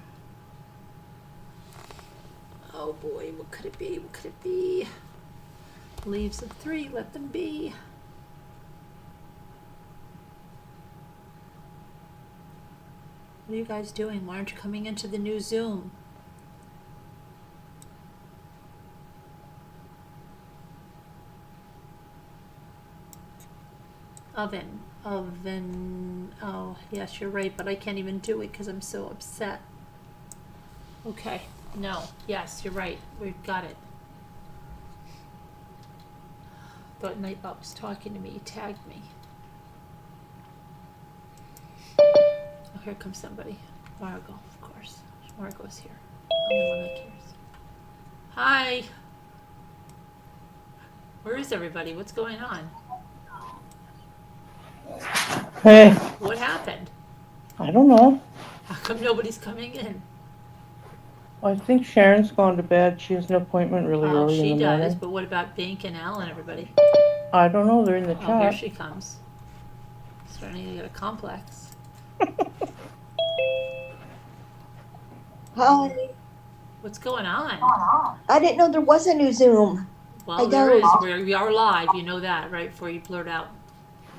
Oh boy, what could it be? What could it be? Leaves of 3, let them be. What are you guys doing? Why aren't you coming into the new Zoom? Oven. Oven. Oh, yes, you're right, but I can't even do it because I'm so upset. Okay. No. Yes, you're right. We've got it. Thought Nightbot was talking to me. He tagged me. Oh, here comes somebody. Margot, of course. Margot's here. I'm the one that cares. Hi. Where is everybody? What's going on? Hey, What happened? I don't know. How come nobody's coming in? I think Sharon's gone to bed. She has an appointment really Oh, early she in the does, morning. but what about Bink and Al and everybody? I don't know. They're in the Oh, here chat. she comes. Starting to get a complex. Hi. What's going on? I didn't know there was a new Zoom. Well, I there is. don't. We are live. You know that, right? Before you blurt out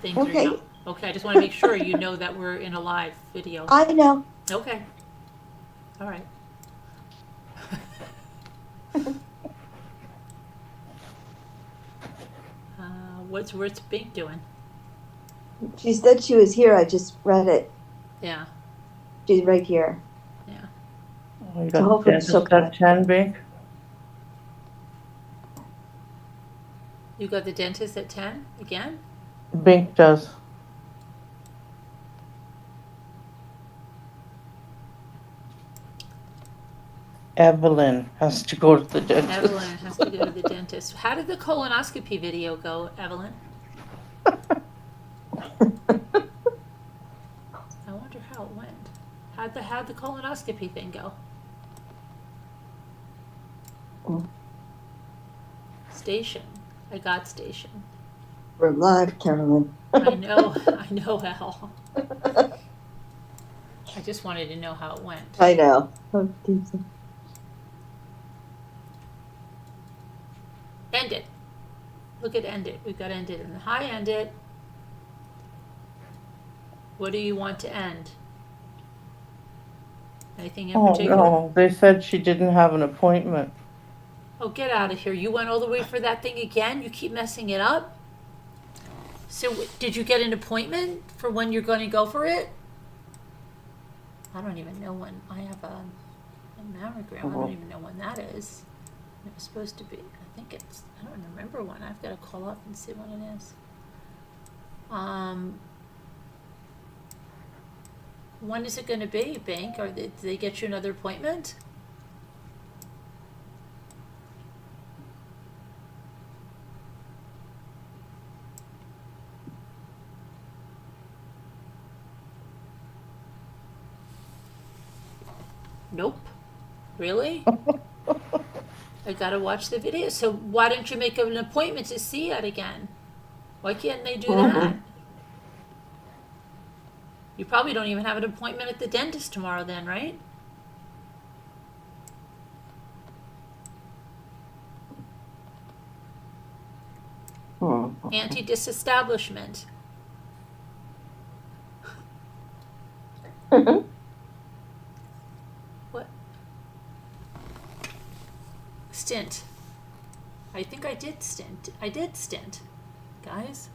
things or Okay. you don't. Okay, I just want to make sure you know that we're in a live video. I know. Okay. All right. What's Bink doing? She said she was here. I just read it. Yeah. She's right here. Yeah. Oh, you So got hopefully dentist she'll come. at 10, Bink? You got the dentist at 10 again? Bink does. Evelyn has to go to the dentist. Evelyn has to go to the dentist. How did the colonoscopy video go, Evelyn? I wonder how it went. How'd the colonoscopy thing go? Station. I got station. We're live, Carolyn. I know, Al. I just wanted to know how it went. I know. Oh, Gypsy. End it. Look at end it. We've got end it. And hi, end it. What do you want to end? Anything in Oh, particular? no. They said she didn't have an appointment. Oh, get out of here. You went all the way for that thing again? You keep messing it up? So, did you get an appointment for when you're going to go for it? I don't even know when I have a mammogram. I don't even know when that is. It was supposed to be, I don't remember when. I've got to call up and see when it is. When is it going to be, Bank? Or did they get you another appointment? Nope. Really? I gotta watch the video. So why don't you make an appointment to see it again? Why can't they do that? You probably don't even have an appointment at the dentist tomorrow then, right? Anti-disestablishment. What? Stint. I think I did stint. I did stint, guys.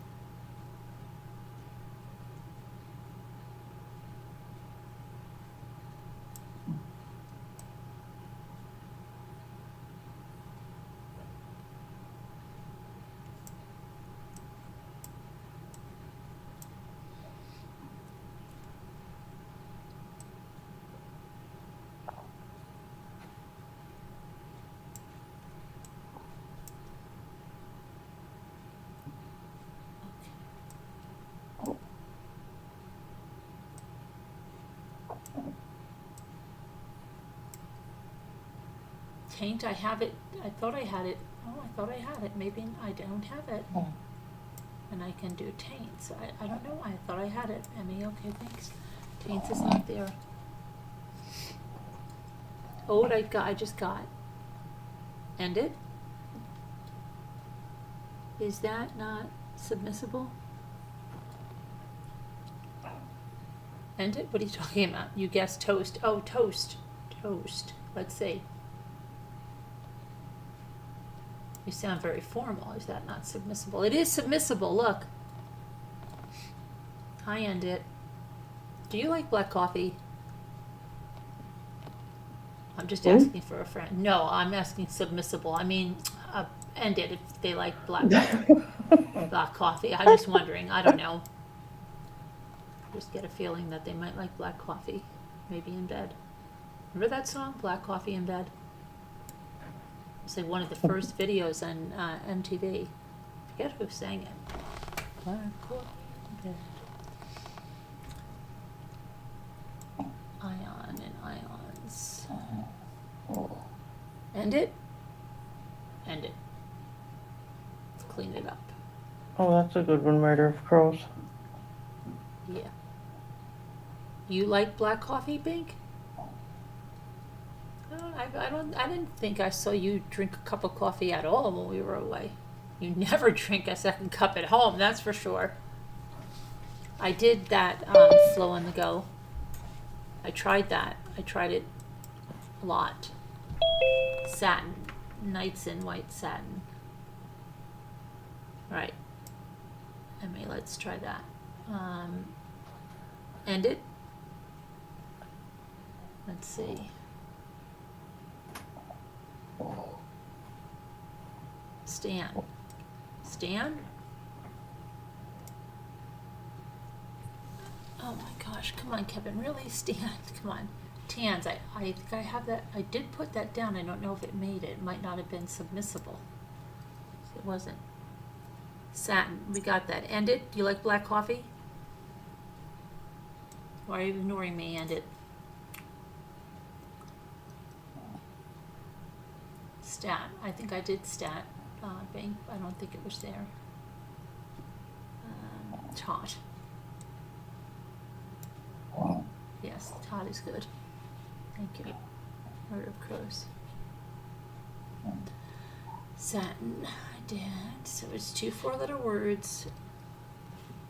Taint, I have it. I thought I had it. Oh, I thought I had it. Maybe I don't have it. And I can do taint. So I don't know why I thought I had it. Emmy, okay, thanks. Taints is not there. Oh, what I just got. End it? Is that not submissible? End it? What are you talking about? You guessed toast. Oh, toast. Toast. Let's see. You sound very formal. Is that not submissible? It is submissible. Look. I end it. Do you like black coffee? I'm just asking for a friend. No, I'm asking submissible. I mean, end it if they like black coffee. I'm just wondering. I don't know. Just get a feeling that they might like black coffee. Maybe in bed. Remember that song, Black Coffee in Bed? It's like one of the first videos on MTV. I forget who sang it. Black Coffee in Bed. Ion and ions. End it? End it. Let's clean it up. Oh, that's a good one, Murder of Crows. Yeah. You like black coffee, Bink? I didn't think I saw you drink a cup of coffee at all when we were away. You never drink a second cup at home, that's for sure. I did that Flow on the Go. I tried that. I tried it a lot. Satin. Nights in white satin. Right. Emmy, let's try that. End it. Let's see. Stan? Oh my gosh, come on, Kevin, really, Stan? Come on. Tans, I think I have that, I did put that down, I don't know if it made it. It might not have been submissible. It wasn't. Satin, we got that. End it, do you like black coffee? Why are you ignoring me, End it? Stat, I think I did stat. Bank, I don't think it was there. Tot. Yes, Tot is good. Thank you. Murder of crows. Satin, I did. So it's 2 4-letter words.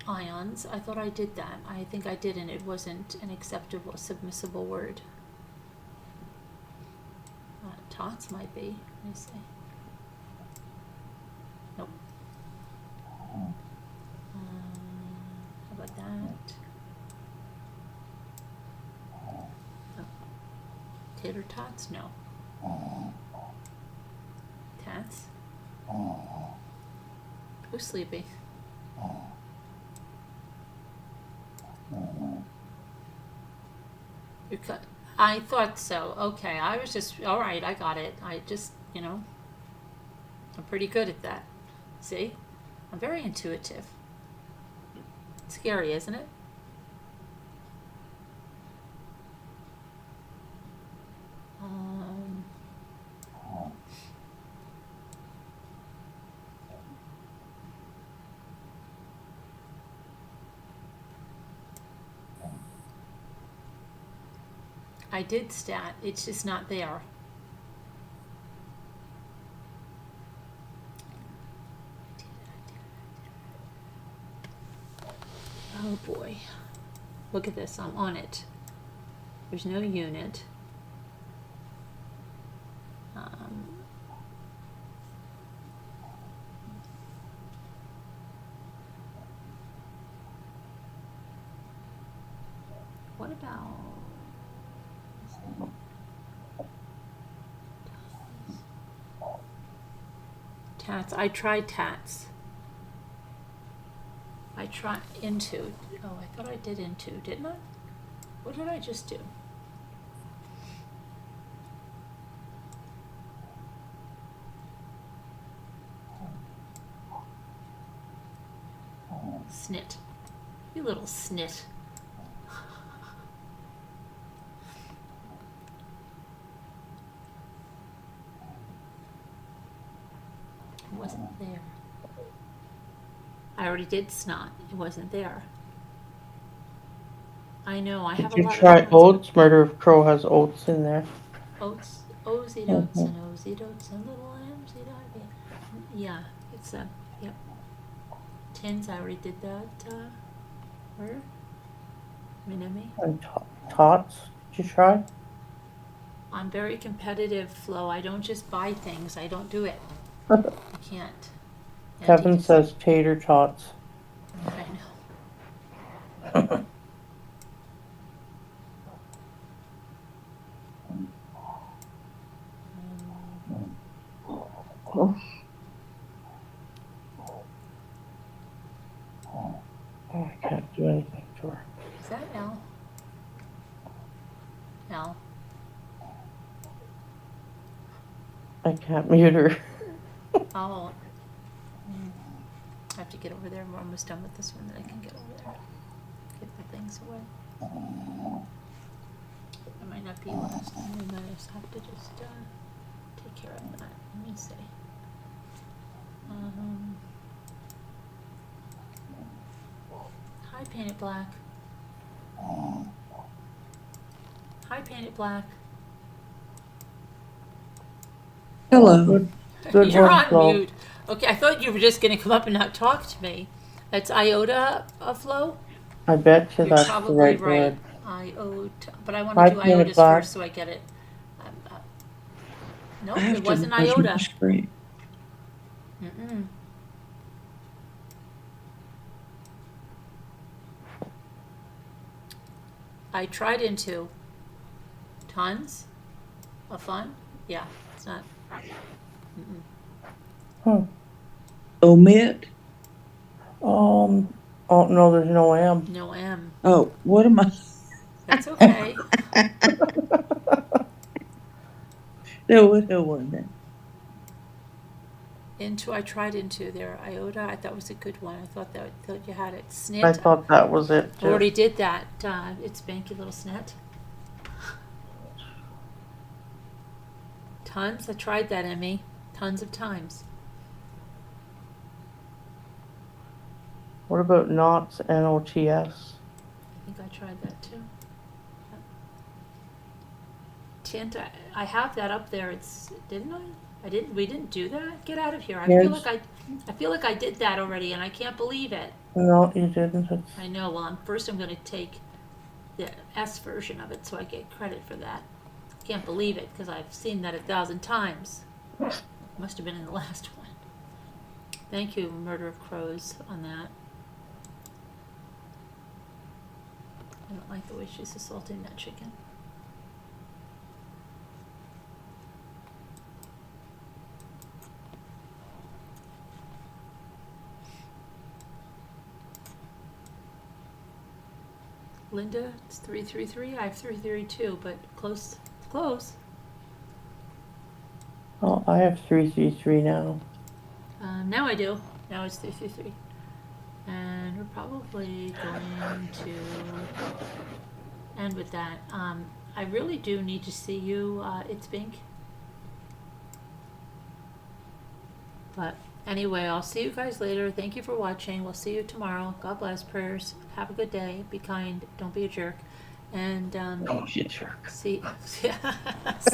Ions, I thought I did that. I think I did, and it wasn't an acceptable, submissible word. Tots might be. Let me see. Nope. How about that? Oh. Tater tots? No. Tats? Who's sleepy? You cut. I thought so. Okay, I was just, all right, I got it. I just, I'm pretty good at that. See? I'm very intuitive. Scary, isn't it? I did stat, it's just not there. Oh boy. Look at this, I'm on it. There's no unit. What about tats? I tried tats. I tried into. Oh, I thought I did into, didn't I? What did I just do? Snit. You little snit. It wasn't there. I already did snot. It wasn't there. I know, I have Did a you lot try of oats? Murder of Crow has oats in there. oats, oatsy doats and oatsy doats and little lambs eat ivy. Yeah, it's yep. Tins, I already did that. Where? Minemi. And tots, did you try? I'm very competitive, Flo. I don't just buy things. I don't do it. I can't. Kevin Auntie says tater tots. I know. Oh, Oh, I can't do anything to her. Is that L? L. I can't mute her. Oh. I have to get over there. We're almost done with this one. Then I can get over there. Get the things away. It might not be last time. We might just have to just take care of that. Let me see. Hi, Painted Black. Hi, Painted Black. Hello. Good You're one, on Flo. mute. Okay, I thought you were just going to come up and not talk to me. That's iota Flo? I bet you You're that's the probably right right. word. Iota. But I want Hi, to do Painted iotas Black. first so I get it. Nope, I have it to wasn't refresh my iota. screen. Mm-mm. I tried into tons of fun. Yeah, it's not. Mm-mm. Hmm. Omit? Oh no, there's no M. No M. Oh, what am I? That's okay. No, what one then? Into, I tried into there. Iota, I thought was a good one. I thought you had it. I Snit. thought that was it too. Already did that. It's Banky Little Snit. Tons. I tried that, Emmy. Tons of times. What about Knots, NOTS? I think I tried that too. Tint, I have that up there. Didn't I? We didn't do that? Get out of here. I feel like I did that already and I can't believe it. No, you didn't. I know. Well, first I'm going to take the S version of it so I get credit for that. Can't believe it because I've seen that 1,000 times. Must have been in the last one. Thank you, Murder of Crows, on that. I don't like the way she's assaulting that chicken. Linda, it's 333. I have 332, but close. Close. Oh, I have 333 now. Now I do. Now it's 333. And we're probably going to end with that. I really do need to see you. It's Bink. But anyway, I'll see you guys later. Thank you for watching. We'll see you tomorrow. God bless. Prayers. Have a good day. Be kind. Don't be a jerk. And Oh, you jerk. see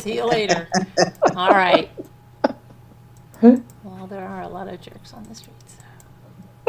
you later. All right. Well, there are a lot of jerks on the streets.